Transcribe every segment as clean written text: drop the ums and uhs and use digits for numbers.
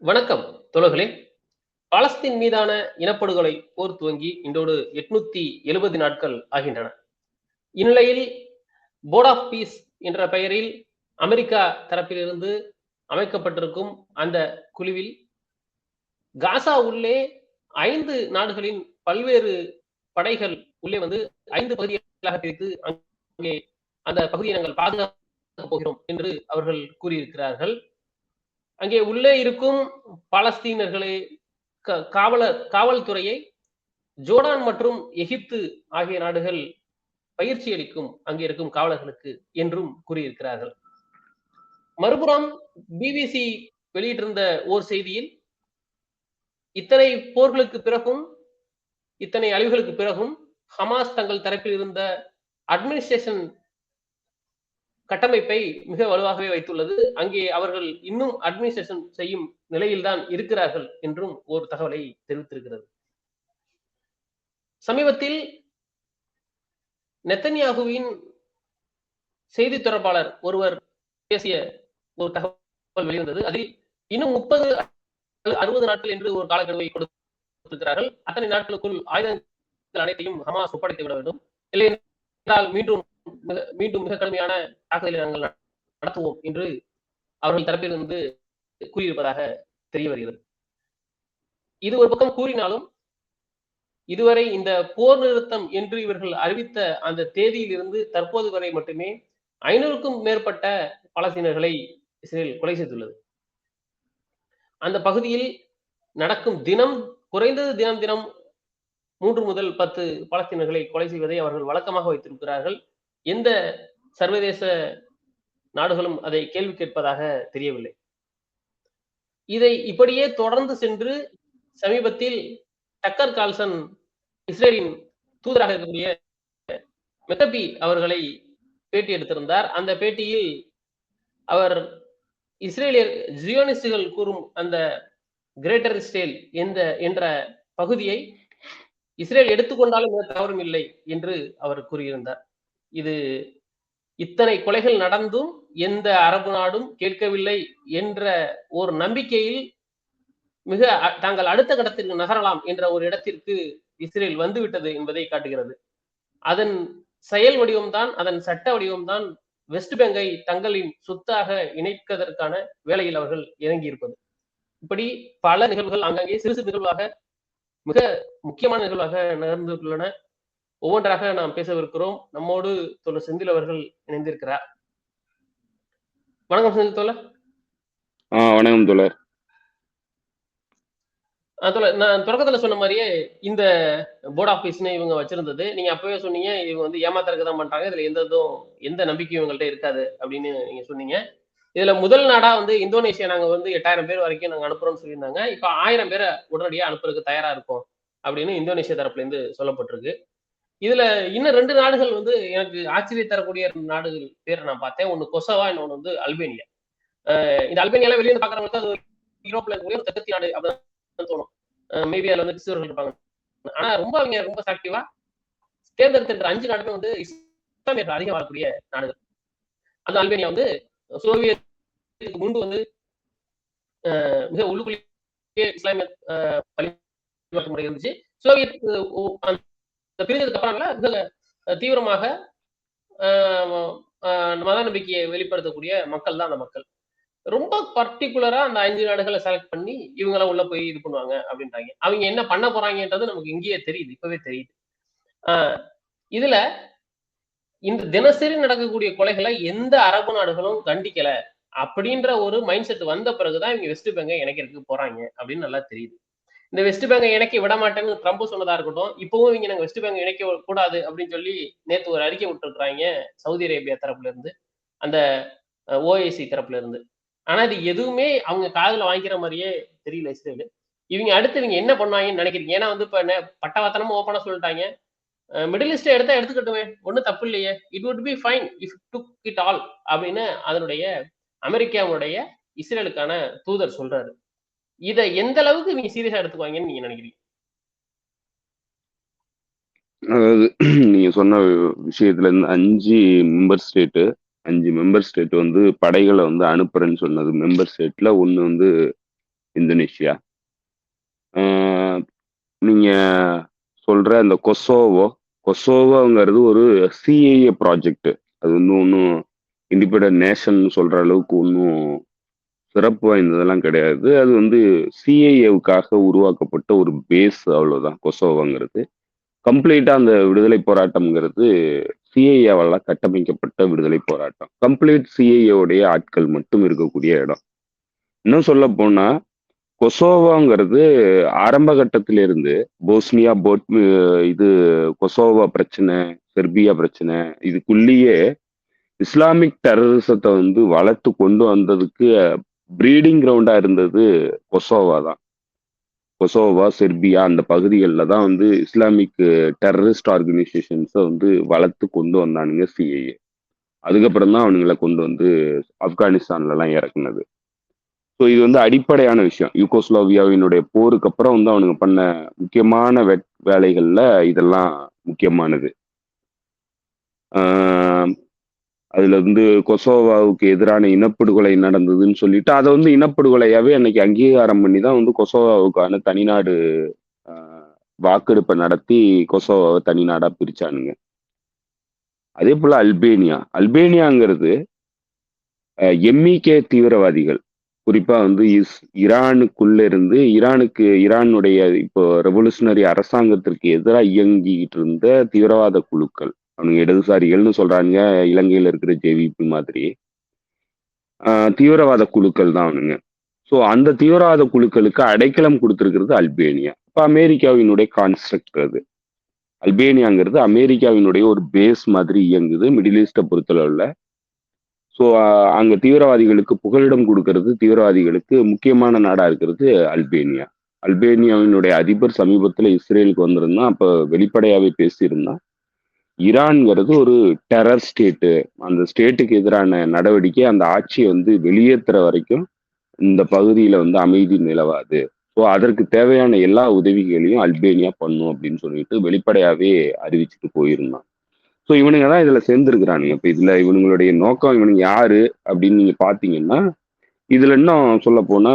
வணக்கம் தோழர்களே. பாலஸ்தீன் மீதான இனப்படுகொலை போர் துவங்கி இன்றோடு 870 நாட்கள் ஆகின்றன. இந்நிலையில் போர்ட் ஆஃப் பீஸ் என்ற பெயரில் அமெரிக்கா தரப்பிலிருந்து அமைக்கப்பட்டிருக்கும் அந்த குழுவில் காசா உள்ளே 5 நாடுகளின் பல்வேறு படைகள் உள்ளே வந்து 5 பகுதிகளாக பிரித்து அங்கே அந்த பகுதியை நாங்கள் பாதுகாக்கப் போகிறோம் என்று அவர்கள் கூறியிருக்கிறார்கள். அங்கே உள்ளே இருக்கும் பாலஸ்தீனர்களை காவல்துறையை ஜோர்டான் மற்றும் எகிப்து ஆகிய நாடுகள் பயிற்சி அளிக்கும் அங்கே இருக்கும் காவலர்களுக்கு என்றும் கூறியிருக்கிறார்கள். மறுபுறம் பிபிசி வெளியிட்டிருந்த ஓர் செய்தியில் இத்தனை போர்களுக்கு பிறகும் இத்தனை அழிவுகளுக்கு பிறகும் ஹமாஸ் தங்கள் தரப்பில் இருந்த அட்மினிஸ்ட்ரேஷன் கட்டமைப்பை மிக வலுவாகவே வைத்துள்ளது. அங்கே அவர்கள் இன்னும் அட்மினிஸ்ட்ரேஷன் செய்யும் நிலையில்தான் இருக்கிறார்கள் என்றும் ஒரு தகவலை தெரிவித்திருக்கிறது. சமீபத்தில் நெத்தன்யாகுவின் செய்தி தொடர்பாளர் ஒருவர் பேசிய ஒரு தகவல் வெளிவந்தது. அதில் இன்னும் 30-60 நாட்கள் என்று ஒரு காலக்கெடுவை கொடுத்திருக்கிறார்கள். அத்தனை நாட்களுக்குள் ஆயுதங்கள் அனைத்தையும் ஹமாஸ் ஒப்படைத்து விட வேண்டும், இல்லை என்றால் மீண்டும் மிக கடுமையான தாக்குதலை நாங்கள் நடத்துவோம் என்று அவர்கள் தரப்பிலிருந்து கூறியிருப்பதாக தெரிய வருகிறது. இது ஒரு பக்கம் கூறினாலும் இதுவரை இந்த போர் நிறுத்தம் என்று இவர்கள் அறிவித்த அந்த தேதியில் இருந்து தற்போது வரை மட்டுமே 500க்கும் மேற்பட்ட பாலஸ்தீனர்களை இஸ்ரேல் கொலை செய்துள்ளது. அந்த பகுதியில் நடக்கும் தினம் குறைந்தது தினம் 3 முதல் 10 பாலஸ்தீனர்களை கொலை செய்வதை அவர்கள் வழக்கமாக வைத்திருக்கிறார்கள். எந்த சர்வதேச நாடுகளும் அதை கேள்வி கேட்பதாக தெரியவில்லை. இதை இப்படியே தொடர்ந்து சென்று சமீபத்தில் டக்கர் கால்சன் இஸ்ரேலின் தூதராக இருக்கக்கூடிய மெக்கபி அவர்களை பேட்டி எடுத்திருந்தார். அந்த பேட்டியில் அவர் இஸ்ரேலியர் ஜியோனிஸ்டுகள் கூறும் அந்த கிரேட்டர் இஸ்ரேல் என்ற பகுதியை இஸ்ரேல் எடுத்துக்கொண்டாலும் தவறும் இல்லை என்று அவர் கூறியிருந்தார். இது இத்தனை கொலைகள் நடந்தும் எந்த அரபு நாடும் கேட்கவில்லை என்ற ஒரு நம்பிக்கையில் மிக தாங்கள் அடுத்த கட்டத்திற்கு நகரலாம் என்ற ஒரு இடத்திற்கு இஸ்ரேல் வந்துவிட்டது என்பதை காட்டுகிறது. அதன் செயல் வடிவம்தான், அதன் சட்ட வடிவம்தான் வெஸ்ட் பேங்கை தங்களின் சொத்தாக இணைப்பதற்கான வேலையில் அவர்கள் இறங்கியிருப்பது. இப்படி பல நிகழ்வுகள் அங்கங்கே சிறு சிறு நிகழ்வாக மிக முக்கியமான நிகழ்வாக நகர்ந்துள்ளன. ஒவ்வொன்றாக நாம் பேசவிருக்கிறோம். நம்மோடு தோழர் செந்தில் அவர்கள் இணைந்திருக்கிறார். வணக்கம் செந்தில் தோழர். வணக்கம் தோழர். நான் தொடக்கத்துல சொன்ன மாதிரியே இந்த போர்ட் ஆஃப் பீஸ்னு இவங்க வச்சிருந்தது, நீங்க அப்பவே சொன்னீங்க இவங்க வந்து ஏமாத்துறதுக்கு தான் பண்றாங்க, இதுல எந்த நம்பிக்கையும் இவங்கள்ட்ட இருக்காது அப்படின்னு நீங்க சொன்னீங்க. இதுல முதல் நாடா வந்து இந்தோனேஷியா நாங்க வந்து 8000 பேர் வரைக்கும் நாங்க அனுப்புறோம்னு சொல்லியிருந்தாங்க. இப்ப 1000 பேரை உடனடியா அனுப்புறதுக்கு தயாரா இருக்கும் அப்படின்னு இந்தோனேஷியா தரப்புல இருந்து சொல்லப்பட்டிருக்கு. இதுல இன்னும் 2 நாடுகள் வந்து எனக்கு ஆச்சரிய தரக்கூடிய நாடுகள் பேரை நான் பார்த்தேன். ஒண்ணு கொசவா, இன்னொன்னு வந்து அல்பேனியா. இந்த அல்பேனியால வெளியே பாக்குறவங்களுக்கு அது யூரோப்ல இருக்கக்கூடிய ஒரு தெற்கத்தி நாடு அப்படின்னு தோணும். மேபி அதுல வந்து கிறிஸ்தவர்கள் இருப்பாங்க. ஆனா அவங்க ரொம்ப ஆக்டிவா தேர்ந்தெடுத்த 5 நாடுமே வந்து இஸ்லாமியர்கள் அதிகம் வாழக்கூடிய நாடுகள். அந்த அல்பேனியா வந்து சோவியத்துக்கு முன்பு வந்து மிக உள்ளுக்குள்ளே இஸ்லாமிய வழிபாட்டு முறை இருந்துச்சு. சோவியத் பிரிஞ்சதுக்கு அப்புறம் மிக தீவிரமாக மத நம்பிக்கையை வெளிப்படுத்தக்கூடிய மக்கள் தான் அந்த மக்கள். ரொம்ப பர்டிகுலரா அந்த 5 நாடுகளை செலக்ட் பண்ணி இவங்கெல்லாம் உள்ள போய் இது பண்ணுவாங்க அப்படின்றாங்க. அவங்க என்ன பண்ண போறாங்கன்றது நமக்கு இங்கேயே தெரியுது, இப்பவே தெரியுது. இதுல இந்த தினசரி நடக்கக்கூடிய கொலைகளை எந்த அரபு நாடுகளும் கண்டிக்கல அப்படின்ற ஒரு மைண்ட் செட் வந்த பிறகுதான் இவங்க வெஸ்ட் பேங்கை இணைக்கிறதுக்கு போறாங்க அப்படின்னு நல்லா தெரியுது. இந்த வெஸ்ட் பேங்கை இணைக்க விட மாட்டேன்னு ட்ரம்ப் சொன்னதா இருக்கட்டும், இப்பவும் இவங்க நாங்க வெஸ்ட் பேங்கை இணைக்க கூடாது அப்படின்னு சொல்லி நேற்று ஒரு அறிக்கை விட்டுருக்காங்க சவுதி அரேபியா தரப்புல இருந்து, அந்த ஓஐசி தரப்புல இருந்து. ஆனா இது எதுவுமே அவங்க காதுல வாங்கிக்கிற மாதிரியே தெரியல இஸ்ரேல். இவங்க அடுத்து இவங்க என்ன பண்ணுவாங்கன்னு நினைக்கிறீங்க? ஏன்னா வந்து இப்ப பட்டவத்தனமா ஓப்பனா சொல்லிட்டாங்க, மிடில் ஈஸ்ட் எடுத்தா எடுத்துக்கட்டுமே, ஒன்னும் தப்பு இல்லையே, it would be fine if took it all அப்படின்னு அதனுடைய அமெரிக்காவுடைய இஸ்ரேலுக்கான தூதர் சொல்றாரு. இதை எந்த அளவுக்கு நீங்க சீரியஸா எடுத்துக்குவாங்கன்னு நீங்க நினைக்கிறீங்க? அதாவது நீங்க சொன்ன விஷயத்துல இருந்து 5 மெம்பர் ஸ்டேட் வந்து படைகளை வந்து அனுப்புறேன்னு சொன்னது மெம்பர் ஸ்டேட்ல ஒண்ணு வந்து இந்தோனேஷியா. நீங்க சொல்ற அந்த கொசோவோங்கிறது ஒரு சிஏஏ ப்ராஜெக்ட். அது வந்து ஒன்றும் இண்டிபெண்டன்ட் நேஷன் சொல்ற அளவுக்கு ஒன்றும் சிறப்பு வாய்ந்ததெல்லாம் கிடையாது. அது வந்து சிஏஏவுக்காக உருவாக்கப்பட்ட ஒரு பேஸ், அவ்வளவுதான் கொசோவோங்கிறது. கம்ப்ளீட்டா அந்த விடுதலை போராட்டம்ங்கிறது சிஏஏவால கட்டமைக்கப்பட்ட விடுதலை போராட்டம். கம்ப்ளீட் சிஏஏவுடைய ஆட்கள் மட்டும் இருக்கக்கூடிய இடம். இன்னும் சொல்ல போனா கொசோவோங்கிறது ஆரம்ப கட்டத்திலிருந்து போஸ்னியா இது கொசோவா பிரச்சனை, செர்பியா பிரச்சனை, இதுக்குள்ளேயே இஸ்லாமிக் டெரரிசத்தை வந்து வளர்த்து கொண்டு வந்ததுக்கு ப்ரீடிங் கிரவுண்டா இருந்தது கொசோவா தான். கொசோவா, செர்பியா அந்த பகுதிகளில் தான் வந்து இஸ்லாமிக் டெரரிஸ்ட் ஆர்கனைசேஷன்ஸை வந்து வளர்த்து கொண்டு வந்தானுங்க சிஐஏ. அதுக்கப்புறம் தான் அவனுங்களை கொண்டு வந்து ஆப்கானிஸ்தான்லலாம் இறக்குனது. ஸோ இது வந்து அடிப்படையான விஷயம். யூகோஸ்லாவியாவினுடைய போருக்கு அப்புறம் வந்து அவனுங்க பண்ண முக்கியமான வேலைகள்ல இதெல்லாம் முக்கியமானது. அதுல வந்து கொசோவாவுக்கு எதிரான இனப்படுகொலை நடந்ததுன்னு சொல்லிட்டு அதை வந்து இனப்படுகொலையாவே அன்னைக்கு அங்கீகாரம் பண்ணி தான் வந்து கொசோவாவுக்கான தனிநாடு வாக்கெடுப்பை நடத்தி கொசோவாவை தனிநாடா பிரிச்சானுங்க. அதே போல அல்பேனியாங்கிறது எம்இகே தீவிரவாதிகள், குறிப்பா வந்து ஈரானுக்குள்ள இருந்து ஈரானுடைய இப்போ ரெவல்யூஷனரி அரசாங்கத்திற்கு எதிராக இயங்கிட்டு இருந்த தீவிரவாத குழுக்கள். அவனுங்க இடதுசாரிகள்னு சொல்றாங்க, இலங்கையில இருக்கிற ஜேவிபி மாதிரி தீவிரவாத குழுக்கள் தான் அவனுங்க. ஸோ அந்த தீவிரவாத குழுக்களுக்கு அடைக்கலம் கொடுத்திருக்கிறது அல்பேனியா. இப்போ அமெரிக்காவினுடைய கான்ஸ்ட்ரக்ட் அது. அல்பேனியாங்கிறது அமெரிக்காவினுடைய ஒரு பேஸ் மாதிரி இயங்குது மிடில் ஈஸ்டை பொறுத்தளவுல. ஸோ அங்க தீவிரவாதிகளுக்கு புகலிடம் கொடுக்கறது, தீவிரவாதிகளுக்கு முக்கியமான நாடா இருக்கிறது அல்பேனியா. அல்பேனியாவினுடைய அதிபர் சமீபத்தில் இஸ்ரேலுக்கு வந்திருந்தான். அப்ப வெளிப்படையாவே பேசியிருந்தான், ஈரான்ங்கிறது ஒரு டெரர் ஸ்டேட்டு, அந்த ஸ்டேட்டுக்கு எதிரான நடவடிக்கை, அந்த ஆட்சியை வந்து வெளியேற்றுற வரைக்கும் இந்த பகுதியில வந்து அமைதி நிலவாது. ஸோ அதற்கு தேவையான எல்லா உதவிகளையும் அல்பேனியா பண்ணும் அப்படின்னு சொல்லிட்டு வெளிப்படையாவே அறிவிச்சுட்டு போயிருந்தான். ஸோ இவனுங்க தான் இதுல சேர்ந்துருக்கிறானுங்க. இப்போ இதுல இவனுங்களுடைய நோக்கம், இவனுங்க யாரு அப்படின்னு நீங்க பாத்தீங்கன்னா, இதுல இன்னும் சொல்ல போனா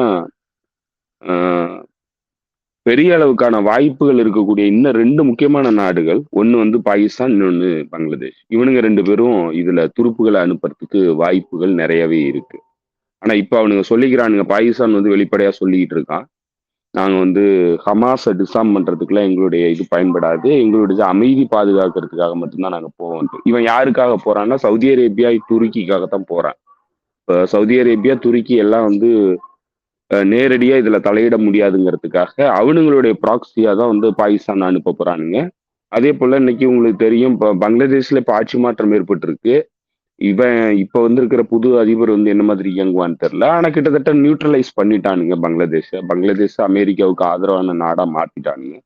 பெரிய அளவுக்கான வாய்ப்புகள் இருக்கக்கூடிய இன்னும் 2 முக்கியமான நாடுகள், ஒன்னு வந்து பாகிஸ்தான், இன்னொன்னு பங்களாதேஷ். இவனுங்க 2 பேரும் இதுல துருப்புகளை அனுப்புறதுக்கு வாய்ப்புகள் நிறையவே இருக்கு. ஆனா இப்ப அவனுங்க சொல்லிக்கிறானுங்க, பாகிஸ்தான் வந்து வெளிப்படையா சொல்லிக்கிட்டு இருக்கான், நாங்க வந்து ஹமாஸை டிசாம் பண்றதுக்குலாம் எங்களுடைய இது பயன்படாது, எங்களுடைய அமைதி பாதுகாக்கிறதுக்காக மட்டும்தான் நாங்க போவோம். இவன் யாருக்காக போறான்னா சவுதி அரேபியா, துருக்கிக்காகத்தான் போறான். இப்ப சவுதி அரேபியா, துருக்கி எல்லாம் வந்து நேரடியா இதுல தலையிட முடியாதுங்கிறதுக்காக அவனுங்களுடைய ப்ராக்சியா தான் வந்து பாகிஸ்தான் அனுப்ப போறானுங்க. அதே போல இன்னைக்கு உங்களுக்கு தெரியும், இப்போ பங்களாதேஷ்ல இப்ப ஆட்சி மாற்றம் ஏற்பட்டிருக்கு. இவன் இப்ப வந்திருக்கிற புது அதிபர் வந்து என்ன மாதிரி இயங்குவான்னு தெரியல. ஆனா கிட்டத்தட்ட நியூட்ரலைஸ் பண்ணிட்டானுங்க பங்களாதேஷ் அமெரிக்காவுக்கு ஆதரவான நாடா மாத்திட்டானுங்க.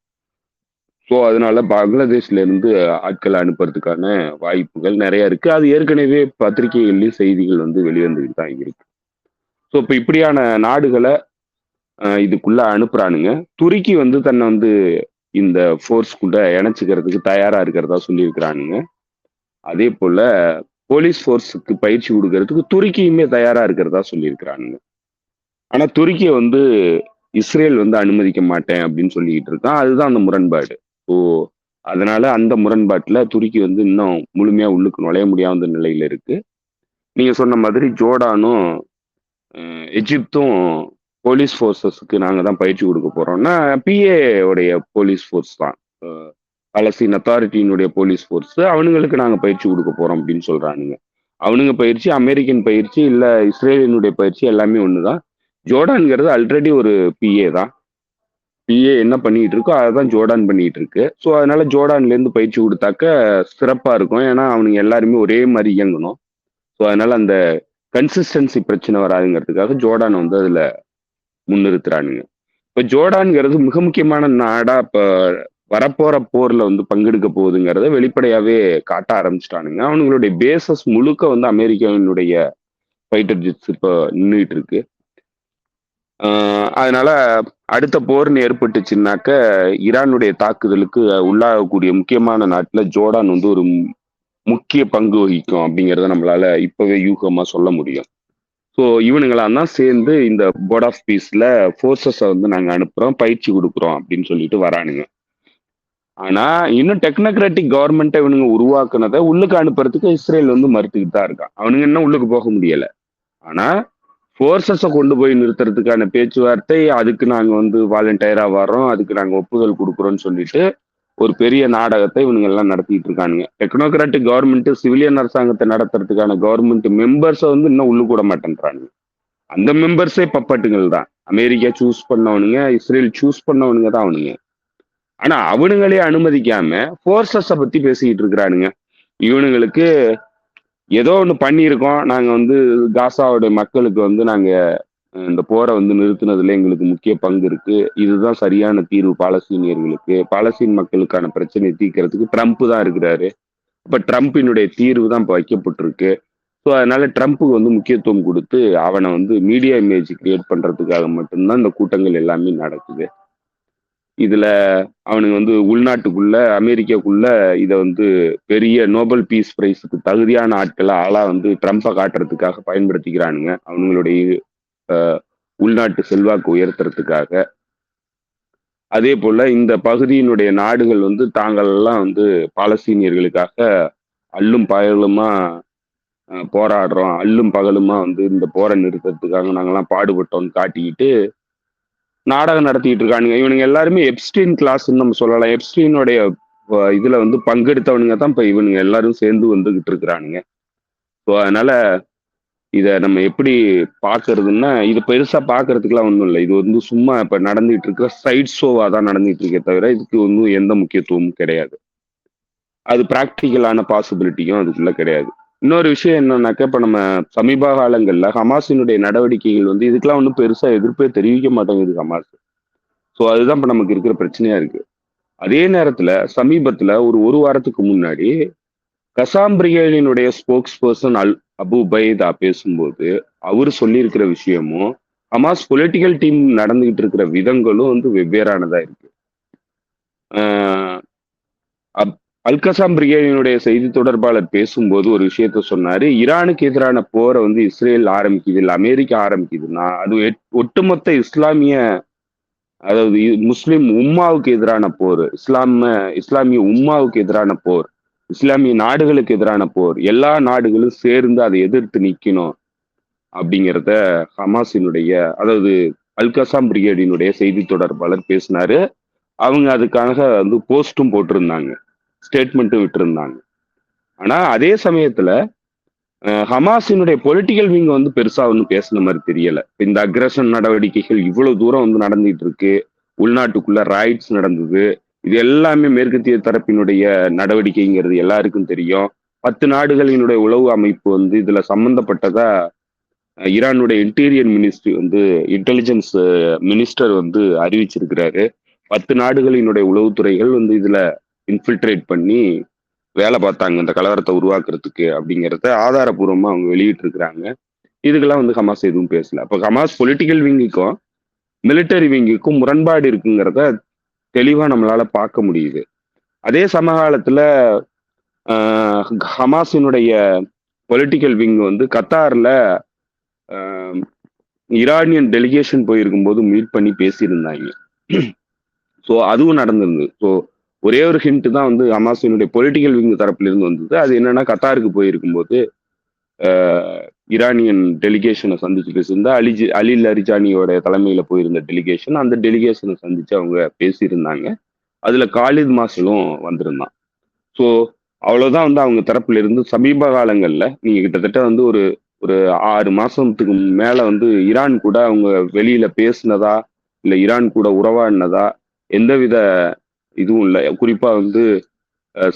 ஸோ அதனால பங்களாதேஷ்ல இருந்து ஆட்களை அனுப்புறதுக்கான வாய்ப்புகள் நிறைய இருக்கு. அது ஏற்கனவே பத்திரிகைகள்லயும் செய்திகள் வந்து வெளிவந்துகிட்டு தான் இருக்கு. ஸோ இப்போ இப்படியான நாடுகளை இதுக்குள்ள அனுப்புறானுங்க. துருக்கி வந்து தன்னை வந்து இந்த ஃபோர்ஸ்க்குள்ள இணைச்சிக்கிறதுக்கு தயாரா இருக்கிறதா சொல்லியிருக்கிறானுங்க. அதே போல போலீஸ் ஃபோர்ஸுக்கு பயிற்சி கொடுக்கறதுக்கு துருக்கியுமே தயாரா இருக்கிறதா சொல்லியிருக்கிறானுங்க. ஆனா துருக்கியை வந்து இஸ்ரேல் வந்து அனுமதிக்க மாட்டேன் அப்படின்னு சொல்லிக்கிட்டு இருக்கான். அதுதான் அந்த முரண்பாடு. ஸோ அதனால அந்த முரண்பாட்டுல துருக்கி வந்து இன்னும் முழுமையா உள்ளுக்கு நுழைய முடியாத நிலையில இருக்கு. நீங்க சொன்ன மாதிரி ஜோர்டானும் எஜிப்தும் போலீஸ் ஃபோர்ஸஸ்க்கு நாங்கள் தான் பயிற்சி கொடுக்க போறோம்னா, பிஏ உடைய போலீஸ் ஃபோர்ஸ் தான், பாலஸ்தீன் அத்தாரிட்டியினுடைய போலீஸ் ஃபோர்ஸ், அவனுங்களுக்கு நாங்கள் பயிற்சி கொடுக்க போறோம் அப்படின்னு சொல்றானுங்க. அவனுங்க பயிற்சி, அமெரிக்கன் பயிற்சி, இல்ல இஸ்ரேலினுடைய பயிற்சி எல்லாமே ஒண்ணுதான். ஜோர்டான்ங்கிறது ஆல்ரெடி ஒரு பிஏ தான். பிஏ என்ன பண்ணிட்டு இருக்கோ அதான் ஜோர்டான் பண்ணிட்டு இருக்கு. ஸோ அதனால ஜோர்டான்ல இருந்து பயிற்சி கொடுத்தாக்க சிறப்பா இருக்கும். ஏன்னா அவனுங்க எல்லாருமே ஒரே மாதிரி இயங்கணும். ஸோ அதனால அந்த கன்சிஸ்டன்சி பிரச்சனை வராதுங்கிறதுக்காக ஜோர்டான் வந்து அதுல முன்னிறுத்துறானுங்க. இப்ப ஜோர்டான்ங்கிறது மிக முக்கியமான நாடா இப்ப வரப்போற போர்ல வந்து பங்கெடுக்க போகுதுங்கிறத வெளிப்படையாவே காட்ட ஆரம்பிச்சிட்டானுங்க. அவனுங்களுடைய பேசஸ் முழுக்க வந்து அமெரிக்காவினுடைய ஃபைட்டர் ஜெட்ஸ் இப்ப நின்றுட்டு இருக்கு. அதனால அடுத்த போர்னு ஏற்பட்டுச்சுன்னாக்க ஈரானுடைய தாக்குதலுக்கு உள்ளாகக்கூடிய முக்கியமான நாட்டுல ஜோர்டான் வந்து ஒரு முக்கிய பங்கு வகிக்கும் அப்படிங்கிறத நம்மளால இப்பவே யூகமா சொல்ல முடியும். ஸோ இவனுங்களாம் தான் சேர்ந்து இந்த போர்ட் ஆஃப் பீஸ்ல ஃபோர்ஸஸை வந்து நாங்க அனுப்புறோம், பயிற்சி கொடுக்குறோம் அப்படின்னு சொல்லிட்டு வரானுங்க. ஆனா இன்னும் டெக்னோக்ராட்டிக் கவர்மெண்ட்டை இவனுங்க உருவாக்குனதை உள்ளுக்கு அனுப்புறதுக்கு இஸ்ரேல் வந்து மறுத்துக்கிட்டு தான் இருக்கான். அவனுங்க இன்னும் உள்ளுக்கு போக முடியல. ஆனா ஃபோர்ஸஸை கொண்டு போய் நிறுத்துறதுக்கான பேச்சுவார்த்தை, அதுக்கு நாங்க வந்து வாலண்டியரா வர்றோம், அதுக்கு நாங்க ஒப்புதல் கொடுக்குறோம்னு சொல்லிட்டு ஒரு பெரிய நாடகத்தை இவனுங்க எல்லாம் நடத்திட்டு இருக்கானுங்க. டெக்னோக்ராட்டிக் கவர்மெண்ட் சிவிலியன் அரசாங்கத்தை நடத்துறதுக்கான கவர்மெண்ட் மெம்பர்ஸை வந்து இன்னும் உள்ளுக்கு விட மாட்டேன்றானுங்க. அந்த மெம்பர்ஸே பப்பட்டுகள் தான். அமெரிக்கா சூஸ் பண்ணவனுங்க, இஸ்ரேல் சூஸ் பண்ணவனுங்க தான் அவனுங்க. ஆனா அவனுங்களே அனுமதிக்காம ஃபோர்ஸஸை பத்தி பேசிக்கிட்டு இருக்கிறானுங்க. இவனுங்களுக்கு ஏதோ ஒண்ணு பண்ணியிருக்கோம், நாங்க வந்து காசாவுடைய மக்களுக்கு வந்து நாங்க இந்த போரை வந்து நிறுத்தினதுல எங்களுக்கு முக்கிய பங்கு இருக்கு, இதுதான் சரியான தீர்வு பாலஸ்தீனியர்களுக்கு, பாலஸ்தீன் மக்களுக்கான பிரச்சனையை தீர்க்கறதுக்கு ட்ரம்ப் தான் இருக்கிறாரு, இப்ப ட்ரம்பினுடைய தீர்வு தான் இப்ப வைக்கப்பட்டிருக்கு. ஸோ அதனால ட்ரம்ப்புக்கு வந்து முக்கியத்துவம் கொடுத்து அவனை வந்து மீடியா இமேஜ் கிரியேட் பண்றதுக்காக மட்டும்தான் இந்த கூட்டங்கள் எல்லாமே நடக்குது. இதுல அவனுக்கு வந்து உள்நாட்டுக்குள்ள அமெரிக்காக்குள்ள இதை வந்து பெரிய நோபல் பீஸ் பிரைஸுக்கு தகுதியான ஆட்களை ஆளா வந்து ட்ரம்ப்பை காட்டுறதுக்காக பயன்படுத்திக்கிறானுங்க, அவங்களுடைய உள்நாட்டு செல்வாக்கு உயர்த்துறதுக்காக. அதே போல இந்த பகுதியினுடைய நாடுகள் வந்து தாங்கள் எல்லாம் வந்து பாலஸ்தீனியர்களுக்காக அல்லும் பகலுமா போராடுறோம், அல்லும் பகலுமா வந்து இந்த போரை நிறுத்தத்துக்காக நாங்கெல்லாம் பாடுபட்டோம்னு காட்டிக்கிட்டு நாடகம் நடத்திட்டு இருக்கானுங்க. இவனுங்க எல்லாருமே எப்ஸ்டீன் கிளாஸ்ன்னு நம்ம சொல்லலாம். எப்ஸ்டீனுடைய இதுல வந்து பங்கெடுத்தவனுங்க தான் இப்ப இவனுங்க எல்லாரும் சேர்ந்து வந்துகிட்டு இருக்கிறானுங்க. ஸோ அதனால இத நம்ம எப்படி பாக்குறதுன்னா, இது பெருசா பாக்குறதுக்குலாம் ஒண்ணும் இல்லை. இது வந்து சும்மா இப்ப நடந்துட்டு இருக்கிற சைட் ஷோவா தான் நடந்துட்டு இருக்கே தவிர இதுக்கு ஒன்றும் எந்த முக்கியத்துவமும் கிடையாது. அது பிராக்டிக்கலான பாசிபிலிட்டியும் அதுக்குள்ள கிடையாது. இன்னொரு விஷயம் என்னன்னாக்கா, இப்ப நம்ம சமீப காலங்கள்ல ஹமாஸினுடைய நடவடிக்கைகள் வந்து இதுக்கெல்லாம் ஒன்றும் பெருசா எதிர்ப்பே தெரிவிக்க மாட்டேங்குது ஹமாஸ். ஸோ அதுதான் இப்ப நமக்கு இருக்கிற பிரச்சனையா இருக்கு. அதே நேரத்துல சமீபத்துல ஒரு வாரத்துக்கு முன்னாடி கசாம் பிரிகேடினுடைய ஸ்போக்ஸ் பர்சன் அபு பைதா பேசும்போது அவர் சொல்லியிருக்கிற விஷயமும் ஹமாஸ் பொலிட்டிக்கல் டீம் நடந்துகிட்டு இருக்கிற விதங்களும் வந்து வெவ்வேறானதா இருக்கு. அல்கசாம் பிரிகேடினுடைய செய்தி தொடர்பாளர் பேசும்போது ஒரு விஷயத்த சொன்னாரு, ஈரானுக்கு எதிரான போரை வந்து இஸ்ரேல் ஆரம்பிக்குது, இல்லை அமெரிக்கா ஆரம்பிக்குதுன்னா அது ஒட்டுமொத்த இஸ்லாமிய, அதாவது முஸ்லிம் உம்மாவுக்கு எதிரான போர், இஸ்லாமிய உம்மாவுக்கு எதிரான போர், இஸ்லாமிய நாடுகளுக்கு எதிரான போர், எல்லா நாடுகளும் சேர்ந்து அதை எதிர்த்து நிக்கணும் அப்படிங்கிறத ஹமாஸினுடைய, அதாவது அல்கசாம் பிரிகேடினுடைய செய்தி தொடர்பாளர் பேசினாரு. அவங்க அதுக்காக வந்து போஸ்டும் போட்டிருந்தாங்க, ஸ்டேட்மெண்ட்டும் விட்டுருந்தாங்க. ஆனா அதே சமயத்துல ஹமாஸினுடைய பொலிட்டிக்கல் விங் வந்து பெருசா ஒன்றும் பேசின மாதிரி தெரியல. இந்த அக்ரஷன் நடவடிக்கைகள் இவ்வளவு தூரம் வந்து நடந்துட்டு இருக்கு, உள்நாட்டுக்குள்ள ரைட்ஸ் நடந்தது, இது எல்லாமே மேற்கத்திய தரப்பினுடைய நடவடிக்கைங்கிறது எல்லாருக்கும் தெரியும். 10 நாடுகளினுடைய உளவு அமைப்பு வந்து இதுல சம்பந்தப்பட்டதா ஈரானுடைய இன்டீரியர் மினிஸ்ட்ரி வந்து இன்டெலிஜென்ஸ் மினிஸ்டர் வந்து அறிவிச்சிருக்கிறாரு. 10 நாடுகளினுடைய உளவுத்துறைகள் வந்து இதுல இன்ஃபில்ட்ரேட் பண்ணி வேலை பார்த்தாங்க இந்த கலவரத்தை உருவாக்குறதுக்கு அப்படிங்கிறத ஆதாரபூர்வமா அவங்க வெளியிட்டு இருக்கிறாங்க. இதுக்கெல்லாம் வந்து ஹமாஸ் எதுவும் பேசல. அப்போ ஹமாஸ் பொலிட்டிக்கல் விங்குக்கும் மிலிட்டரி விங்குக்கும் முரண்பாடு இருக்குங்கிறத தெளிவா நம்மளால பார்க்க முடியுது. அதே சமகாலத்துல ஹமாஸினுடைய பொலிட்டிக்கல் விங் வந்து கத்தார்ல ஈரானியன் டெலிகேஷன் போயிருக்கும் போது மீட் பண்ணி பேசியிருந்தாங்க. ஸோ அதுவும் நடந்திருந்தது. ஸோ ஒரே ஒரு ஹிண்ட் தான் வந்து ஹமாஸினுடைய பொலிட்டிக்கல் விங் தரப்புல இருந்து வந்தது. அது என்னன்னா, கத்தாருக்கு போயிருக்கும் போது ஈரானியன் டெலிகேஷனை சந்திச்சு பேசியிருந்தா அலி லரிஜானியோட தலைமையில போயிருந்த டெலிகேஷன், அந்த டெலிகேஷனை சந்திச்சு அவங்க பேசியிருந்தாங்க. அதுல காலித் மாசலும் வந்திருந்தான். ஸோ அவ்வளவுதான் வந்து அவங்க தரப்புல இருந்து சமீப காலங்கள்ல நீங்க கிட்டத்தட்ட வந்து ஒரு 6 மாசத்துக்கு மேல வந்து ஈரான் கூட அவங்க வெளியில பேசினதா இல்ல ஈரான் கூட உறவாடினதா எந்தவித இதுவும் இல்லை. குறிப்பா வந்து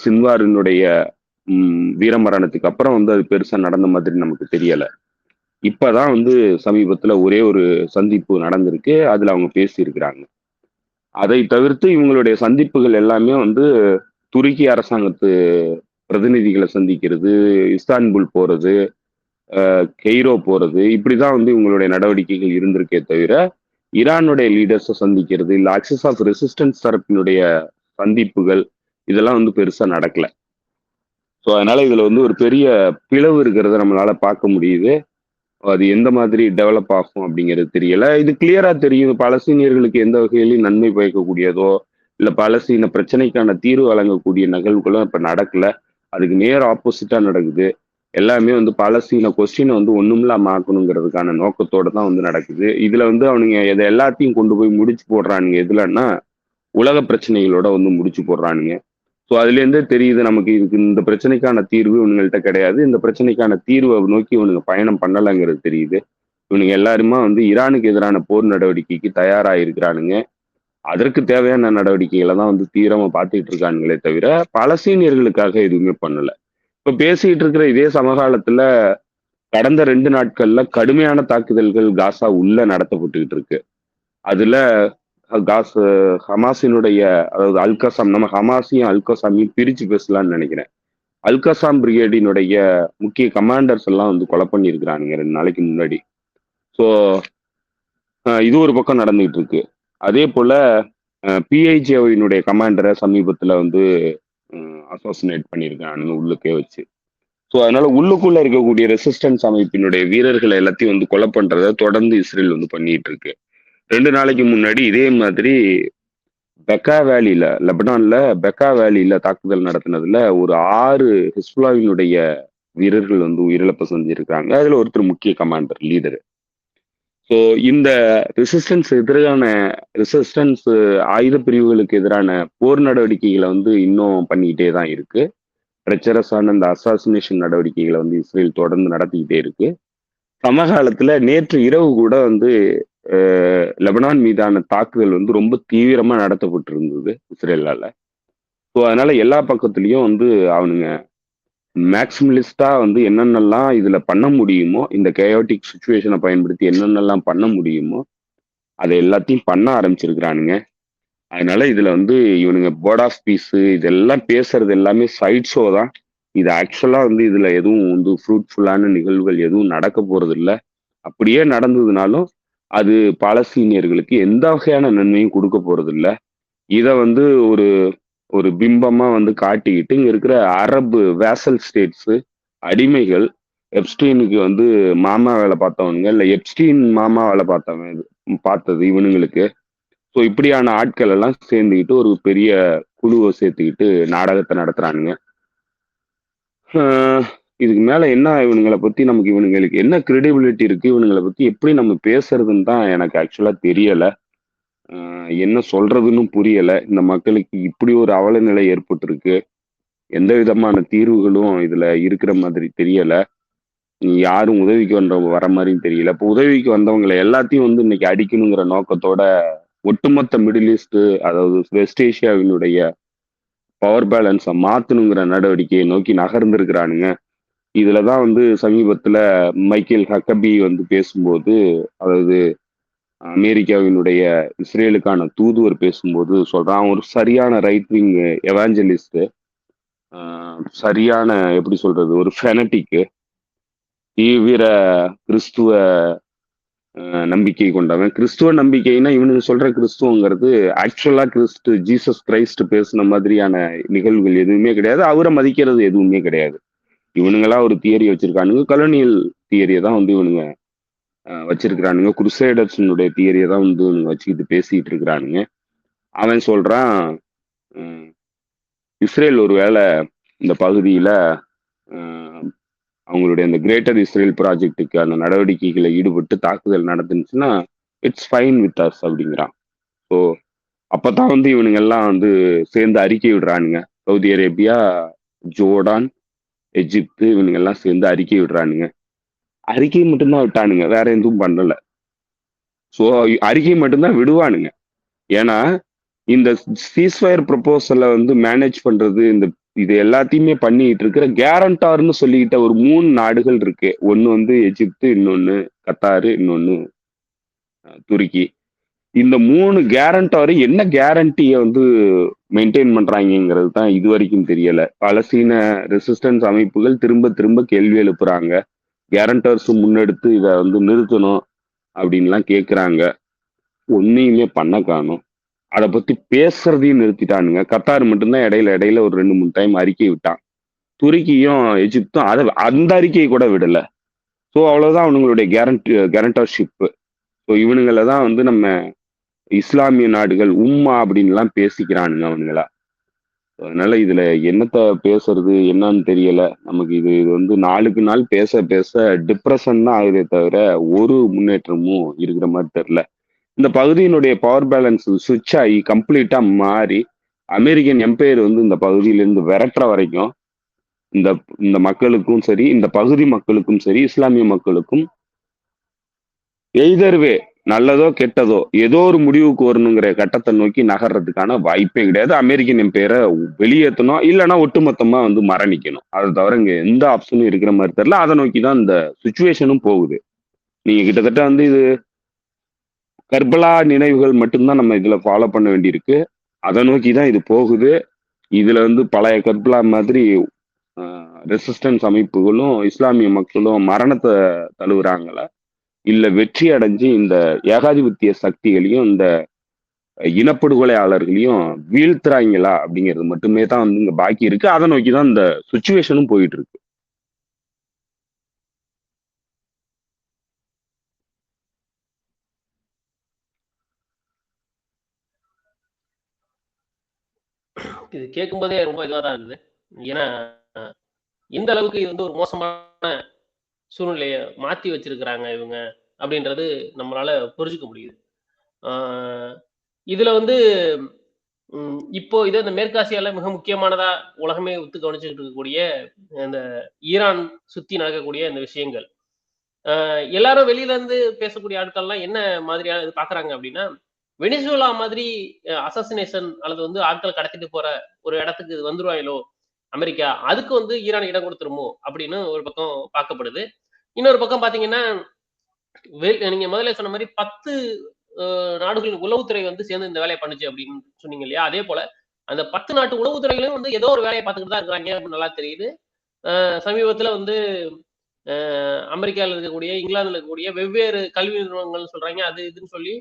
சின்வாரினுடைய வீரமரணத்துக்கு அப்புறம் வந்து அது பெருசா நடந்த மாதிரி நமக்கு தெரியல. இப்பதான் வந்து சமீபத்துல ஒரே ஒரு சந்திப்பு நடந்திருக்கு, அதுல அவங்க பேசியிருக்கிறாங்க. அதை தவிர்த்து இவங்களுடைய சந்திப்புகள் எல்லாமே வந்து துருக்கி அரசாங்கத்து பிரதிநிதிகளை சந்திக்கிறது, இஸ்தான்புல் போறது, கெய்ரோ போறது, இப்படிதான் வந்து இவங்களுடைய நடவடிக்கைகள் இருந்திருக்கே தவிர ஈரானுடைய லீடர்ஸை சந்திக்கிறது இல்ல ஆக்சிஸ் ஆஃப் ரெசிஸ்டன்ஸ் தரப்பினுடைய சந்திப்புகள் இதெல்லாம் வந்து பெருசா நடக்கல. ஸோ அதனால இதுல வந்து ஒரு பெரிய பிளவு இருக்கிறத நம்மளால பார்க்க முடியுது. அது எந்த மாதிரி டெவலப் ஆகும் அப்படிங்கிறது தெரியல. இது கிளியரா தெரியும். பாலஸ்தீனியர்களுக்கு எந்த வகையிலும் நன்மை பயக்கக்கூடியதோ, இல்ல பாலஸ்தீன பிரச்சனைக்கான தீர்வு வழங்கக்கூடிய நிகழ்வுகளும் இப்ப நடக்கல. அதுக்கு நேர் ஆப்போசிட்டா நடக்குது. எல்லாமே வந்து பாலஸ்தீன கொஸ்டினை வந்து ஒண்ணுமில்லாம ஆக்கணுங்கிறதுக்கான நோக்கத்தோட தான் வந்து நடக்குது. இதுல வந்து அவனுங்க இதை எல்லாத்தையும் கொண்டு போய் முடிச்சு போடுறானுங்க. எதுலன்னா உலக பிரச்சனைகளோட வந்து முடிச்சு போடுறானுங்க. ஸோ அதுலேருந்தே தெரியுது நமக்கு இதுக்கு இந்த பிரச்சனைக்கான தீர்வு இவங்கள்ட்ட கிடையாது. இந்த பிரச்சனைக்கான தீர்வை நோக்கி இவனுங்க பயணம் பண்ணலைங்கிறது தெரியுது. இவனுங்க எல்லாருமே வந்து ஈரானுக்கு எதிரான போர் நடவடிக்கைக்கு தயாராக இருக்கிறானுங்க. அதற்கு தேவையான நடவடிக்கைகளை தான் வந்து தீவிரமா பார்த்துட்டு இருக்கானுங்களே தவிர பாலஸ்தீனியர்களுக்காக எதுவுமே பண்ணல. இப்ப பேசிட்டு இருக்கிற இதே சமகாலத்துல கடந்த 2 நாட்கள்ல கடுமையான தாக்குதல்கள் காசா உள்ள நடத்தப்பட்டுக்கிட்டு இருக்கு. அதுல காஸ் ஹமாஸினுடைய அதாவது அல்கசாம், நம்ம ஹமாஸையும் அல்கசாமையும் பிரிச்சு பேசலாம்னு நினைக்கிறேன். அல்கசாம் பிரிகேடினுடைய முக்கிய கமாண்டர்ஸ் எல்லாம் வந்து கொலை பண்ணியிருக்கிறானுங்க 2 நாளைக்கு முன்னாடி. ஸோ இது ஒரு பக்கம் நடந்துகிட்டு இருக்கு. அதே போல பிஐஜேவினுடைய கமாண்டரை சமீபத்துல வந்து அசோசினேட் பண்ணியிருக்கானுங்க உள்ளுக்கே வச்சு. ஸோ அதனால உள்ளுக்குள்ள இருக்கக்கூடிய ரெசிஸ்டன்ஸ் அமைப்பினுடைய வீரர்களை எல்லாத்தையும் வந்து கொலை பண்றதை தொடர்ந்து இஸ்ரேல் வந்து பண்ணிட்டு இருக்கு. 2 நாளைக்கு முன்னாடி இதே மாதிரி பெக்கா வேலியில லெபனான்ல பெக்கா வேலியில தாக்குதல் நடத்தினதுல ஒரு 6 ஹிஸ்புல்லாவினுடைய வீரர்கள் வந்து உயிரிழப்பு செஞ்சிருக்காங்க. அதுல ஒருத்தர் முக்கிய கமாண்டர் லீடர். ஸோ இந்த ரெசிஸ்டன்ஸ் ஆயுத பிரிவுகளுக்கு எதிரான போர் நடவடிக்கைகளை வந்து இன்னும் பண்ணிக்கிட்டே தான் இருக்கு. ட்ரெச்சரஸான இந்த அசாசினேஷன் நடவடிக்கைகளை வந்து இஸ்ரேல் தொடர்ந்து நடத்திக்கிட்டே இருக்கு. சமகாலத்துல நேற்று இரவு கூட வந்து லெபனான் மீதான தாக்குதல் வந்து ரொம்ப தீவிரமா நடத்தப்பட்டு இருந்தது இஸ்ரேலால. ஸோ அதனால எல்லா பக்கத்துலயும் வந்து அவனுங்க மேக்சிமலிஸ்டா வந்து என்னென்னலாம் இதுல பண்ண முடியுமோ, இந்த கயோட்டிக் சுச்சுவேஷனை பயன்படுத்தி என்னென்னலாம் பண்ண முடியுமோ அதை எல்லாத்தையும் பண்ண ஆரம்பிச்சிருக்கிறானுங்க. அதனால இதுல வந்து இவனுங்க போர்ட் ஆஃப் பீஸ் இதெல்லாம் பேசுறது எல்லாமே சைட் ஷோ தான். இது ஆக்சுவலா வந்து இதுல எதுவும் வந்து ஃப்ரூட்ஃபுல்லான நிகழ்வுகள் எதுவும் நடக்க போறது இல்லை. அப்படியே நடந்ததுனாலும் அது பாலஸ்தீனியர்களுக்கு எந்த வகையான நன்மையும் கொடுக்க போறது இல்லை. இதை வந்து ஒரு ஒரு பிம்பமா வந்து காட்டிக்கிட்டு இங்க இருக்கிற அரபு வேசல் ஸ்டேட்ஸ் அடிமைகள் எப்ஸ்டீனுக்கு வந்து மாமா வேலை பார்த்தவனுங்க இல்லை எப்ஸ்டீன் மாமா வேலை பார்த்தது இவனுங்களுக்கு. ஸோ இப்படியான ஆட்கள் எல்லாம் சேர்ந்துக்கிட்டு ஒரு பெரிய குழுவை சேர்த்துக்கிட்டு நாடகத்தை நடத்துறானுங்க. இதுக்கு மேல என்ன இவனுங்களை பத்தி நமக்கு இவனுங்களுக்கு என்ன கிரெடிபிலிட்டி இருக்கு, இவனுங்களை பத்தி எப்படி நம்ம பேசுறதுன்னு தான் எனக்கு ஆக்சுவலா தெரியல. என்ன சொல்றதுன்னு புரியல. இந்த மக்களுக்கு இப்படி ஒரு அவல நிலை ஏற்பட்டிருக்கு. எந்த விதமான தீர்வுகளும் இதுல இருக்கிற மாதிரி தெரியல. யாரும் உதவிக்கு வர மாதிரியும் தெரியல. இப்போ உதவிக்கு வந்தவங்களை எல்லாத்தையும் வந்து இன்னைக்கு அடிக்கணுங்கிற நோக்கத்தோட ஒட்டுமொத்த மிடில் ஈஸ்ட் அதாவது வெஸ்ட் ஏசியாவினுடைய பவர் பேலன்ஸை மாத்தணுங்கிற நடவடிக்கையை நோக்கி நகர்ந்திருக்கிறானுங்க. இதுலதான் வந்து சமீபத்துல மைக்கேல் ஹக்கபி வந்து பேசும்போது, அதாவது அமெரிக்காவினுடைய இஸ்ரேலுக்கான தூதுவர் பேசும்போது சொல்றான், ஒரு சரியான ரைட் விங் எவாஞ்சலிஸ்ட், சரியான எப்படி சொல்றது ஒரு ஃபெனட்டிக்கு தீவிர கிறிஸ்துவ நம்பிக்கை கொண்டவன். கிறிஸ்துவ நம்பிக்கைன்னா இவனுக்கு சொல்ற கிறிஸ்துவங்கிறது ஆக்சுவலா ஜீசஸ் கிரைஸ்ட் பேசுன மாதிரியான நிகழ்வுகள் எதுவுமே கிடையாது. அவரை மதிக்கிறது எதுவுமே கிடையாது. இவனுங்களா ஒரு தியரி வச்சிருக்கானுங்க. கலோனியல் தியரியை தான் வந்து இவனுங்க வச்சிருக்கிறானுங்க. குருசேடர்ஸினுடைய தியரியை தான் வந்து இவனுங்க வச்சுக்கிட்டு பேசிட்டு இருக்கிறானுங்க. அவன் சொல்றான், இஸ்ரேல் ஒருவேளை இந்த பகுதியில அவங்களுடைய அந்த கிரேட்டர் இஸ்ரேல் ப்ராஜெக்டுக்கான நடவடிக்கைகளை ஈடுபட்டு தாக்குதல் நடந்துச்சுன்னா இட்ஸ் ஃபைன் வித் அஸ் அப்படிங்கிறான். ஸோ அப்பதான் வந்து இவனுங்க எல்லாம் வந்து சேர்ந்து அறிக்கை விடுறானுங்க. சவுதி அரேபியா, ஜோர்டான், எஜிப்து இவனுங்க எல்லாம் சேர்ந்து அறிக்கை விடுறானுங்க. அறிக்கை மட்டும்தான் விட்டானுங்க, வேற எதுவும் பண்ணல. ஸோ அறிக்கை மட்டும்தான் விடுவானுங்க. ஏன்னா இந்த சீஸ்ஃபயர் ப்ரொபோசலை வந்து மேனேஜ் பண்றது, இது எல்லாத்தையுமே பண்ணிட்டு இருக்கிற கேரண்டார்னு சொல்லிக்கிட்ட ஒரு 3 நாடுகள் இருக்கு. ஒன்னு வந்து எஜிப்து, இன்னொன்னு கத்தாரு, இன்னொன்னு துருக்கி. இந்த 3 கேரண்டாரு என்ன கேரண்டியை வந்து மெயின்டைன் பண்றாங்கிறது தான் இது வரைக்கும் தெரியல. பாலஸ்தீன ரெசிஸ்டன்ஸ் அமைப்புகள் திரும்ப திரும்ப கேள்வி எழுப்புறாங்க. கேரண்டர்ஸ் முன்னெடுத்து இதை வந்து நிறுத்தணும் அப்படின்லாம் கேட்குறாங்க. ஒன்னையுமே பண்ண காணும். அதை பத்தி பேசுறதையும் நிறுத்திட்டானுங்க. கத்தார் மட்டும்தான் இடையில ஒரு 2-3 டைம் அறிக்கை விட்டான். துருக்கியும் எஜிப்தும் அந்த அறிக்கையை கூட விடல. ஸோ அவ்வளவுதான் அவனுங்களுடைய கேரண்டர்ஷிப். ஸோ இவனுங்களை தான் வந்து நம்ம இஸ்லாமிய நாடுகள் உம்மா அப்படின்லாம் பேசிக்கிறானுங்க அவனுங்களா. அதனால இதுல என்னத்த பேசுறது என்னன்னு தெரியல நமக்கு. இது இது வந்து நாளுக்கு நாள் பேச பேச டிப்ரெஷன் தான் ஆகுதே தவிர ஒரு முன்னேற்றமும் இருக்கிற மாதிரி தெரியல. இந்த பகுதியினுடைய பவர் பேலன்ஸ் சுவிட்ச் ஆகி கம்ப்ளீட்டா மாறி அமெரிக்கன் எம்பையர் வந்து இந்த பகுதியிலிருந்து விரட்டுற வரைக்கும் இந்த இந்த மக்களுக்கும் சரி, இந்த பகுதி மக்களுக்கும் சரி, இஸ்லாமிய மக்களுக்கும் எய்தர்வே நல்லதோ கெட்டதோ ஏதோ ஒரு முடிவுக்கு வரணுங்கிற கட்டத்தை நோக்கி நகர்றதுக்கான வாய்ப்பே கிடையாது. அமெரிக்கன் எம்பையரை வெளியேற்றணும், இல்லைன்னா ஒட்டுமொத்தமா வந்து மரணிக்கணும். அதை தவிர இங்க எந்த ஆப்ஷனும் இருக்கிற மாதிரி தெரியல. அதை நோக்கி தான் இந்த சுச்சுவேஷனும் போகுது. நீங்க கிட்டத்தட்ட வந்து இது கர்பலா நினைவுகள் மட்டும்தான் நம்ம இதுல ஃபாலோ பண்ண வேண்டியிருக்கு. அதை நோக்கி தான் இது போகுது. இதுல வந்து பழைய கர்பலா மாதிரி ரெசிஸ்டன்ஸ் அமைப்புகளும் இஸ்லாமிய மக்களும் மரணத்தை தழுவுறாங்களா, இல்ல வெற்றி அடைஞ்சு இந்த ஏகாதிபத்திய சக்திகளையும் இந்த இனப்படுகொலையாளர்களையும் வீழ்த்துறாங்களா அப்படிங்கிறது மட்டுமே தான் வந்து இங்க பாக்கி இருக்கு. அதை நோக்கி தான் இந்த சுச்சுவேஷனும் போயிட்டு இருக்கு. இது கேட்கும்போதே ரொம்ப இதுவா தான் இருக்குது. ஏன்னா எந்த அளவுக்கு இது வந்து ஒரு மோசமான சூழ்நிலையை மாத்தி வச்சிருக்கிறாங்க இவங்க அப்படின்றது நம்மளால புரிஞ்சுக்க முடியுது. இதுல வந்து இப்போ இதை இந்த மேற்காசியால மிக முக்கியமானதா உலகமே ஒத்து கவனிச்சுக்கிட்டு இருக்கக்கூடிய இந்த ஈரான் சுத்தி நடக்கக்கூடிய இந்த விஷயங்கள், எல்லாரும் வெளியில இருந்து பேசக்கூடிய ஆட்கள்லாம் என்ன மாதிரியான இது பாக்குறாங்க அப்படின்னா, வெனிசுலா மாதிரி அசாசினேஷன் அல்லது வந்து ஆட்கள் கடத்திட்டு போற ஒரு இடத்துக்கு வந்துருவாங்களோ அமெரிக்கா, அதுக்கு வந்து ஈரான் இடம் கொடுத்துருமோ அப்படின்னு ஒரு பக்கம் பார்க்கப்படுது. இன்னொரு பக்கம் பாத்தீங்கன்னா, நீங்க முதல்ல சொன்ன மாதிரி 10 நாடுகளின் உளவுத்துறை வந்து சேர்ந்து இந்த வேலையை பண்ணுச்சு அப்படின்னு சொன்னீங்க இல்லையா? அதே போல அந்த 10 நாட்டு உளவுத்துறைகளும் வந்து ஏதோ ஒரு வேலையை பார்த்துக்கிட்டு தான் இருக்கிறாங்க அப்படின்னு நல்லா தெரியுது. சமீபத்துல வந்து அமெரிக்காவில் இருக்கக்கூடிய, இங்கிலாந்துல இருக்கக்கூடிய வெவ்வேறு கல்வி நிறுவனங்கள் சொல்றாங்க அது இதுன்னு சொல்லி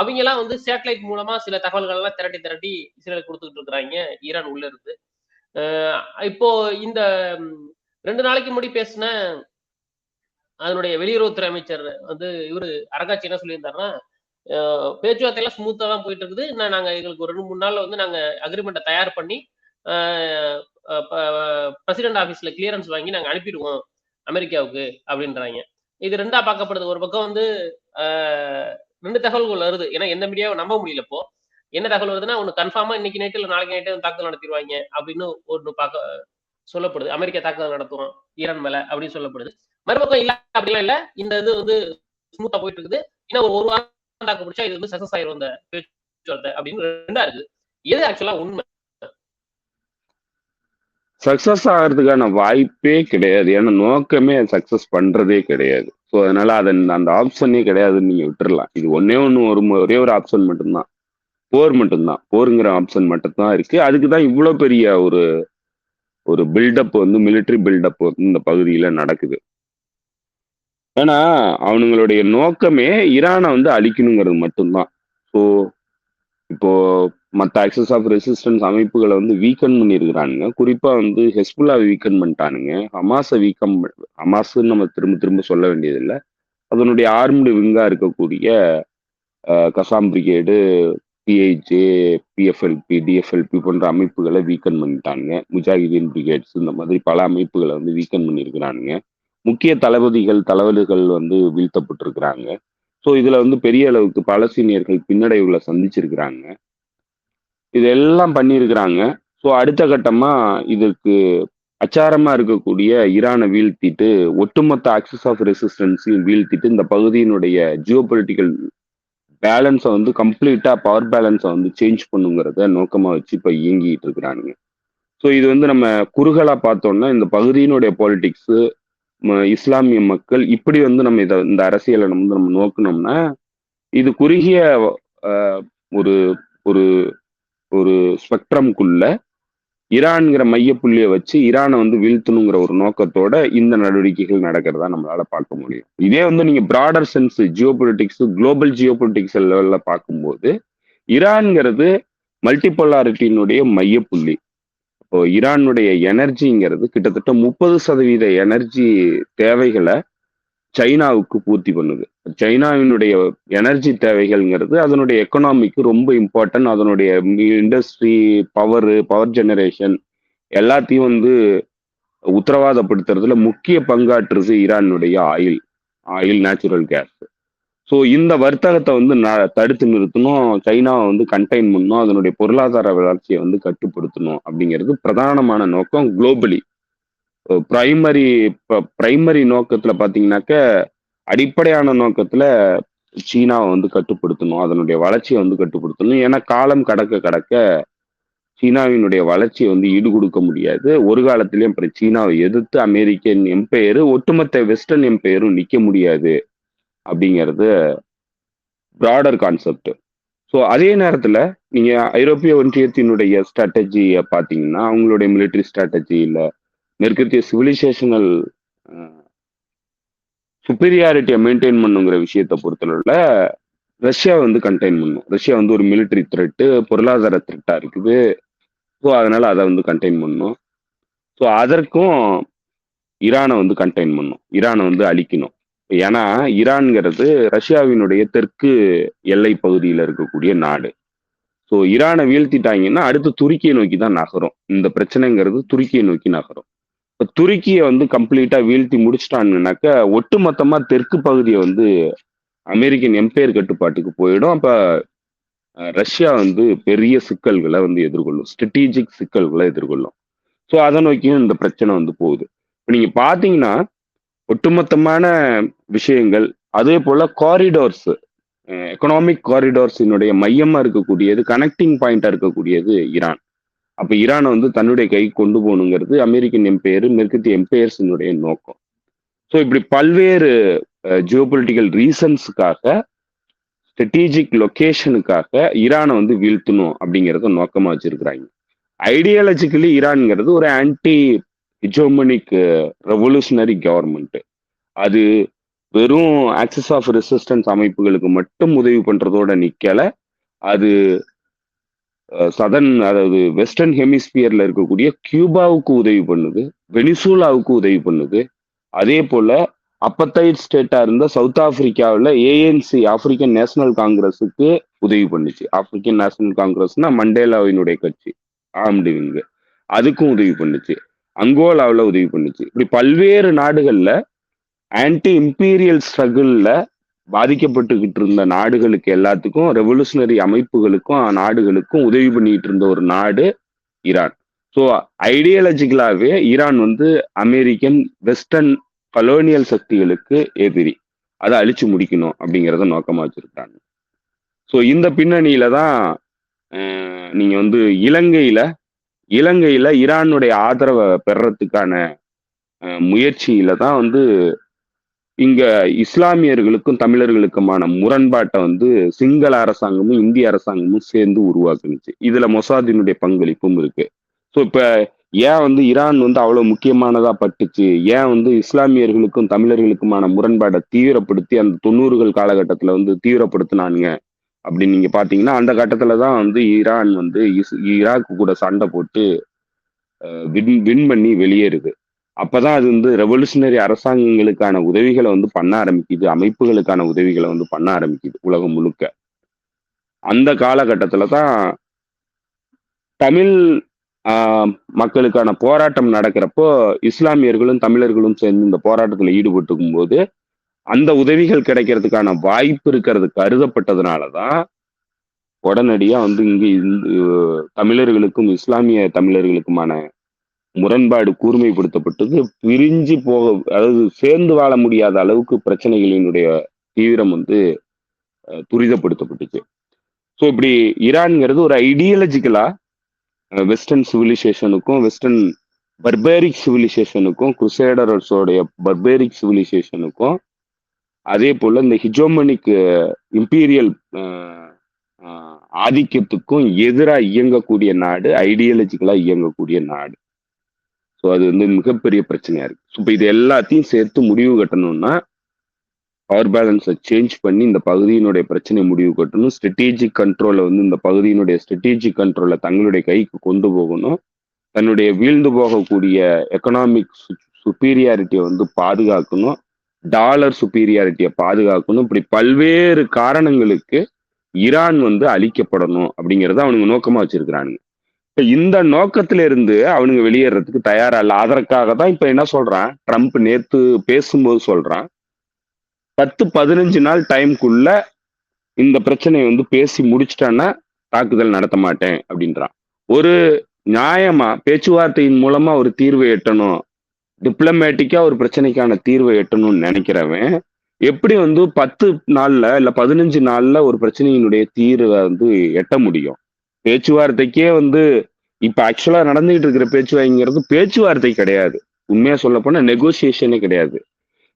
அவங்க எல்லாம் வந்து சேட்டலைட் மூலமா சில தகவல்கள் எல்லாம் திரட்டி இஸ்ரேலுக்கு கொடுத்துக்கிட்டு இருக்கிறாங்க ஈரான் உள்ள இருந்து. இப்போ இந்த 2 நாளைக்கு முன்னாடி பேசின அதனுடைய வெளியுறவுத்துறை அமைச்சர் வந்து இவரு அரகாட்சி என்ன சொல்லியிருந்தாருன்னா, பேச்சுவார்த்தை எல்லாம் ஸ்மூத்தா தான் போயிட்டு இருக்குது. நாங்க எங்களுக்கு ஒரு 2-3 நாள்ல வந்து நாங்க அக்ரிமெண்ட்டை தயார் பண்ணி பிரசிடென்ட் ஆபீஸ்ல கிளியரன்ஸ் வாங்கி நாங்க அனுப்பிடுவோம் அமெரிக்காவுக்கு அப்படின்றாங்க. இது 2ஆ பார்க்கப்படுது. ஒரு பக்கம் வந்து 2 தகவல்கள் வருது. ஏன்னா எந்த மீடியாவும் நம்ப முடியல இப்போ. என்ன தகவல் வருதுன்னா, ஒண்ணு கன்ஃபார்மா இன்னைக்கு நைட்டு இல்ல நாளைக்கு நைட்டு தாக்குதல் நடத்திடுவாங்க அப்படின்னு ஒண்ணு சொல்லப்படுது. அமெரிக்கா தாக்குதல் நடத்தும் ஈரான் மேல அப்படின்னு சொல்லப்படுது. மறுபக்கம் இல்ல அப்படிலாம் இல்ல. இந்த இது வந்து ஸ்மூத்தா போயிட்டு இருக்குது. இன்னும் ஒரு வாரம் தாக்கு பிடிச்சா இது வந்து சக்சஸ் ஆயிரும் இந்த பேச்சுவார்த்தை அப்படின்னு 2ஆ இருக்குது. எது ஆக்சுவலா உண்மை? சக்சஸ் ஆகிறதுக்கான வாய்ப்பே கிடையாது. ஏன்னா நோக்கமே சக்சஸ் பண்றதே கிடையாது. ஸோ அதனால அந்த ஆப்ஷனே கிடையாதுன்னு நீங்க விட்டுறலாம். இது ஒன்னே ஒரே ஒரு ஆப்ஷன் மட்டும்தான். போர் மட்டும்தான். போருங்கிற ஆப்ஷன் மட்டும்தான் இருக்கு. அதுக்கு தான் இவ்வளவு பெரிய ஒரு பில்டப் வந்து மிலிட்டரி பில்டப் வந்து இந்த பகுதியில நடக்குது. ஏன்னா அவனுங்களுடைய நோக்கமே ஈரானை வந்து அழிக்கணுங்கிறது மட்டும்தான். ஸோ இப்போ மற்ற ஆக்சஸ் ஆஃப் ரெசிஸ்டன்ஸ் அமைப்புகளை வந்து வீக்கன் பண்ணியிருக்கிறானுங்க. குறிப்பா வந்து ஹெஸ்புல்லாவை வீக்கன் பண்ணிட்டானுங்க. ஹமாஸ்ன்னு நம்ம திரும்ப திரும்ப சொல்ல வேண்டியதில்லை. அதனுடைய ஆர்ம்டு விங்கா இருக்கக்கூடிய கசாம் பிரிகேடு, பிஐஜே, பிஎஃப்எல்பி, டிஎஃப்எல்பி போன்ற அமைப்புகளை வீக்கன் பண்ணிட்டானுங்க. முஜாஹிதீன் பிரிகேட்ஸ் இந்த மாதிரி பல அமைப்புகளை வந்து வீக்கன் பண்ணியிருக்கிறானுங்க. முக்கிய தலைவர்கள் வந்து வீழ்த்தப்பட்டிருக்கிறாங்க. ஸோ இதுல வந்து பெரிய அளவுக்கு பாலஸ்தீனியர்கள் பின்னடைவுகளை சந்திச்சிருக்கிறாங்க. இதெல்லாம் பண்ணியிருக்கிறாங்க. ஸோ அடுத்த கட்டமா இதற்கு அச்சாரமா இருக்கக்கூடிய ஈரானை வீழ்த்திட்டு ஒட்டுமொத்த ஆக்சஸ் ஆஃப் ரெசிஸ்டன்ஸையும் வீழ்த்திட்டு இந்த பகுதியினுடைய ஜியோ பொலிட்டிக்கல் பேலன்ஸை வந்து கம்ப்ளீட்டா பவர் பேலன்ஸை வந்து சேஞ்ச் பண்ணுங்கிறத நோக்கமா வச்சு இப்ப இயங்கிட்டு இருக்கிறானுங்க. ஸோ இது வந்து நம்ம குறுகலா பார்த்தோம்னா இந்த பகுதியினுடைய பாலிடிக்ஸ், இஸ்லாமிய மக்கள் இப்படி வந்து நம்ம இந்த அரசியலை நம்ம நோக்கணும்னா இது குறுகிய ஒரு ஒரு ஒரு ஸ்பெக்ட்ரம்குள்ள ஈரான்கிற மையப்புள்ளியை வச்சு ஈரானை வந்து வீழ்த்தணுங்கிற ஒரு நோக்கத்தோட இந்த நடவடிக்கைகள் நடக்கிறதா நம்மளால பார்க்க முடியும். இதே வந்து நீங்க broader sense Jio politics, global Jio politics லெவல்ல பார்க்கும்போது ஈரான்ங்கிறது மல்டிபோலாரிட்டியினுடைய மையப்புள்ளி. இப்போ ஈரானுடைய எனர்ஜிங்கிறது கிட்டத்தட்ட 30% எனர்ஜி தேவைகளை சைனாவுக்கு பூர்த்தி பண்ணுது. சைனாவினுடைய எனர்ஜி தேவைகள்ங்கிறது அதனுடைய எக்கனாமிக்கு ரொம்ப இம்பார்ட்டன்ட். அதனுடைய இண்டஸ்ட்ரி, பவர் ஜெனரேஷன் எல்லாத்தையும் வந்து உத்தரவாதப்படுத்துறதுல முக்கிய பங்காற்றுறது ஈரானுடைய ஆயில் நேச்சுரல் கேஸ். ஸோ இந்த வர்த்தகத்தை வந்து தடுத்து நிறுத்தணும், சைனாவை வந்து கண்டெயின் பண்ணணும், அதனுடைய பொருளாதார வளர்ச்சியை வந்து கட்டுப்படுத்தணும் அப்படிங்கிறது பிரதானமான நோக்கம் குளோபலி. பிரைமரி நோக்கத்துல பாத்தீங்கன்னாக்க அடிப்படையான நோக்கத்துல சீனாவை வந்து கட்டுப்படுத்தணும், அதனுடைய வளர்ச்சியை வந்து கட்டுப்படுத்தணும். ஏன்னா காலம் கடக்க கடக்க சீனாவினுடைய வளர்ச்சியை வந்து ஈடு கொடுக்க முடியாது. ஒரு காலத்திலயும் அப்புறம் சீனாவை எதிர்த்து அமெரிக்கன் எம்பையரு, ஒட்டுமொத்த வெஸ்டர்ன் எம்பையரும் நிக்க முடியாது அப்படிங்கிறது பிராடர் கான்செப்ட். ஸோ அதே நேரத்துல நீங்க ஐரோப்பிய ஒன்றியத்தினுடைய ஸ்ட்ராட்டஜியை பாத்தீங்கன்னா, அவங்களுடைய மிலிட்டரி ஸ்ட்ராட்டஜி இல்ல மேற்கத்திய சிவிலைசேஷனல் சுப்பீரியாரிட்டியை மெயின்டைன் பண்ணுங்கிற விஷயத்தை பொறுத்தளவுல ரஷ்யா வந்து கண்டெயின் பண்ணும். ரஷ்யா வந்து ஒரு மிலிட்டரி த்ரெட்டு, பொருளாதார த்ரெட்டா இருக்குது. ஸோ அதனால அதை வந்து கண்டெயின் பண்ணும். ஸோ அதற்கும் ஈரானை வந்து கண்டெயின் பண்ணும், ஈரானை வந்து அழிக்கணும். ஏன்னா ஈரான்ங்கிறது ரஷ்யாவினுடைய தெற்கு எல்லை பகுதியில் இருக்கக்கூடிய நாடு. ஸோ ஈரானை வீழ்த்திட்டாங்கன்னா அடுத்து துருக்கியை நோக்கி தான் நகரும். இந்த பிரச்சனைங்கிறது துருக்கியை நோக்கி நகரும். இப்போ துருக்கியை வந்து கம்ப்ளீட்டா வீழ்த்தி முடிச்சிட்டாங்கன்னாக்க ஒட்டுமொத்தமா தெற்கு பகுதியை வந்து அமெரிக்கன் எம்பையர் கட்டுப்பாட்டுக்கு போயிடும். அப்ப ரஷ்யா வந்து பெரிய சிக்கல்களை வந்து எதிர்கொள்ளும், ஸ்ட்ராட்டஜிக் சிக்கல்களை எதிர்கொள்ளும். ஸோ அதை நோக்கியும் இந்த பிரச்சனை வந்து போகுது. இப்போ நீங்க பாத்தீங்கன்னா ஒட்டுமொத்தமான விஷயங்கள், அதே போல காரிடோர்ஸ், எக்கனாமிக் காரிடோர்ஸினுடைய மையமா இருக்கக்கூடியது, கனெக்டிங் பாயிண்டா இருக்கக்கூடியது ஈரான். அப்ப ஈரானை வந்து தன்னுடைய கை கொண்டு போகணுங்கிறது அமெரிக்கன் எம்பையர், மேற்கத்திய எம்பையர்ஸினுடைய நோக்கம். ஸோ இப்படி பல்வேறு ஜியோபொலிட்டிக்கல் ரீசன்ஸுக்காக, ஸ்ட்ராட்டஜிக் லொகேஷனுக்காக ஈரானை வந்து வீழ்த்தணும் அப்படிங்கிறத நோக்கமா வச்சிருக்கிறாங்க. ஐடியாலஜிக்கலி ஈரான்ங்கிறது ஒரு ஆன்டி ஹிஜோமனிக் ரெவல்யூஷனரி கவர்மெண்ட். அது வெறும் ஆக்சிஸ் ஆஃப் ரெசிஸ்டன்ஸ் அமைப்புகளுக்கு மட்டும் உதவி பண்றதோட நிக்கல, அது அதாவது வெஸ்டர்ன் ஹெமிஸ்பியர்ல இருக்கக்கூடிய கியூபாவுக்கு உதவி பண்ணுது, வெனிசூலாவுக்கு உதவி பண்ணுது. அதே போல அப்பத்தைட் ஸ்டேட்டா இருந்த சவுத் ஆப்பிரிக்காவில் ஏஎன்சி, ஆப்பிரிக்கன் நேஷனல் காங்கிரஸுக்கு உதவி பண்ணுச்சு. ஆப்பிரிக்கன் நேஷனல் காங்கிரஸ்னா மண்டேலாவினுடைய கட்சி, ஆர்ம்டு விங்கு, அதுக்கும் உதவி பண்ணுச்சு. அங்கோலாவில் உதவி பண்ணுச்சு. இப்படி பல்வேறு நாடுகள்ல ஆன்டி இம்பீரியல் ஸ்ட்ரகிள்ல பாதிக்கப்பட்டுக்கிட்டு இருந்த நாடுகளுக்கு எல்லாத்துக்கும், ரெவல்யூஷனரி அமைப்புகளுக்கும் நாடுகளுக்கும் உதவி பண்ணிட்டு இருந்த ஒரு நாடு ஈரான். ஸோ ஐடியாலஜிக்கலாவே ஈரான் வந்து அமெரிக்கன் வெஸ்டர்ன் கலோனியல் சக்திகளுக்கு எதிரி, அதை அழிச்சு முடிக்கணும் அப்படிங்கிறத நோக்கமா வச்சிருக்காங்க. ஸோ இந்த பின்னணியில தான் நீங்க வந்து இலங்கையில ஈரானுடைய ஆதரவை பெறறதுக்கான முயற்சியில தான் வந்து இங்க இஸ்லாமியர்களுக்கும் தமிழர்களுக்குமான முரண்பாட்டை வந்து சிங்கள அரசாங்கமும் இந்திய அரசாங்கமும் சேர்ந்து உருவாக்குனுச்சு. இதுல மொசாதினுடைய பங்களிப்பும் இருக்கு. ஸோ இப்ப ஏன் வந்து ஈரான் வந்து அவ்வளவு முக்கியமானதா பட்டுச்சு, ஏன் வந்து இஸ்லாமியர்களுக்கும் தமிழர்களுக்குமான முரண்பாடை தீவிரப்படுத்தி அந்த 90கள் காலகட்டத்துல வந்து தீவிரப்படுத்தினானுங்க அப்படின்னு நீங்க பாத்தீங்கன்னா, அந்த கட்டத்துல தான் வந்து ஈரான் வந்து ஈராக்கு கூட சண்டை போட்டு வின் பண்ணி வெளியேறுது. அப்பதான் அது வந்து ரெவல்யூஷனரி அரசாங்கங்களுக்கான உதவிகளை வந்து பண்ண ஆரம்பிக்குது, அமைப்புகளுக்கான உதவிகளை வந்து பண்ண ஆரம்பிக்குது உலகம் முழுக்க. அந்த காலகட்டத்துல தான் தமிழ் மக்களுக்கான போராட்டம் நடக்கிறப்போ இஸ்லாமியர்களும் தமிழர்களும் சேர்ந்து இந்த போராட்டத்துல ஈடுபட்டுக்கும் போது அந்த உதவிகள் கிடைக்கிறதுக்கான வாய்ப்பு இருக்கிறது கருதப்பட்டதுனாலதான் உடனடியா வந்து இங்கு தமிழர்களுக்கும் இஸ்லாமிய தமிழர்களுக்குமான முரண்பாடு கூர்மைப்படுத்தப்பட்டது. பிரிஞ்சு போக, அதாவது சேர்ந்து வாழ முடியாத அளவுக்கு பிரச்சனைகளினுடைய தீவிரம் வந்து துரிதப்படுத்தப்பட்டுச்சு. ஸோ இப்படி ஈரான்ங்கிறது ஒரு ஐடியாலஜிக்கலா வெஸ்டர்ன் சிவிலைசேஷனுக்கும், வெஸ்டர்ன் பர்பேரிக் சிவிலைசேஷனுக்கும், குருசேடர்ஸோடைய பர்பேரிக் சிவிலைசேஷனுக்கும், அதே போல இந்த ஹிஜோமனிக் இம்பீரியல் ஆதிக்கத்துக்கும் எதிராக இயங்கக்கூடிய நாடு, ஐடியாலஜிக்கலா இயங்கக்கூடிய நாடு. ஸோ அது வந்து மிகப்பெரிய பிரச்சனையா இருக்கு. ஸோ இப்போ இது எல்லாத்தையும் சேர்த்து முடிவு கட்டணும்னா பவர் பேலன்ஸை சேஞ்ச் பண்ணி இந்த பகுதியினுடைய பிரச்சனை முடிவு கட்டணும். ஸ்ட்ராட்டஜிக் கண்ட்ரோலை வந்து இந்த பகுதியினுடைய ஸ்ட்ராட்டஜிக் கண்ட்ரோலை தங்களுடைய கைக்கு கொண்டு போகணும். தன்னுடைய வீழ்ந்து போகக்கூடிய எக்கனாமிக் சுப்பீரியாரிட்டியை வந்து பாதுகாக்கணும். டாலர் சுப்பீரியாரிட்டியை பாதுகாக்கணும், இப்படி பல்வேறு காரணங்களுக்கு ஈரான் வந்து அழிக்கப்படணும் அப்படிங்கறத அவனுங்க நோக்கமா வச்சிருக்கிறானுங்க. இப்ப இந்த நோக்கத்துல இருந்து அவனுங்க வெளியேறதுக்கு தயாரா இல்ல. அதற்காக தான் இப்ப என்ன சொல்றான், ட்ரம்ப் நேத்து பேசும்போது சொல்றான், 10-15 நாள் டைம்குள்ள இந்த பிரச்சனையை வந்து பேசி முடிச்சிட்டான்னா தாக்குதல் நடத்த மாட்டேன் அப்படின்றான். ஒரு நியாயமா பேச்சுவார்த்தையின் மூலமா ஒரு தீர்வை எட்டணும், டிப்ளமேட்டிக்கா ஒரு பிரச்சனைக்கான தீர்வை எட்டணும்னு நினைக்கிறவன் எப்படி வந்து 10 நாள்ல இல்ல 15 நாள்ல ஒரு பிரச்சனையினுடைய தீர்வை வந்து எட்ட முடியும்? பேச்சுவார்த்தைக்கே வந்து இப்ப ஆக்சுவலா நடந்துகிட்டு இருக்கிற பேச்சுவார்த்தைங்கிறது பேச்சுவார்த்தை கிடையாது. உண்மையா சொல்ல போனா நெகோசியேஷனே கிடையாது.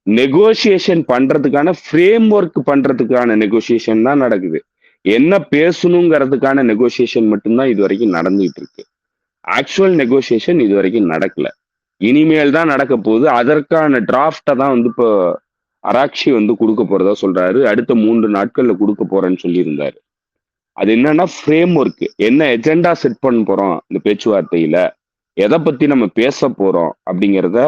நெகோசியேஷன் பண்றதுக்கான ஃப்ரேம் ஒர்க் பண்றதுக்கான நெகோசியேஷன் தான் நடக்குது. என்ன பேசணுங்கிறதுக்கான நெகோசியேஷன் மட்டும்தான் இது வரைக்கும் நடந்துகிட்டு இருக்கு. ஆக்சுவல் நெகோசியேஷன் இது வரைக்கும் நடக்கல. இனிமேல் தான் நடக்க போகுது. அதற்கான டிராஃப்டை தான் வந்து இப்போ அராக்ஷி வந்து கொடுக்க போறதா சொல்றாரு. அடுத்த 3 நாட்கள்ல கொடுக்க போறேன்னு சொல்லியிருந்தாரு. அது என்னன்னா ஃப்ரேம் ஒர்க், என்ன எஜெண்டா செட் பண்ண போறோம் இந்த பேச்சுவார்த்தையில, எதை பத்தி நம்ம பேச போறோம் அப்படிங்கிறத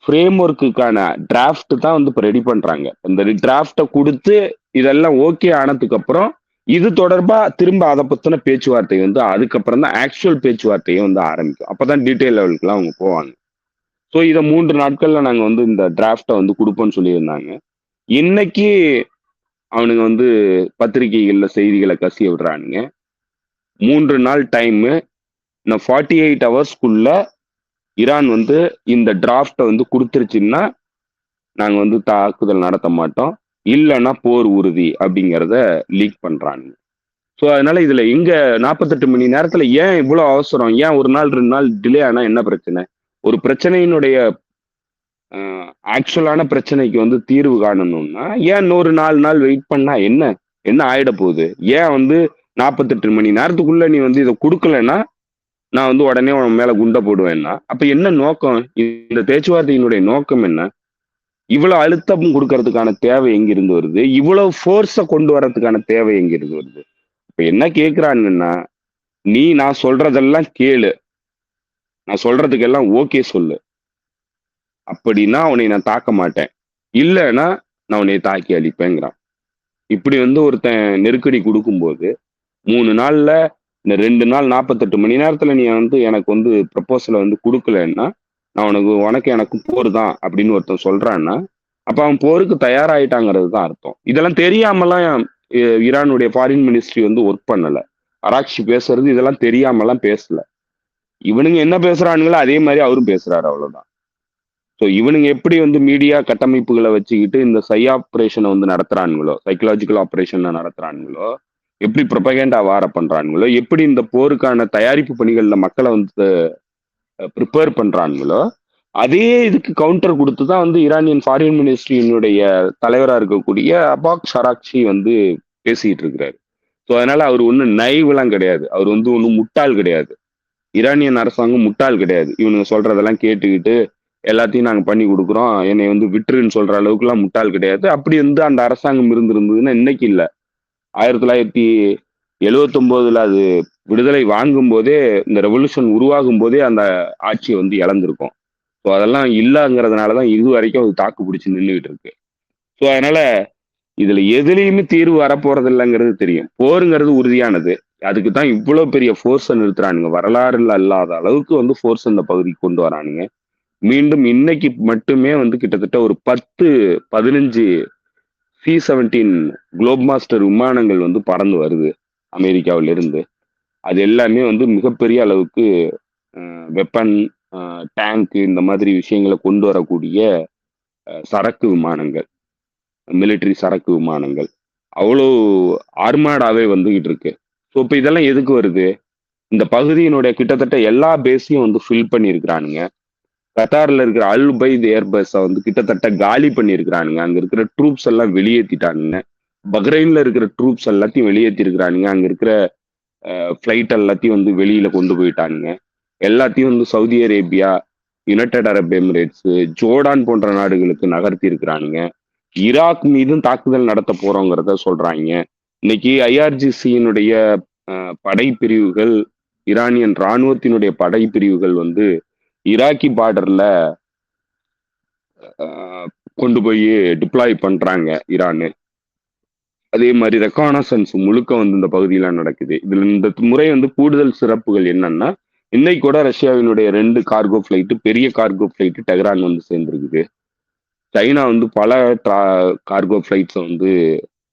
ஃப்ரேம் ஒர்க்குக்கான டிராஃப்ட் தான் வந்து இப்போ ரெடி பண்றாங்க. இந்த டிராஃப்டை கொடுத்து இதெல்லாம் ஓகே ஆனதுக்கு அப்புறம் இது தொடர்பா திரும்ப அதை பத்தின பேச்சுவார்த்தை வந்து அதுக்கப்புறம் தான் ஆக்சுவல் பேச்சுவார்த்தையை வந்து ஆரம்பிக்கும். அப்பதான் டீட்டெயில் லெவலுக்குலாம் அவங்க போவாங்க. ஸோ இதை 3 நாட்கள்ல நாங்க வந்து இந்த டிராஃப்டை வந்து கொடுப்போம்னு சொல்லியிருந்தாங்க. இன்னைக்கு அவனுங்க வந்து பத்திரிகைகள்ல செய்திகளை கசிய விடுறானுங்க. 3 நாள் டைமு, இன்னும் 48 ஹவர்ஸ்க்குள்ள ஈரான் வந்து இந்த டிராஃப்டை வந்து கொடுத்துருச்சுன்னா நாங்க வந்து தாக்குதல் நடத்த மாட்டோம், இல்லைன்னா போர் உறுதி அப்படிங்கிறத லீக் பண்றானுங்க. ஸோ அதனால இதுல எங்க 48 மணி நேரத்துல ஏன் இவ்வளவு அவசரம்? ஏன் 1 நாள் 2 நாள் டிலே ஆனா என்ன பிரச்சனை? ஒரு பிரச்சனையினுடைய ஆக்சுவலான பிரச்சனைக்கு வந்து தீர்வு காணணும்னா ஏன் இன்னொரு 4 நாள் வெயிட் பண்ணா என்ன என்ன ஆயிட போகுது? ஏன் வந்து 48 மணி நேரத்துக்குள்ள நீ வந்து இதை கொடுக்கலன்னா நான் வந்து உடனே உன் மேல குண்டை போடுவேன்னா அப்ப என்ன நோக்கம்? இந்த பேச்சுவார்த்தையினுடைய நோக்கம் என்ன? இவ்வளவு அழுத்தம் கொடுக்கறதுக்கான தேவை எங்கிருந்து வருது? இவ்வளவு ஃபோர்ஸை கொண்டு வர்றதுக்கான தேவை எங்கிருந்து வருது? இப்ப என்ன கேக்குறாங்கன்னா, நான் சொல்றதெல்லாம் கேளு, நான் சொல்றதுக்கெல்லாம் ஓகே சொல்லு, அப்படின்னா உன்னை நான் தாக்க மாட்டேன், இல்லைன்னா நான் உன்னை தாக்கி அழிப்பேங்கிறான். இப்படி வந்து ஒருத்தன் நெருக்கடி கொடுக்கும்போது 3 நாள்ல இந்த 2 நாள் 48 மணி நேரத்துல நீ வந்து எனக்கு வந்து ப்ரப்போசலை வந்து கொடுக்கலன்னா நான் உனக்கு எனக்கும் போர் தான் அப்படின்னு ஒருத்தன் சொல்றான்னா அப்ப அவன் போருக்கு தயாராயிட்டாங்கிறது தான் அர்த்தம். இதெல்லாம் தெரியாமலாம் ஈரானுடைய ஃபாரின் மினிஸ்ட்ரி வந்து ஒர்க் பண்ணல. அராக்ஷி பேசுறது இதெல்லாம் தெரியாமலாம் பேசல. இவனுங்க என்ன பேசுறானுங்களோ அதே மாதிரி அவரும் பேசுறாரு, அவ்வளவுதான். ஸோ இவனுங்க எப்படி வந்து மீடியா கட்டமைப்புகளை வச்சுக்கிட்டு இந்த ஆபரேஷனை வந்து நடத்துறானுங்களோ, சைக்கலாஜிக்கல் ஆபரேஷனை நடத்துறானுங்களோ, எப்படி ப்ரொபகேண்டா வார பண்றானுங்களோ, எப்படி இந்த போருக்கான தயாரிப்பு பணிகள்ல மக்களை வந்து ப்ரிப்பேர் பண்றானுங்களோ, அதே இதுக்கு கவுண்டர் கொடுத்து தான் வந்து ஈரானியன் ஃபாரின் மினிஸ்ட்ரியினுடைய தலைவராக இருக்கக்கூடிய அபாக் அராக்ஷி வந்து பேசிட்டு இருக்கிறாரு. ஸோ அதனால அவர் ஒன்றும் நைவெல்லாம் கிடையாது, அவர் வந்து ஒன்றும் முட்டாள் கிடையாது. ஈரானியன் அரசாங்கம் முட்டாள் கிடையாது. இவனுங்க சொல்றதெல்லாம் கேட்டுக்கிட்டு எல்லாத்தையும் நாங்கள் பண்ணி கொடுக்குறோம், என்னை வந்து விட்டுருன்னு சொல்ற அளவுக்குலாம் முட்டாள் கிடையாது. அப்படி வந்து அந்த அரசாங்கம் இருந்திருந்ததுன்னா இன்னைக்கு இல்லை, 1979 அது விடுதலை வாங்கும் போதே, இந்த ரெவல்யூஷன் உருவாகும் போதே அந்த ஆட்சியை வந்து இழந்திருக்கும். ஸோ அதெல்லாம் இல்லைங்கிறதுனாலதான் இது வரைக்கும் அது தாக்கு பிடிச்சி நின்றுகிட்டு இருக்கு. ஸோ அதனால இதுல எதுலையுமே தீர்வு வரப்போறது இல்லைங்கிறது தெரியும். போருங்கிறது உறுதியானது, அதுக்கு தான் இவ்வளவு பெரிய ஃபோர்ஸை நிறுத்துறானுங்க. வரலாறுல அல்லாத அளவுக்கு வந்து ஃபோர்ஸ் இந்த பகுதிக்கு கொண்டு வரானுங்க. மீண்டும் இன்னைக்கு மட்டுமே வந்து கிட்டத்தட்ட ஒரு 10-15 C-17 குளோப் மாஸ்டர் விமானங்கள் வந்து பறந்து வருது அமெரிக்காவில இருந்து. அது எல்லாமே வந்து மிகப்பெரிய அளவுக்கு வெப்பன், டேங்க் இந்த மாதிரி விஷயங்களை கொண்டு வரக்கூடிய சரக்கு விமானங்கள், மிலிட்டரி சரக்கு விமானங்கள் அவ்வளோ ஆர்மாடாவே வந்துகிட்டு இருக்கு. ஸோ இப்போ இதெல்லாம் எதுக்கு வருது? இந்த பகுதியினுடைய கிட்டத்தட்ட எல்லா பேஸையும் வந்து ஃபில் பண்ணியிருக்கிறானுங்க. கத்தார்ல இருக்கிற அல் உபைத் ஏர்பஸை வந்து கிட்டத்தட்ட காலி பண்ணியிருக்கிறானுங்க. அங்க இருக்கிற ட்ரூப்ஸ் எல்லாம் வெளியேற்றிட்டானுங்க. பஹ்ரைன்ல இருக்கிற ட்ரூப்ஸ் எல்லாத்தையும் வெளியேற்றி இருக்கிறானுங்க. அங்க இருக்கிற ஃபிளைட் எல்லாத்தையும் வந்து வெளியில கொண்டு போயிட்டானுங்க. எல்லாத்தையும் வந்து Saudi Arabia, United Arab Emirates, Jordan போன்ற நாடுகளுக்கு நகர்த்தி இருக்கிறானுங்க. ஈராக் மீதும் தாக்குதல் நடத்த போறோங்கிறத சொல்றாங்க. இன்னைக்கு IRGC-யினுடைய படைப்பிரிவுகள், ஈரானியன் இராணுவத்தினுடைய படைப்பிரிவுகள் வந்து ஈராக்கி பார்டர்ல கொண்டு போய் டிப்ளாய் பண்றாங்க ஈரான். அதே மாதிரி ரெக்கானசன்ஸ் முழுக்க வந்து இந்த பகுதியில நடக்குது. இதுல இந்த முறை வந்து கூடுதல் சிறப்புகள் என்னன்னா, இன்னைக்கு கூட ரஷ்யாவினுடைய 2 கார்கோ ஃபிளைட், பெரிய கார்கோ ஃபிளைட் டெஹ்ரான் வந்து சேர்ந்திருக்குது. சைனா வந்து பல கார்கோ ஃபிளைட்ஸ் வந்து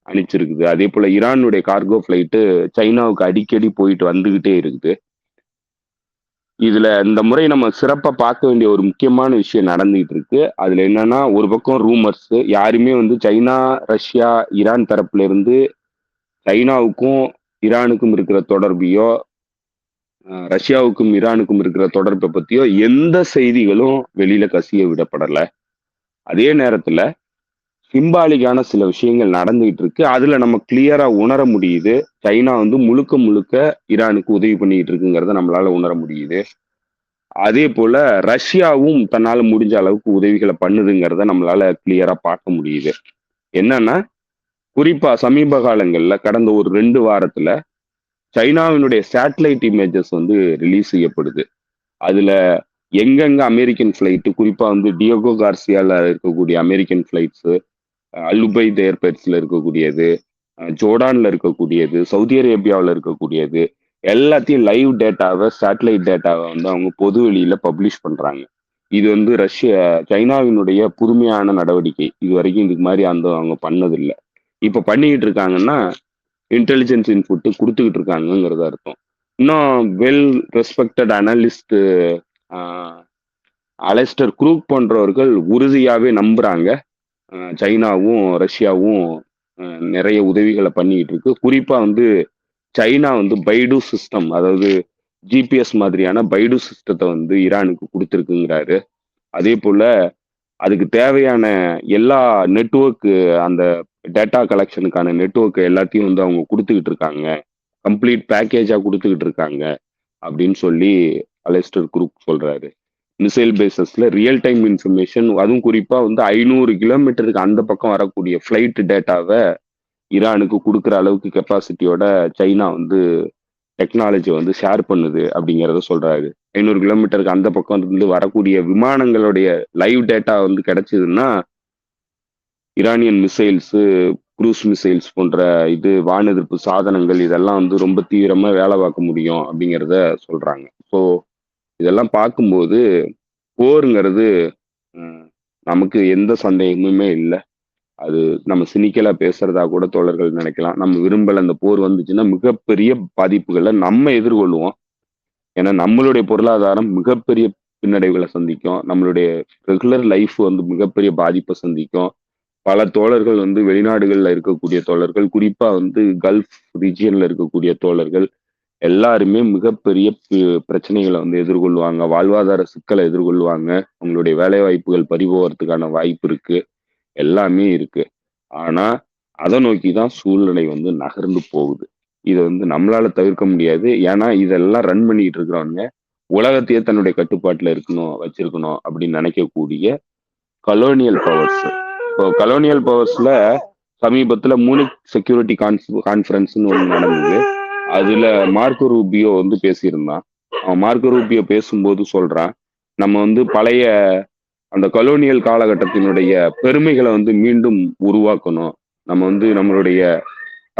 அனுப்பிச்சிருக்குது. அதே போல ஈரானுடைய கார்கோ ஃபிளைட்டு சைனாவுக்கு அடிக்கடி போயிட்டு வந்துகிட்டே இருக்குது. இதுல இந்த முறை நம்ம சிறப்பா பார்க்க வேண்டிய ஒரு முக்கியமான விஷயம் நடந்துகிட்டு இருக்கு. அதுல என்னன்னா, ஒரு பக்கம் ரூமர்ஸ், யாருமே வந்து சைனா, ரஷ்யா, ஈரான் தரப்புல இருந்து சைனாவுக்கும் ஈரானுக்கும் இருக்கிற தொடர்பையோ, ரஷ்யாவுக்கும் ஈரானுக்கும் இருக்கிற தொடர்பை பத்தியோ எந்த செய்திகளும் வெளியில கசிய விடப்படல. அதே நேரத்துல சிம்பாலிக்கான சில விஷயங்கள் நடந்துகிட்டு இருக்கு. அதுல நம்ம கிளியரா உணர முடியுது. சைனா வந்து முழுக்க முழுக்க ஈரானுக்கு உதவி பண்ணிட்டு இருக்குங்கிறத நம்மளால உணர முடியுது. அதே போல ரஷ்யாவும் தன்னால முடிஞ்ச அளவுக்கு உதவிகளை பண்ணுதுங்கிறத நம்மளால கிளியரா பார்க்க முடியுது. என்னன்னா, குறிப்பா சமீப காலங்கள்ல கடந்த ஒரு 2 வாரத்துல சைனாவினுடைய சேட்டலைட் இமேஜஸ் வந்து ரிலீஸ் செய்யப்படுது. அதுல எங்கெங்க அமெரிக்கன் ஃபிளைட், குறிப்பா வந்து டியோகோ கார்சியால இருக்கக்கூடிய அமெரிக்கன் ஃபிளைட்ஸ், அலுபைத் ஏர்பேட்ஸ்ல இருக்கக்கூடியது, ஜோர்டான்ல இருக்கக்கூடியது, சவுதி அரேபியாவில் இருக்கக்கூடியது, எல்லாத்தையும் லைவ் டேட்டாவை, சேட்டலைட் டேட்டாவை வந்து அவங்க பொது வெளியில பப்ளிஷ் பண்றாங்க. இது வந்து சைனாவினுடைய புதுமையான நடவடிக்கை. இது வரைக்கும் இதுக்கு மாதிரி அவங்க பண்ணதில்லை. இப்ப பண்ணிக்கிட்டு இருக்காங்கன்னா இன்டெலிஜென்ஸ் இன்புட் கொடுத்துக்கிட்டு இருக்காங்கிறது அர்த்தம். இன்னும் well respected analyst Alastair crook போன்றவர்கள் உறுதியாவே நம்புறாங்க சைனாவும் ரஷ்யாவும் நிறைய உதவிகளை பண்ணிட்டு இருக்கு. குறிப்பா வந்து சைனா வந்து பைடு சிஸ்டம், அதாவது ஜிபிஎஸ் மாதிரியான பைடு சிஸ்டத்தை வந்து ஈரானுக்கு கொடுத்துருக்குங்கிறாரு. அதே போல அதுக்கு தேவையான எல்லா நெட்வொர்க், அந்த டேட்டா கலெக்ஷனுக்கான நெட்வொர்க் எல்லாத்தையும் வந்து அவங்க கொடுத்துக்கிட்டு இருக்காங்க, கம்ப்ளீட் பேக்கேஜா கொடுத்துக்கிட்டு இருக்காங்க அப்படின்னு சொல்லி அலெஸ்டர் குரூக் சொல்றாரு. மிசைல் பேசஸ்ல ரியல் டைம் இன்ஃபர்மேஷன், அதுவும் குறிப்பா வந்து 500 கிலோமீட்டருக்கு அந்த பக்கம் வரக்கூடிய ஃபிளைட் டேட்டாவை ஈரானுக்கு கொடுக்குற அளவுக்கு கெப்பாசிட்டியோட சைனா வந்து டெக்னாலஜி வந்து ஷேர் பண்ணுது அப்படிங்கிறத சொல்றாரு. 500 கிலோமீட்டருக்கு அந்த பக்கம் இருந்து வரக்கூடிய விமானங்களுடைய லைவ் டேட்டா வந்து கிடைச்சதுன்னா ஈரானியன் மிசைல்ஸ், குரூஸ் மிசைல்ஸ் போன்ற வான் எதிர்ப்பு சாதனங்கள் இதெல்லாம் வந்து ரொம்ப தீவிரமா வேலை பார்க்க முடியும் அப்படிங்கிறத சொல்றாங்க. ஸோ இதெல்லாம் பார்க்கும்போது போருங்கிறது நமக்கு எந்த சந்தேகமுமே இல்லை. அது நம்ம சினிக்கலா பேசுறதா கூட தோழர்கள் நினைக்கலாம். நம்ம விரும்பல அந்த போர் வந்துச்சுன்னா மிகப்பெரிய பாதிப்புகளை நம்ம எதிர்கொள்வோம். ஏன்னா நம்மளுடைய பொருளாதாரம் மிகப்பெரிய பின்னடைவுகளை சந்திக்கும். நம்மளுடைய ரெகுலர் லைஃப் வந்து மிகப்பெரிய பாதிப்பை சந்திக்கும். பல தோழர்கள் வந்து வெளிநாடுகள்ல இருக்கக்கூடிய தோழர்கள், குறிப்பா வந்து கல்ஃப் ரீஜியன்ல இருக்கக்கூடிய தோழர்கள் எல்லாருமே மிகப்பெரிய பிரச்சனைகளை வந்து எதிர்கொள்வாங்க. வாழ்வாதார சிக்கலை எதிர்கொள்வாங்க. அவங்களுடைய வேலை வாய்ப்புகள் பறிபோகிறதுக்கான வாய்ப்பு இருக்கு. எல்லாமே இருக்கு. ஆனா அதை நோக்கிதான் சூழ்நிலை வந்து நகர்ந்து போகுது. இதை வந்து நம்மளால தவிர்க்க முடியாது. ஏன்னா இதெல்லாம் ரன் பண்ணிட்டு இருக்கிறவங்க உலகத்தையே தன்னுடைய கட்டுப்பாட்டுல வச்சிருக்கணும் அப்படின்னு நினைக்கக்கூடிய கலோனியல் பவர்ஸ். இப்போ கலோனியல் பவர்ஸ்ல சமீபத்துல மூனிக் செக்யூரிட்டி கான்ஃபரன்ஸ்னு ஒண்ணு நடந்தது. அதுல மார்க்கோ ரூபியோ வந்து பேசியிருந்தான். அவன் மார்க்கோ ரூபியோ பேசும்போது சொல்றான், நம்ம வந்து பழைய அந்த கலோனியல் காலகட்டத்தினுடைய பெருமைகளை வந்து மீண்டும் உருவாக்கணும். நம்ம வந்து நம்மளுடைய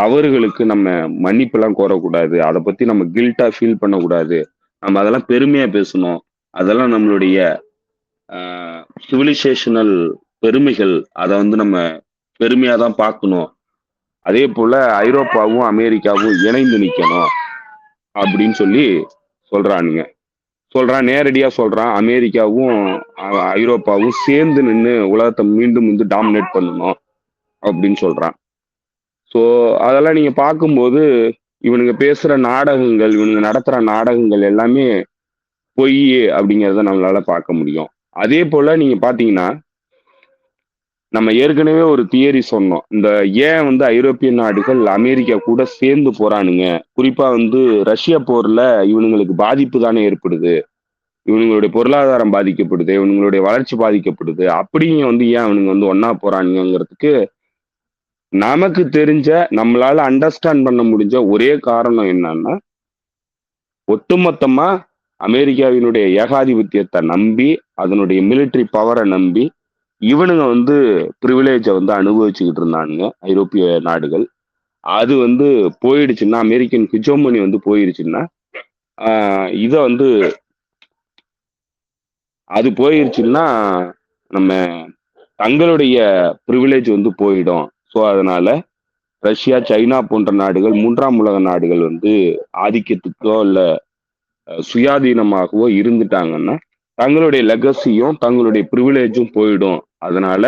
தவறுகளுக்கு நம்ம மன்னிப்பெல்லாம் கோரக்கூடாது. அதை பத்தி நம்ம கில்ட்டா ஃபீல் பண்ணக்கூடாது. நம்ம அதெல்லாம் பெருமையா பேசணும். அதெல்லாம் நம்மளுடைய சிவிலைசேஷனல் பெருமைகள். அதை வந்து நம்ம பெருமையா தான் பார்க்கணும். அதே போல ஐரோப்பாவும் அமெரிக்காவும் இணைந்து நிக்கணும் அப்படின்னு சொல்லி சொல்றான். நேரடியா சொல்றான், அமெரிக்காவும் ஐரோப்பாவும் சேர்ந்து நின்று உலகத்தை மீண்டும் வந்து டாமினேட் பண்ணணும் அப்படின்னு சொல்றான். ஸோ அதெல்லாம் நீங்க பார்க்கும்போது இவனுங்க பேசுற நாடகங்கள், இவனுங்க நடத்துற நாடகங்கள் எல்லாமே பொய் அப்படிங்கிறத நம்மளால பார்க்க முடியும். அதே போல நீங்க பாத்தீங்கன்னா, நம்ம ஏற்கனவே ஒரு தியரி சொன்னோம். இந்த ஏன் வந்து ஐரோப்பிய நாடுகள் அமெரிக்கா கூட சேர்ந்து போறானுங்க, குறிப்பா வந்து ரஷ்ய போர்ல இவனுங்களுக்கு பாதிப்பு தானே ஏற்படுது, இவனுங்களுடைய பொருளாதாரம் பாதிக்கப்படுது, இவனுங்களுடைய வளர்ச்சி பாதிக்கப்படுது, அப்படிங்க வந்து ஏன் அவனுங்க வந்து ஒன்னா போறானுங்கிறதுக்கு நமக்கு தெரிஞ்ச, நம்மளால அண்டர்ஸ்டாண்ட் பண்ண முடிஞ்ச ஒரே காரணம் என்னன்னா, ஒட்டுமொத்தமா அமெரிக்காவினுடைய ஏகாதிபத்தியத்தை நம்பி, அதனுடைய மிலிட்டரி பவரை நம்பி இவனுங்க வந்து ப்ரிவிலேஜை வந்து அனுபவிச்சுக்கிட்டு இருந்தானுங்க ஐரோப்பிய நாடுகள். அது வந்து போயிடுச்சுன்னா, அமெரிக்கன் ஹிஜோமனி வந்து போயிருச்சுன்னா, இதை வந்து அது போயிருச்சுன்னா நம்ம தங்களுடைய ப்ரிவிலேஜ் வந்து போயிடும். ஸோ அதனால ரஷ்யா, சைனா போன்ற நாடுகள், மூன்றாம் உலக நாடுகள் வந்து ஆதிக்கத்துக்கோ இல்ல சுயாதீனமாகவோ இருந்துட்டாங்கன்னா தங்களுடைய லெகசியும் தங்களுடைய ப்ரிவிலேஜும் போயிடும். அதனால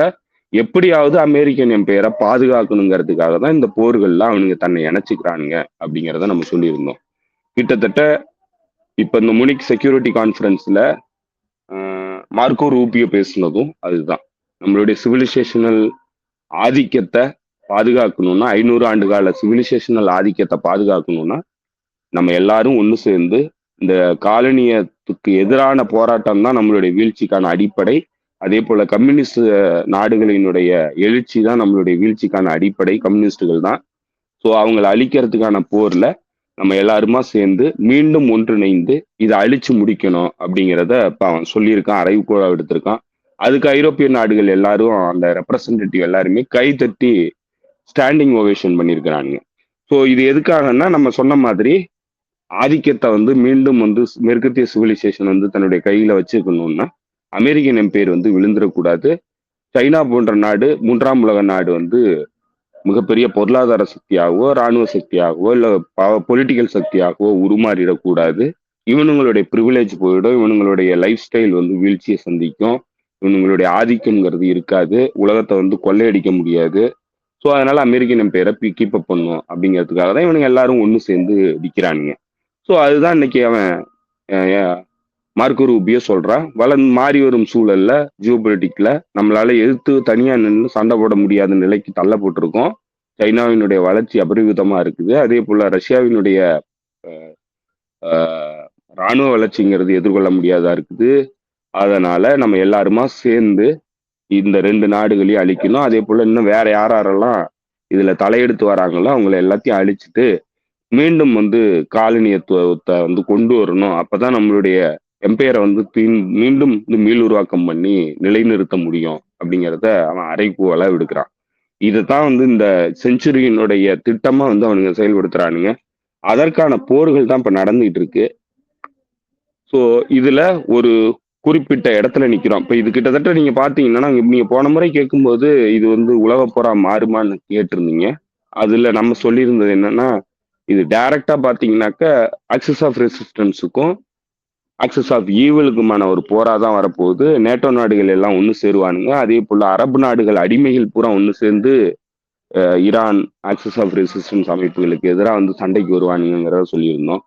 எப்படியாவது அமெரிக்கன் எம்பையரை பாதுகாக்கணுங்கிறதுக்காக தான் இந்த போர்கள்லாம் அவனுங்க தன்னை இணைச்சிக்கிறானுங்க அப்படிங்கிறத நம்ம சொல்லியிருந்தோம். கிட்டத்தட்ட இப்ப இந்த முனிக் செக்யூரிட்டி கான்ஃபரன்ஸ்ல மார்க்கோ ரூபியோ பேசுனதும் அதுதான். நம்மளுடைய சிவிலைசேஷனல் ஆதிக்கத்தை பாதுகாக்கணும்னா 500 ஆண்டு கால சிவிலைசேஷனல் ஆதிக்கத்தை பாதுகாக்கணும்னா நம்ம எல்லாரும் ஒன்று சேர்ந்து இந்த காலனியத்துக்கு எதிரான போராட்டம் தான் நம்மளுடைய வீழ்ச்சிக்கான அடிப்படை. அதே போல கம்யூனிஸ்ட் நாடுகளினுடைய எழுச்சி தான் நம்மளுடைய வீழ்ச்சிக்கான அடிப்படை. கம்யூனிஸ்டுகள் தான். ஸோ அவங்களை அழிக்கிறதுக்கான போர்ல நம்ம எல்லாருமா சேர்ந்து மீண்டும் ஒன்றிணைந்து இதை அழிச்சு முடிக்கணும் அப்படிங்கிறத இப்ப அவன் சொல்லியிருக்கான், அறைகூவலா எடுத்திருக்கான். அதுக்கு ஐரோப்பிய நாடுகள் எல்லாரும் அந்த ரெப்ரசன்டேட்டிவ் எல்லாருமே கை தட்டி ஸ்டாண்டிங் ஓவேஷன் பண்ணியிருக்கிறாங்க. ஸோ இது எதுக்காகன்னா நம்ம சொன்ன மாதிரி ஆதிக்கத்தை வந்து மீண்டும் வந்து மேற்கத்திய சிவிலைசேஷன் வந்து தன்னுடைய கையில வச்சுக்கணும்னா அமெரிக்கன் எம்பையர் வந்து விழுந்துடக்கூடாது. சைனா போன்ற நாடு, மூன்றாம் உலக நாடு வந்து மிகப்பெரிய பொருளாதார சக்தியாகவோ இராணுவ சக்தியாகவோ இல்ல பொலிட்டிக்கல் சக்தியாகவோ உருமாறிடக்கூடாது. இவனுங்களுடைய ப்ரிவிலேஜ் போயிடும். இவனுங்களுடைய லைஃப் ஸ்டைல் வந்து வீழ்ச்சியை சந்திக்கும். இவனுங்களுடைய ஆதிக்கம்ங்கிறது இருக்காது. உலகத்தை வந்து கொள்ளையடிக்க முடியாது. ஸோ அதனால அமெரிக்கன் எம்பையரை கீப் அப் பண்ணும் அப்படிங்கிறதுக்காக தான் இவனுங்க எல்லாரும் ஒன்று சேர்ந்து நிற்கிறானுங்க. ஸோ அதுதான் இன்னைக்கு அவன் மார்க்கோ ரூபியோ சொல்றான். மாறி வரும் சூழல்ல ஜியோபொலிட்டிக்ல நம்மளால எதிர்த்து தனியா நின்று சண்டை போட முடியாத நிலைக்கு தள்ளப்பட்டிருக்கோம். சைனாவினுடைய வளர்ச்சி அபரிவிதமா இருக்குது. அதே போல ரஷ்யாவினுடைய இராணுவ வளர்ச்சிங்கிறது எதிர்கொள்ள முடியாதா இருக்குது. அதனால நம்ம எல்லாருமா சேர்ந்து இந்த 2 நாடுகளையும் அழிக்கணும். அதே போல இன்னும் வேற யாரெல்லாம் இதுல தலையெடுத்து வராங்களோ அவங்களை எல்லாத்தையும் அழிச்சிட்டு மீண்டும் வந்து காலனியத்துவத்தை வந்து கொண்டு வரணும். அப்பதான் நம்மளுடைய எம்பையரை வந்து மீண்டும் மீள் உருவாக்கம் பண்ணி நிலைநிறுத்த முடியும் அப்படிங்கிறத அவன் அறைகூவலா விடுக்கிறான். இதைத்தான் வந்து இந்த செஞ்சுரியினுடைய திட்டமா வந்து அவனுங்க செயல்படுத்துறானுங்க. அதற்கான போர்கள் தான் இப்ப நடந்துகிட்டு இருக்கு. ஸோ இதுல ஒரு குறிப்பிட்ட இடத்துல நிக்கிறோம். இப்ப இது கிட்டத்தட்ட நீங்க பாத்தீங்கன்னா நீங்க போன முறை கேட்கும்போது இது வந்து உலக போரா மாறுமான்னு கேட்டிருந்தீங்க. அதுல நம்ம சொல்லியிருந்தது என்னன்னா இது டைரக்டா பாத்தீங்கன்னாக்க ஆக்சஸ் ஆஃப் ரெசிஸ்டன்ஸுக்கும் ஆக்சஸ் ஆஃப் ஈவலுக்குமான ஒரு போரா தான் வரப்போகுது. நேட்டோ நாடுகள் எல்லாம் ஒன்று சேருவானுங்க. அதே போல அரபு நாடுகள் அடிமைகள் பூரா ஒன்று சேர்ந்து ஈரான் ஆக்சஸ் ஆஃப் ரெசிஸ்டன்ஸ் அமைப்புகளுக்கு எதிராக வந்து சண்டைக்கு வருவானுங்கிறத சொல்லியிருந்தோம்.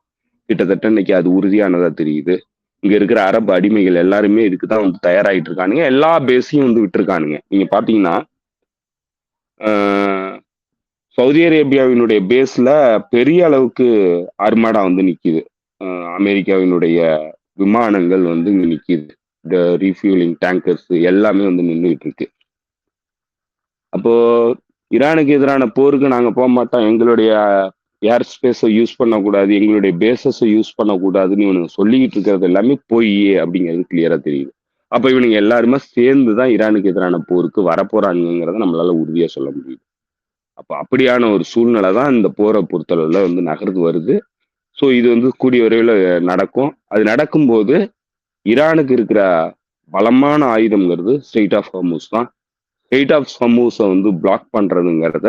கிட்டத்தட்ட இன்னைக்கு அது உறுதியானதா தெரியுது. இங்க இருக்கிற அரபு அடிமைகள் எல்லாருமே இதுக்கு தான் வந்து தயாராகிட்டு இருக்கானுங்க. எல்லா பேஸையும் வந்து விட்டுருக்கானுங்க. நீங்க பாத்தீங்கன்னா சவுதி அரேபியாவினுடைய பேஸ்ல பெரிய அளவுக்கு அர்மாடா வந்து நிக்குது. அமெரிக்காவினுடைய விமானங்கள் வந்து இங்க நிக்குது. இந்த ரீஃபியூலிங் டேங்கர்ஸ் எல்லாமே வந்து நின்றுட்டு இருக்கு. அப்போ ஈரானுக்கு எதிரான போருக்கு நாங்க போக மாட்டோம், எங்களுடைய ஏர் ஸ்பேஸை யூஸ் பண்ணக்கூடாது, எங்களுடைய பேசஸை யூஸ் பண்ணக்கூடாதுன்னு இவனுங்க சொல்லிக்கிட்டு இருக்கிறது எல்லாமே பொய் அப்படிங்கிறது கிளியரா தெரியுது. அப்ப இவனுங்க எல்லாருமே சேர்ந்துதான் ஈரானுக்கு எதிரான போருக்கு வரப்போறாங்கிறத நம்மளால உறுதியா சொல்ல முடியுது. அப்ப அப்படியான ஒரு சூழ்நிலை தான் இந்த போரை பொறுத்தளவுல வந்து நகர்ந்து வருது. ஸோ இது வந்து கூடிய விரைவில் நடக்கும். அது நடக்கும்போது ஈரானுக்கு இருக்கிற பலமான ஆயுதம்ங்கிறது ஸ்ட்ரெயிட் ஆஃப் ஹார்மூஸ் தான். ஸ்ட்ரெயிட் ஆஃப் ஹார்மூஸை வந்து பிளாக் பண்றதுங்கிறத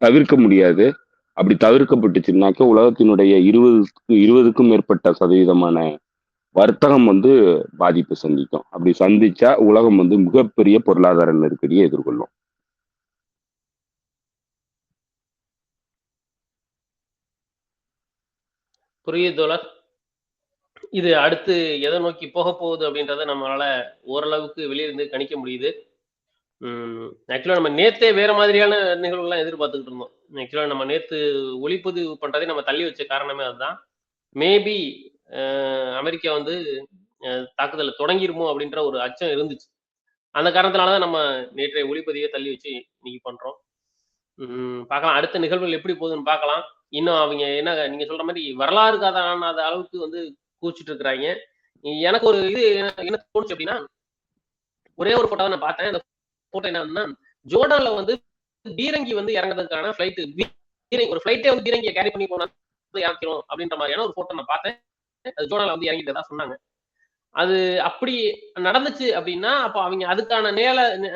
தவிர்க்க முடியாது. அப்படி தவிர்க்கப்பட்டுச்சுன்னாக்க உலகத்தினுடைய 20க்கும் மேற்பட்ட சதவீதமான வர்த்தகம் வந்து பாதிப்பு சந்திக்கும். அப்படி சந்திச்சா உலகம் வந்து மிகப்பெரிய பொருளாதார நெருக்கடியை எதிர்கொள்ளும். புரியுது தோழர். இது அடுத்து எதை நோக்கி போக போகுது அப்படின்றத நம்மளால ஓரளவுக்கு வெளியிருந்து கணிக்க முடியுது. ஆக்சுவலா நம்ம நேத்தே வேற மாதிரியான நிகழ்வுகள்லாம் எதிர்பார்த்துக்கிட்டு இருந்தோம். ஆக்சுவலா நம்ம நேத்து ஒளிப்பதிவு பண்றதே நம்ம தள்ளி வச்ச காரணமே அதுதான். மேபி அமெரிக்கா வந்து தாக்குதலை தொடங்கிருமோ அப்படின்ற ஒரு அச்சம் இருந்துச்சு. அந்த காரணத்தினாலதான் நம்ம நேற்றைய ஒளிப்பதிவை தள்ளி வச்சு இன்னைக்கு பண்றோம். பார்க்கலாம் அடுத்த நிகழ்வுகள் எப்படி போகுதுன்னு பார்க்கலாம். இன்னும் அவங்க என்ன நீங்க சொல்ற மாதிரி வரலாறு காணாத அளவுக்கு வந்து கூச்சிட்டு இருக்கிறாங்க. எனக்கு ஒரு இது என்ன தோணுச்சு அப்படின்னா, ஒரே ஒரு போட்டோ நான் பார்த்தேன். அந்த போட்டோ என்னன்னா, ஜோர்டான்ல வந்து பீரங்கி வந்து இறங்குறதுக்கான ஃபிளைட் ஒரு ஃபிளைட்டே வந்து பீரங்கியை கேரி பண்ணி போனா இறக்கணும் அப்படின்ற மாதிரியான ஒரு போட்டோ நான் பார்த்தேன். அது ஜோர்டான்ல வந்து இறங்கிட்டதா சொன்னாங்க. அது அப்படி நடந்துச்சு அப்படின்னா, அப்ப அவங்க அதுக்கான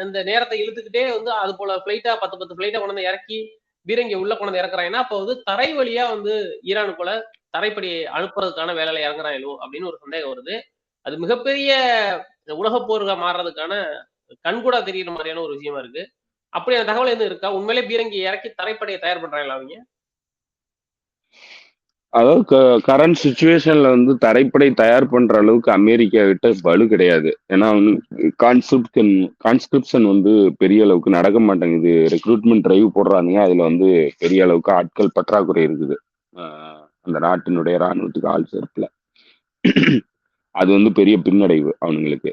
அந்த நேரத்தை இழுத்துக்கிட்டே வந்து அது போல ஃபிளைட்டா 10 ஃபிளைட்டா கொண்டு வந்து இறக்கி பீரங்கியை உள்ள கொண்டு வந்து இறக்குறாங்கன்னா, அப்போ வந்து தரை வழியா வந்து ஈரானுக்குள்ள தரைப்படை அனுப்புறதுக்கான வேலையில இறங்குறாங்களோ அப்படின்னு ஒரு சந்தேகம் வருது. அது மிகப்பெரிய உலகப் போர்ல மாறுறதுக்கான கண்கூடா தெரியுற மாதிரியான ஒரு விஷயமா இருக்கு. அப்படியான தகவல் எதுவும் இருக்கா? உண்மையிலே பீரங்கி இறக்கி தரைப்படையை தயார் பண்றாங்களா அவங்க? அதாவது கரண்ட் சுச்சுவேஷன்ல வந்து தரைப்படை தயார் பண்ற அளவுக்கு அமெரிக்கா கிட்ட வலு கிடையாது. ஏன்னா கான்ஸ்கிரிப்ஷன் வந்து பெரிய அளவுக்கு நடக்க மாட்டேங்குது. ரெக்ரூட்மெண்ட் டிரைவ் போடுறாங்க. அதுல வந்து பெரிய அளவுக்கு ஆட்கள் பற்றாக்குறை இருக்குது. அந்த நாட்டினுடைய ராணுவத்துக்கு ஆள் சேர்ப்புல. அது வந்து பெரிய பின்னடைவு அவனுங்களுக்கு.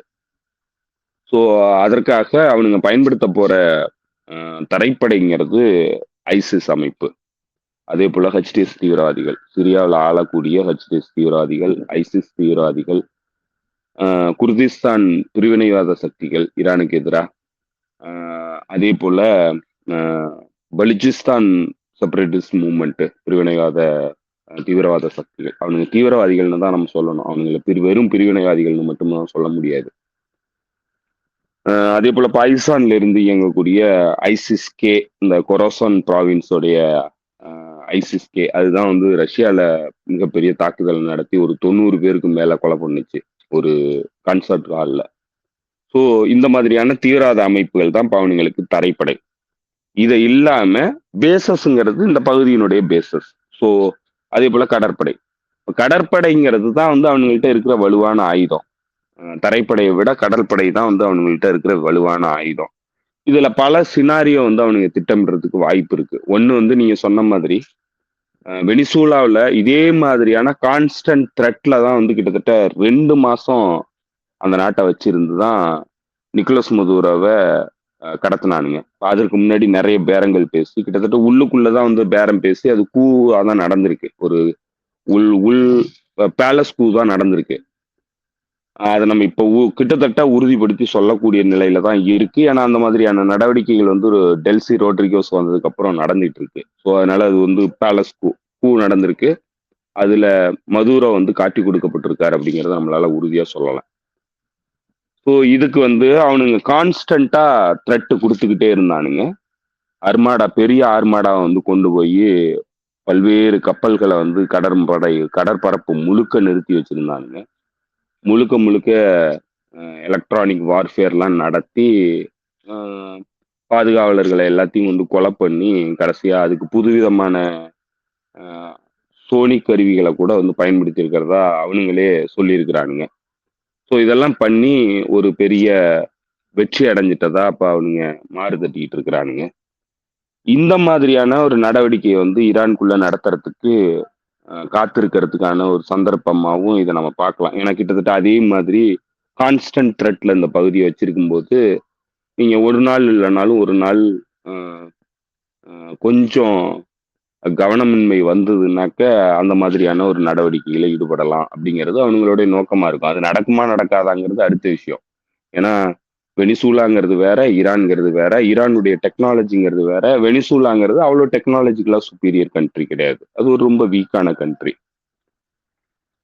ஸோ அதற்காக அவனுங்க பயன்படுத்த போற தரைப்படைங்கிறது ஐசிஸ் அமைப்பு. அதே போல ஹெச்டிஎஸ் தீவிரவாதிகள், சிரியாவில் ஆளக்கூடிய ஹெச்டிஎஸ் தீவிரவாதிகள், ஐசிஸ் தீவிரவாதிகள், குர்திஸ்தான் பிரிவினைவாத சக்திகள் ஈரானுக்கு எதிராக, அதே போல பலுச்சிஸ்தான் செப்பரேட்டிஸ்ட் மூவ்மெண்ட் பிரிவினைவாத தீவிரவாத சக்திகள். அவனுங்க தீவிரவாதிகள்னு தான் நம்ம சொல்லணும். அவனுங்களை வெறும் பிரிவினைவாதிகள்னு மட்டும்தான் சொல்ல முடியாது. அதே போல பாகிஸ்தான்ல இருந்து இயங்கக்கூடிய ஐசிஸ்-கே, இந்த கொராசான் ப்ராவின்ஸோடைய ஐசிஸ்-கே, அதுதான் வந்து ரஷ்யால மிகப்பெரிய தாக்குதல் நடத்தி ஒரு 90 பேருக்கு மேல கொலை பண்ணுச்சு ஒரு கான்சர்ட் ஹால்ல. ஸோ இந்த மாதிரியான தீவிரவாத அமைப்புகள் தான் அவனுங்களுக்கு தரைப்படை. இதை இல்லாம பேசஸ்ங்கிறது இந்த பகுதியினுடைய பேசஸ். ஸோ அதே போல கடற்படை. கடற்படைங்கிறது தான் வந்து அவனுங்கள்ட்ட இருக்கிற வலுவான ஆயுதம். தரைப்படையை விட கடற்படை தான் வந்து அவனுங்கள்ட்ட இருக்கிற வலுவான ஆயுதம். இதுல பல சினாரியோ வந்து அவனுங்க திட்டமிடுறதுக்கு வாய்ப்பு இருக்கு. ஒண்ணு வந்து நீங்க சொன்ன மாதிரி வெனிசூலாவில் இதே மாதிரியான கான்ஸ்டன்ட் த்ரெட்ல தான் வந்து கிட்டத்தட்ட 2 மாசம் அந்த நாட்டை வச்சிருந்து தான் நிக்கோலஸ் மதுரோவை கடத்தினானுங்க. அதற்கு முன்னாடி நிறைய பேரங்கள் பேசி கிட்டத்தட்ட உள்ளுக்குள்ளதான் வந்து பேரம் பேசி அது கூவா தான் நடந்திருக்கு. ஒரு உள் பேலஸ் கூ தான் நடந்திருக்கு. அதை நம்ம இப்போ கிட்டத்தட்ட உறுதிப்படுத்தி சொல்லக்கூடிய நிலையில தான் இருக்கு. ஏன்னா அந்த மாதிரியான நடவடிக்கைகள் வந்து ஒரு டெல்சி ரோட்ரிகோஸ் வந்ததுக்கு அப்புறம் நடந்துட்டு இருக்கு. ஸோ அதனால அது வந்து பேலஸ் கூ நடந்திருக்கு. அதுல மதுரோ வந்து காட்டி கொடுக்கப்பட்டிருக்காரு அப்படிங்கிறத நம்மளால உறுதியா சொல்லலாம். ஸோ இதுக்கு வந்து அவனுங்க கான்ஸ்டன்டா த்ரெட் கொடுத்துக்கிட்டே இருந்தானுங்க. பெரிய ஆர்மாடா வந்து கொண்டு போய் பல்வேறு கப்பல்களை வந்து கடற்பரப்பு முழுக்க நிறுத்தி வச்சிருந்தானுங்க. முழுக்க எலக்ட்ரானிக் வார்ஃபேர்லாம் நடத்தி பாதுகாவலர்களை எல்லாத்தையும் வந்து கொலை பண்ணி கடைசியா அதுக்கு புதுவிதமான சோனி கருவிகளை கூட வந்து பயன்படுத்தி இருக்கிறதா அவனுங்களே சொல்லியிருக்கிறானுங்க. ஸோ இதெல்லாம் பண்ணி ஒரு பெரிய வெற்றி அடைஞ்சிட்டதா அப்ப அவனுங்க மாறு தட்டிக்கிட்டு இருக்கிறானுங்க. இந்த மாதிரியான ஒரு நடவடிக்கையை வந்து ஈரானுக்குள்ள நடத்துறதுக்கு காத்திருக்கிறதுக்கான ஒரு சந்தர்ப்பமாகவும் இதை நம்ம பார்க்கலாம். ஏன்னா கிட்டத்தட்ட அதே மாதிரி கான்ஸ்டன்ட் த்ரெட்ல இந்த பகுதியை வச்சிருக்கும் போது நீங்க ஒரு நாள் இல்லைனாலும் ஒரு நாள் கொஞ்சம் கவனமின்மை வந்ததுனாக்க அந்த மாதிரியான ஒரு நடவடிக்கைகளை ஈடுபடலாம் அப்படிங்கிறது அவங்களுடைய நோக்கமா இருக்கும். அது நடக்குமா நடக்காதாங்கிறது அடுத்த விஷயம். ஏன்னா வெனிசூலாங்கிறது வேற, ஈரான்ங்கிறது வேற. ஈரானுடைய டெக்னாலஜிங்கிறது வேற. வெனிசூலாங்கிறது அவ்வளோ டெக்னாலஜிக்கலா சுப்பீரியர் கண்ட்ரி கிடையாது. அது ஒரு ரொம்ப வீக்கான கண்ட்ரி.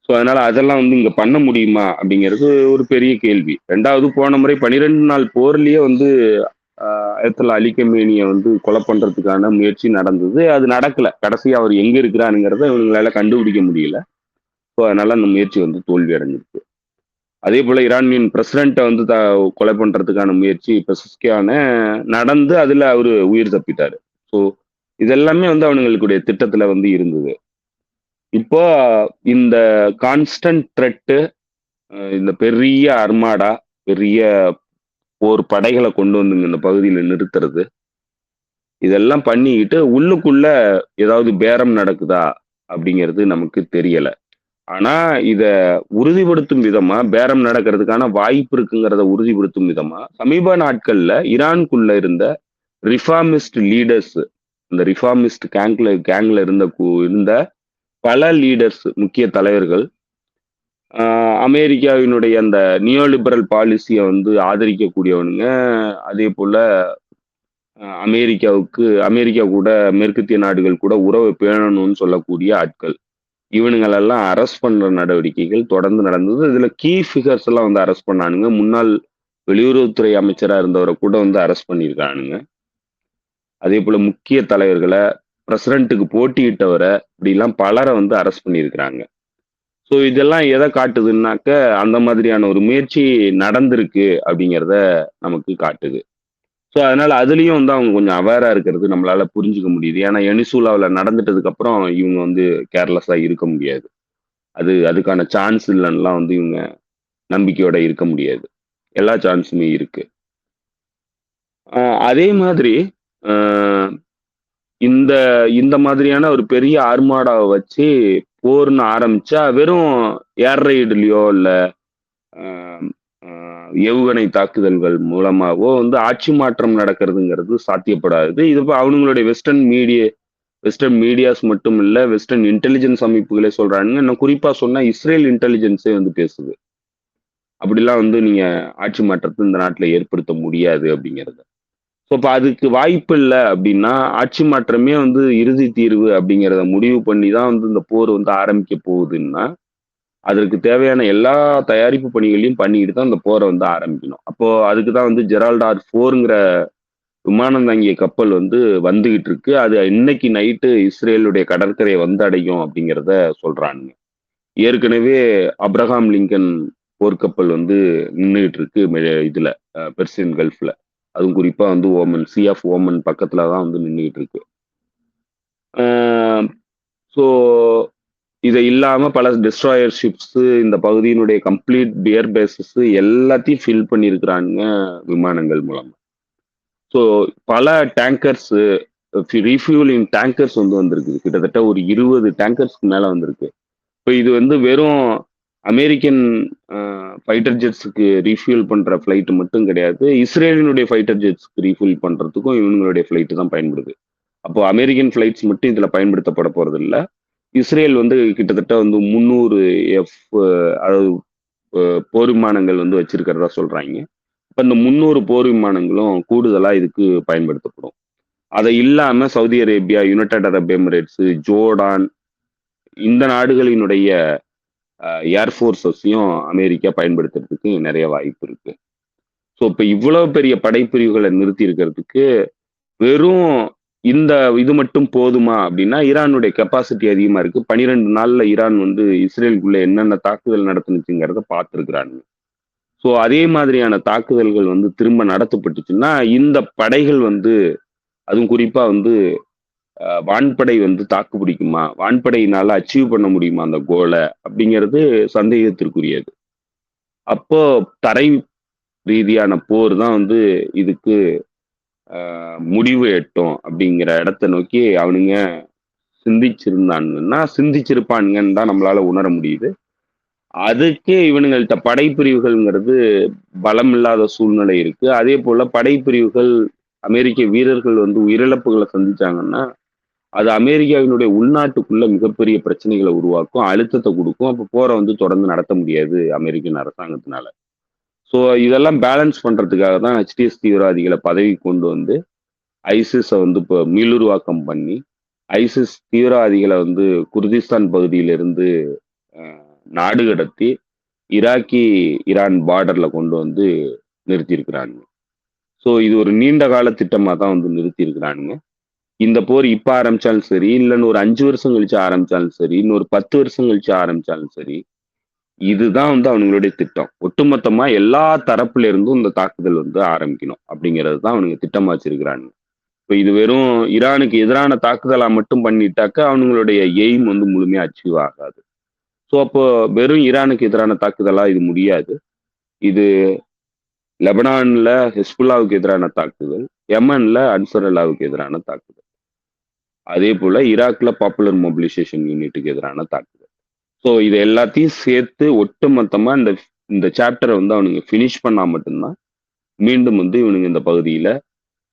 ஸோ அதனால அதெல்லாம் வந்து இங்க பண்ண முடியுமா அப்படிங்கிறது ஒரு பெரிய கேள்வி. 2வது போன முறை 12 நாள் போர்லயே வந்து அயத்துல்லா அலி கமேனியை வந்து கொலை பண்றதுக்கான முயற்சி நடந்தது. அது நடக்கல. கடைசியா அவர் எங்க இருக்கிறாருங்கிறத இவங்களால கண்டுபிடிக்க முடியல. ஸோ அதனால அந்த முயற்சி வந்து தோல்வி அடைஞ்சிருக்கு. அதே போல ஈரானியன் பிரசிடென்ட்டை வந்து கொலை பண்றதுக்கான முயற்சி பெசஸ்கியான நடந்து அதுல அவரு உயிர் தப்பிட்டாரு. ஸோ இதெல்லாமே வந்து அவனுங்களுடைய திட்டத்துல வந்து இருந்தது. இப்போ இந்த கான்ஸ்டன்ட் த்ரெட்டு, இந்த பெரிய அர்மாடா, பெரிய போர் படைகளை கொண்டு வந்து இந்த பகுதியில நிறுத்துறது, இதெல்லாம் பண்ணிக்கிட்டு உள்ளுக்குள்ள ஏதாவது பேரம் நடக்குதா அப்படிங்கிறது நமக்கு தெரியல. ஆனா இத உறுதிப்படுத்தும் விதமா, பேரம் நடக்கிறதுக்கான வாய்ப்பு இருக்குங்கிறத உறுதிப்படுத்தும் விதமா சமீப நாட்கள்ல ஈரானுக்குள்ள இருந்த ரிஃபார்மிஸ்ட் லீடர்ஸ், இந்த ரிஃபார்மிஸ்ட் கேங்ல இருந்த பல லீடர்ஸ், முக்கிய தலைவர்கள் அமெரிக்காவினுடைய அந்த நியோலிபரல் பாலிசியை வந்து ஆதரிக்கக்கூடியவனுங்க. அதே போல அமெரிக்கா கூட மேற்கத்திய நாடுகள் கூட உறவை பேணணும்னு சொல்லக்கூடிய ஆட்கள். இவனுங்களெல்லாம் அரெஸ்ட் பண்ற நடவடிக்கைகள் தொடர்ந்து நடந்தது. இதுல கீ ஃபிகர்ஸ் எல்லாம் வந்து அரெஸ்ட் பண்ணானுங்க. முன்னாள் வெளியுறவுத்துறை அமைச்சரா இருந்தவரை கூட வந்து அரெஸ்ட் பண்ணியிருக்கானுங்க. அதே போல முக்கிய தலைவர்களை, பிரசிடென்ட்டுக்கு போட்டியிட்டவரை, இப்படிலாம் பலரை வந்து அரெஸ்ட் பண்ணியிருக்கிறாங்க. ஸோ இதெல்லாம் எதை காட்டுதுன்னாக்க, அந்த மாதிரியான ஒரு முயற்சி நடந்திருக்கு அப்படிங்கிறத நமக்கு காட்டுது. ஸோ அதனால அதுலயும் வந்து அவங்க கொஞ்சம் அவேரா இருக்கிறது நம்மளால புரிஞ்சுக்க முடியுது. ஏன்னா வெனிசூலாவுல நடந்துட்டதுக்கு அப்புறம் இவங்க வந்து கேர்லெஸ்ஸா இருக்க முடியாது. அதுக்கான சான்ஸ் இல்லைன்னுலாம் வந்து இவங்க நம்பிக்கையோட இருக்க முடியாது. எல்லா சான்ஸுமே இருக்கு. அதே மாதிரி அஹ், இந்த இந்த மாதிரியான ஒரு பெரிய ஆர்மாடாவை வச்சு போர்னு ஆரம்பிச்சா வெறும் ஏர் ரைடுலயோ இல்ல அஹ், ஏவுகணை தாக்குதல்கள் மூலமாவோ வந்து ஆட்சி மாற்றம் நடக்கிறதுங்கிறது சாத்தியப்படாது. இது இப்ப அவங்களுடைய வெஸ்டர்ன் மீடியாஸ் மட்டும் இல்ல, வெஸ்டர்ன் இன்டெலிஜென்ஸ் அமைப்புகளே சொல்றாங்க. இன்னும் குறிப்பா சொன்னா இஸ்ரேல் இன்டெலிஜென்ஸே வந்து பேசுது. அப்படிலாம் வந்து நீங்க ஆட்சி மாற்றத்தை இந்த நாட்டுல ஏற்படுத்த முடியாது அப்படிங்கிறது. ஸோ இப்போ அதுக்கு வாய்ப்பு இல்லை அப்படின்னா, ஆட்சி மாற்றமே வந்து இறுதி தீர்வு அப்படிங்கிறத முடிவு பண்ணி தான் வந்து இந்த போர் வந்து ஆரம்பிக்க போகுதுன்னா, அதற்கு தேவையான எல்லா தயாரிப்பு பணிகளையும் பண்ணிக்கிட்டு தான் இந்த போரை வந்து ஆரம்பிக்கணும். அப்போ அதுக்கு தான் வந்து ஜெரால்ட் R4ங்கிற விமானம் தாங்கிய கப்பல் வந்து வந்துகிட்டு இருக்கு. அது இன்னைக்கு நைட்டு இஸ்ரேலுடைய கடற்கரையை வந்து அடையும் அப்படிங்கிறத சொல்றாங்க. ஏற்கனவே அப்ரஹாம் லிங்கன் போர்க்கப்பல் வந்து நின்றுகிட்டு இருக்கு இதுல பெர்சியன் கல்ஃப்ல. அதுவும் குறிப்பா வந்து ஓமன், சி ஆஃப் ஓமன் பக்கத்துல தான் வந்து நின்றுகிட்டு இருக்கு. ஸோ இதை இல்லாம பல டெஸ்ட்ராயர் ஷிப்ஸ், இந்த பகுதியினுடைய கம்ப்ளீட் பியர் பேசஸ் எல்லாத்தையும் ஃபில் பண்ணியிருக்கிறாங்க விமானங்கள் மூலமா. ஸோ பல டேங்கர்ஸ், ரீஃபியூலிங் டேங்கர்ஸ் வந்து வந்திருக்கு. கிட்டத்தட்ட ஒரு 20 டேங்கர்ஸ்க்கு மேல வந்திருக்கு. இப்போ இது வந்து வெறும் அமெரிக்கன் ஃபைட்டர் ஜெட்ஸுக்கு ரீஃபியூல் பண்ற ஃபிளைட் மட்டும் கிடையாது. இஸ்ரேலினுடைய ஃபைட்டர் ஜெட்ஸ்க்கு ரீஃபியூல் பண்றதுக்கும் இவங்களுடைய ஃபிளைட் தான் பயன்படுது. அப்போ அமெரிக்கன் ஃபிளைட்ஸ் மட்டும் இதுல பயன்படுத்தப்பட போறது இல்ல. இஸ்ரேல் வந்து கிட்டத்தட்ட வந்து 300 எஃப் அதாவது போர் விமானங்கள் வந்து வச்சிருக்கிறதா சொல்றாங்க. இப்ப இந்த 300 போர் விமானங்களும் கூடுதலா இதுக்கு பயன்படுத்தப்படும். அதை இல்லாம Saudi Arabia, United Arab Emirates, Jordan இந்த நாடுகளினுடைய ஏர்ஃபோர்ஸஸையும் அமெரிக்கா பயன்படுத்துறதுக்கு நிறைய வாய்ப்பு இருக்கு. ஸோ இப்போ இவ்வளவு பெரிய படைப்பிரிவுகளை நிறுத்தி இருக்கிறதுக்கு வெறும் இந்த இது மட்டும் போதுமா அப்படின்னா, ஈரானுடைய கெப்பாசிட்டி அதிகமா இருக்கு. 12 நாள்ல ஈரான் வந்து இஸ்ரேலுக்குள்ள என்னென்ன தாக்குதல் நடத்துனுச்சுங்கிறத பார்த்துருக்குறாங்க. ஸோ அதே மாதிரியான தாக்குதல்கள் வந்து திரும்ப நடத்தப்பட்டுச்சுன்னா, இந்த படைகள் வந்து அதுவும் குறிப்பா வந்து வான்படை வந்து தாக்கு பிடிக்குமா, வான்படையினால அச்சீவ் பண்ண முடியுமா அந்த கோலை அப்படிங்கிறது சந்தேகத்திற்குரியது. அப்போ தரை ரீதியான போர் தான் வந்து இதுக்கு முடிவு எட்டும் அப்படிங்கிற இடத்த நோக்கி அவனுங்க சிந்திச்சிருப்பானுங்கன்னு தான் நம்மளால உணர முடியுது. அதுக்கு இவனுங்கள்ட்ட படைப்பிரிவுகள்ங்கிறது பலம் இல்லாத சூழ்நிலை இருக்கு. அதே போல படைப்பிரிவுகள், அமெரிக்க வீரர்கள் வந்து உயிரிழப்புகளை சந்திச்சாங்கன்னா, அது அமெரிக்காவினுடைய உள்நாட்டுக்குள்ள மிகப்பெரிய பிரச்சனைகளை உருவாக்கும், அழுத்தத்தை கொடுக்கும். அப்ப போரை வந்து தொடர்ந்து நடத்த முடியாது அமெரிக்கன் அரசாங்கத்தினால. ஸோ இதெல்லாம் பேலன்ஸ் பண்றதுக்காக தான் HTS தீவிரவாதிகளை பதவி கொண்டு வந்து ஐசிஸை வந்து இப்போ மீளுருவாக்கம் பண்ணி, ஐசிஸ் தீவிரவாதிகளை வந்து குர்திஸ்தான் பகுதியிலிருந்து நாடு கடத்தி ஈராக்கி ஈரான் பார்டர்ல கொண்டு வந்து நிறுத்தியிருக்கிறாங்க. ஸோ இது ஒரு நீண்ட கால திட்டமா தான் வந்து நிறுத்தியிருக்கிறானுங்க. இந்த போர் இப்ப ஆரம்பிச்சாலும் சரி, இல்லைன்னு ஒரு 5 வருஷம் கழிச்சு ஆரம்பிச்சாலும் சரி, இன்னொரு 10 வருஷம் கழிச்சு ஆரம்பிச்சாலும் சரி, இதுதான் வந்து அவங்களுடைய திட்டம். ஒட்டுமொத்தமா எல்லா தரப்புல இருந்தும் இந்த தாக்குதல் வந்து ஆரம்பிக்கணும் அப்படிங்கிறது தான் அவனுங்க திட்டமா வச்சிருக்கிறாங்க. இப்போ இது வெறும் ஈரானுக்கு எதிரான தாக்குதலா மட்டும் பண்ணிட்டாக்க அவங்களுடைய எய்ம் வந்து முழுமையா அச்சீவ் ஆகாது. ஸோ அப்போ வெறும் ஈரானுக்கு எதிரான தாக்குதலா இது முடியாது. இது லெபனான்ல ஹெஸ்புல்லாவுக்கு எதிரான தாக்குதல், யமன்ல அன்சர் அல்லாவுக்கு எதிரான தாக்குதல், அதே போல ஈராக்ல பாப்புலர் மொபிலைசேஷன் யூனிட்டுக்கு எதிரான தாக்குதல். ஸோ இது எல்லாத்தையும் சேர்த்து ஒட்டுமொத்தமா இந்த இந்த சாப்டரை வந்து அவனுங்க ஃபினிஷ் பண்ணா மட்டும்தான் மீண்டும் வந்து இவனுங்க இந்த பகுதியில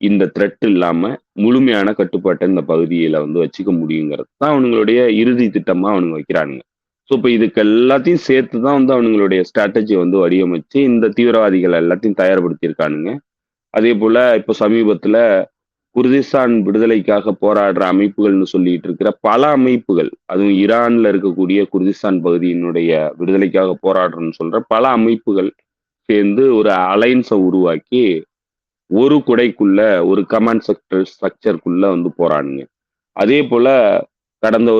இந்த த்ரெட் இல்லாம முழுமையான கட்டுப்பாட்டை இந்த பகுதியில வந்து வச்சுக்க முடியுங்கிறது தான் அவனுங்களுடைய இறுதி திட்டமா அவனுங்க வைக்கிறானுங்க. ஸோ இப்போ இதுக்கு எல்லாத்தையும் சேர்த்து தான் வந்து அவனுங்களுடைய ஸ்ட்ராட்டஜி வந்து வடிவமைச்சு இந்த தீவிரவாதிகள் எல்லாத்தையும் தயார்படுத்தியிருக்கானுங்க. அதே போல இப்போ சமீபத்துல குர்திஸ்தான் விடுதலைக்காக போராடுற அமைப்புகள்னு சொல்லிட்டு இருக்கிற பல அமைப்புகள், அதுவும் ஈரான்ல இருக்கக்கூடிய குர்திஸ்தான் பகுதியினுடைய விடுதலைக்காக போராடுறேன்னு சொல்ற பல அமைப்புகள் சேர்ந்து ஒரு அலைன்ஸை உருவாக்கி ஒரு குடைக்குள்ள ஒரு கமாண்ட் ஸ்ட்ரக்சருக்குள்ள வந்து போறானுங்க. அதே போல கடந்த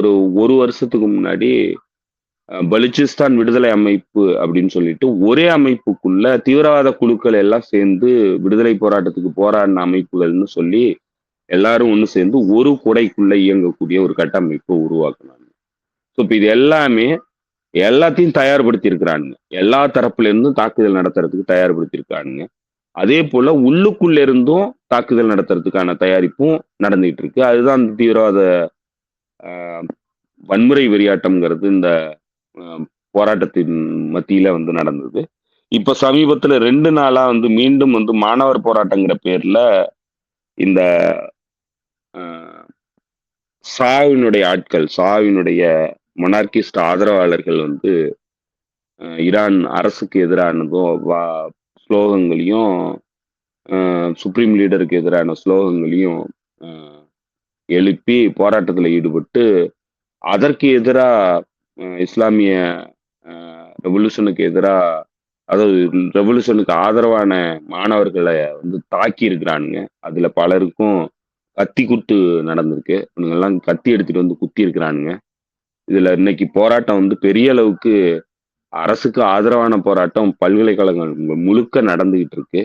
ஒரு வருஷத்துக்கு முன்னாடி பலுச்சிஸ்தான் விடுதலை அமைப்பு அப்படின்னு சொல்லிட்டு ஒரே அமைப்புக்குள்ள தீவிரவாத குழுக்கள் எல்லாம் சேர்ந்து விடுதலை போராட்டத்துக்கு போராடின அமைப்புகள்னு சொல்லி எல்லாரும் ஒண்ணு சேர்ந்து ஒரு குடைக்குள்ள இயங்கக்கூடிய ஒரு கட்டமைப்பை உருவாக்குனாங்க. ஸோ இப்போ இது எல்லாமே எல்லாத்தையும் தயார்படுத்தி இருக்கிறானுங்க. எல்லா தரப்புல இருந்தும் தாக்குதல் நடத்துறதுக்கு தயார்படுத்தி இருக்கானுங்க. அதே போல உள்ளுக்குள்ள இருந்தும் தாக்குதல் நடத்துறதுக்கான தயாரிப்பும் நடந்துகிட்டு இருக்கு. அதுதான் இந்த தீவிரவாத வன்முறை வெறியாட்டம்ங்கிறது இந்த போராட்டத்தின் மத்தியில வந்து நடந்தது. இப்ப சமீபத்துல 2 நாளா வந்து மீண்டும் வந்து மாணவர் போராட்டங்கிற பேர்ல இந்த சாவினுடைய மொனார்கிஸ்ட் ஆதரவாளர்கள் வந்து ஈரான் அரசுக்கு எதிரானதும் ஸ்லோகங்களையும் சுப்ரீம் லீடருக்கு எதிரான ஸ்லோகங்களையும் எழுப்பி போராட்டத்தில் ஈடுபட்டு அதற்கு எதிராக இஸ்லாமிய ரெவல்யூஷனுக்கு எதிராக, அதாவது ரெவல்யூஷனுக்கு ஆதரவான மாணவர்களை வந்து தாக்கி இருக்கிறானுங்க. அதுல பலருக்கும் கத்தி குத்து நடந்திருக்கு. இவங்கெல்லாம் கத்தி எடுத்துட்டு வந்து குத்தி இருக்கிறானுங்க. இதுல இன்னைக்கு போராட்டம் வந்து பெரிய அளவுக்கு அரசுக்கு ஆதரவான போராட்டம் பல்கலைக்கழகம் முழுக்க நடந்துகிட்டு இருக்கு.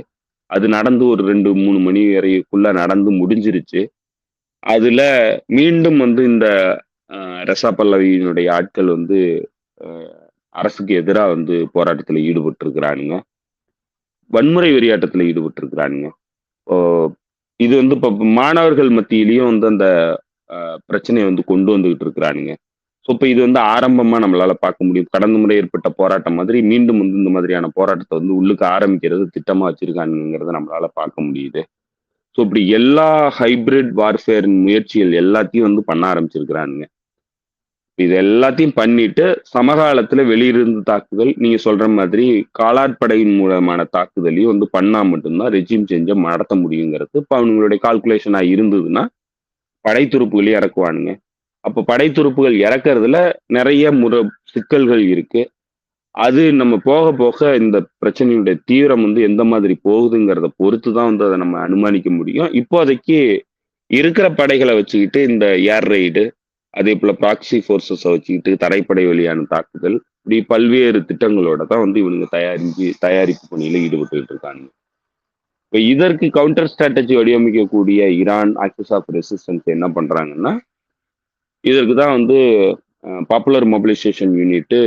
அது நடந்து ஒரு 2-3 மணி வரைக்குள்ள நடந்து முடிஞ்சிருச்சு. அதுல மீண்டும் வந்து இந்த ரெசா பல்லவியினுடைய ஆட்கள் வந்து அரசுக்கு எதிராக வந்து போராட்டத்தில் ஈடுபட்டு இருக்கிறானுங்க. வன்முறை வெறியாட்டத்தில் ஈடுபட்டு இருக்கிறானுங்க. இது வந்து இப்போ மாணவர்கள் மத்தியிலையும் வந்து அந்த பிரச்சனையை வந்து கொண்டு வந்துகிட்டு இருக்கிறானுங்க. ஸோ இப்போ இது வந்து ஆரம்பமா நம்மளால பார்க்க முடியும். கடந்த முறை ஏற்பட்ட போராட்டம் மாதிரி மீண்டும் வந்து இந்த மாதிரியான போராட்டத்தை வந்து உள்ளுக்கு ஆரம்பிக்கிறது திட்டமா வச்சிருக்கானுங்கிறத நம்மளால பார்க்க முடியுது. ஸோ இப்படி எல்லா ஹைபிரிட் வார்ஃபேர் முயற்சிகள் எல்லாத்தையும் வந்து பண்ண ஆரம்பிச்சிருக்கிறானுங்க. இது எல்லாத்தையும் பண்ணிட்டு சமகாலத்துல வெளியிருந்து தாக்குதல், நீங்க சொல்ற மாதிரி காலாட்படையின் மூலமான தாக்குதலையும் வந்து பண்ணா மட்டும்தான் ரெஜிம் சேஞ்ச நடத்த முடியுங்கிறது இப்ப அவங்களுடைய கால்குலேஷனா இருந்ததுன்னா படைத்துறுப்புகளையும் இறக்குவானுங்க. அப்ப படைத்துறுப்புகள் இறக்குறதுல நிறைய சிக்கல்கள் இருக்கு. அது நம்ம போக போக இந்த பிரச்சனையுடைய தீவிரம் வந்து எந்த மாதிரி போகுதுங்கிறத பொறுத்துதான் வந்து அதை நம்ம அனுமானிக்க முடியும். இப்போதைக்கு இருக்கிற படைகளை வச்சுக்கிட்டு இந்த ஏர் ரைடு, அதே போல ப்ராக்சி ஃபோர்ஸஸை வச்சுக்கிட்டு தரைப்படை வழியான தாக்குதல், இப்படி பல்வேறு திட்டங்களோட தான் வந்து இவனுங்க தயாரிப்பு பணியில ஈடுபட்டு இருக்காங்க. இப்போ இதற்கு கவுண்டர் ஸ்ட்ராட்டஜி வடிவமைக்கக்கூடிய ஈரான் ஆக்சிஸ் ஆஃப் ரெசிஸ்டன்ஸ் என்ன பண்றாங்கன்னா, இதற்கு தான் வந்து popular mobilisation unit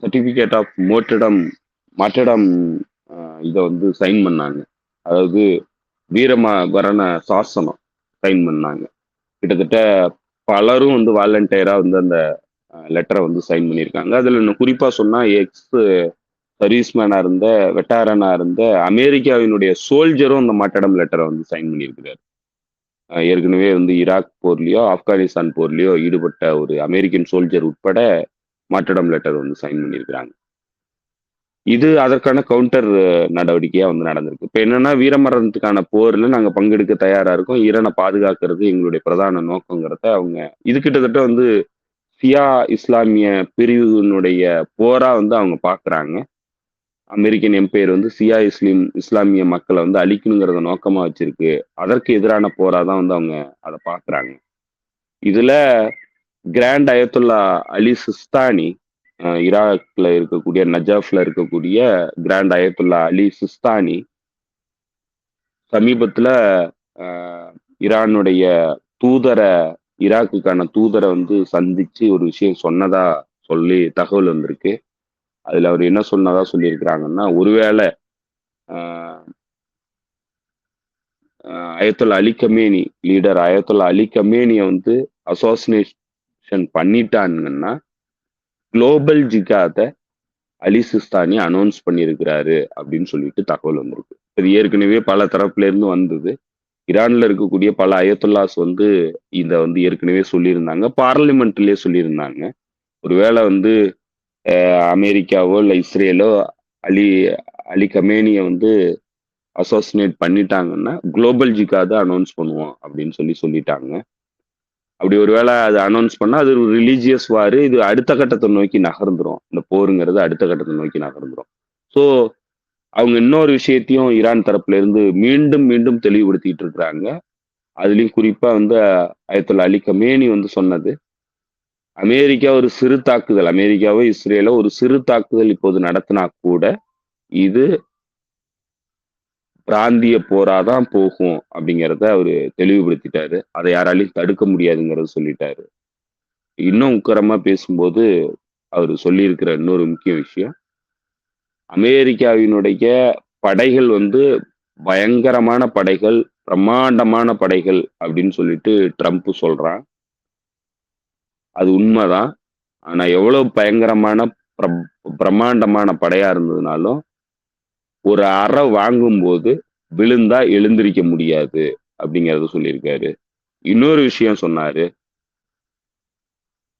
certificate of martyrdom இதை வந்து சைன் பண்ணாங்க. அதாவது வீரமரண சாசனம் சைன் பண்ணாங்க. கிட்டத்தட்ட பலரும் வந்து வாலண்டியரா வந்து அந்த லெட்டரை வந்து சைன் பண்ணியிருக்காங்க. அதுல இன்னும் குறிப்பா சொன்னா எக்ஸ் சர்வீஸ்மேனா இருந்த வெட்டாரனா இருந்த அமெரிக்காவினுடைய சோல்ஜரும் அந்த மார்டடம் லெட்டரை வந்து சைன் பண்ணியிருக்கிறார். ஏற்கனவே வந்து ஈராக் போர்லயோ ஆப்கானிஸ்தான் போர்லயோ ஈடுபட்ட ஒரு அமெரிக்கன் சோல்ஜர் உட்பட மார்டடம் லெட்டர் வந்து சைன் பண்ணியிருக்கிறாங்க. இது அதற்கான கவுண்டர் நடவடிக்கையா வந்து நடந்திருக்கு. இப்ப என்னன்னா, வீரமரணத்துக்கான போர்ல நாங்க பங்கெடுக்க தயாரா இருக்கோம், ஈரானை பாதுகாக்கிறது எங்களுடைய பிரதான நோக்கங்கிறத அவங்க இது கிட்டத்தட்ட வந்து சியா இஸ்லாமிய பிரிவினுடைய போரா வந்து அவங்க பாக்குறாங்க. அமெரிக்கன் எம்பையர் வந்து சியா இஸ்லாமிய மக்களை வந்து அழிக்கணுங்கிறத நோக்கமா வச்சிருக்கு. அதற்கு எதிரான போரா தான் வந்து அவங்க அதை பாக்குறாங்க. இதுல கிராண்ட் அயத்துல்லா அலி சிஸ்தானி, ஈராக்ல இருக்கக்கூடிய நஜாஃப்ல இருக்கக்கூடிய கிராண்ட் அயத்துல்லா அலி சிஸ்தானி சமீபத்துல ஈரானுடைய ஈராக்குக்கான தூதரை வந்து சந்திச்சு ஒரு விஷயம் சொன்னதா சொல்லி தகவல் வந்திருக்கு. அதுல அவர் என்ன சொன்னதா சொல்லியிருக்கிறாங்கன்னா, ஒருவேளை Ayatollah Ali Khamenei leader Ayatollah Ali கமேனியை வந்து அசோசினேஷன் பண்ணிட்டாங்கன்னா global jihad Ali Sistani announce பண்ணியிருக்கிறாரு அப்படின்னு சொல்லிட்டு தகவல் வந்திருக்கு. இது ஏற்கனவே பல தரப்புல இருந்து வந்தது. ஈரான்ல இருக்கக்கூடிய பல அயத்துல்லாஸ் வந்து இதை வந்து ஏற்கனவே சொல்லியிருந்தாங்க, பார்லிமெண்ட்லயே சொல்லியிருந்தாங்க. ஒருவேளை வந்து அமெரிக்காவோ இல்லை இஸ்ரேலோ அலி அலி கமேனியை வந்து அசோசினேட் பண்ணிட்டாங்கன்னா குளோபல் ஜிகாதை அனௌன்ஸ் பண்ணுவோம் அப்படின்னு சொல்லிட்டாங்க. அப்படி ஒருவேளை அது அனௌன்ஸ் பண்ணா அது ஒரு ரிலீஜியஸ் வார், இது அடுத்த கட்டத்தை நோக்கி நகர்ந்துரும். இந்த போருங்கிறது அடுத்த கட்டத்தை நோக்கி நகர்ந்துரும். ஸோ அவங்க இன்னொரு விஷயத்தையும் ஈரான் தரப்புல இருந்து மீண்டும் மீண்டும் தெளிவுபடுத்திட்டு இருக்கிறாங்க. அதுலயும் குறிப்பா வந்து அயத்துல்லா அலி கமேனி வந்து சொன்னது, அமெரிக்கா ஒரு சிறு தாக்குதல், அமெரிக்காவோ இஸ்ரேலோ ஒரு சிறு தாக்குதல் இப்போது நடத்தினா கூட இது பிராந்திய போராதான் போகும் அப்படிங்கிறத அவரு தெளிவுபடுத்திட்டாரு. அதை யாராலையும் தடுக்க முடியாதுங்கிறத சொல்லிட்டாரு. இன்னும் உக்கரமா பேசும்போது அவர் சொல்லியிருக்கிற இன்னொரு முக்கிய விஷயம், அமெரிக்காவினுடைய படைகள் வந்து பயங்கரமான படைகள், பிரம்மாண்டமான படைகள் அப்படின்னு சொல்லிட்டு ட்ரம்ப் சொல்றான். அது உண்மைதான். ஆனா எவ்வளவு பயங்கரமான பிரம்மாண்டமான படையா இருந்ததுனாலும் ஒரு அறை வாங்கும்போது விழுந்தா எழுந்திருக்க முடியாது அப்படிங்கறத சொல்லியிருக்காரு. இன்னொரு விஷயம் சொன்னாரு,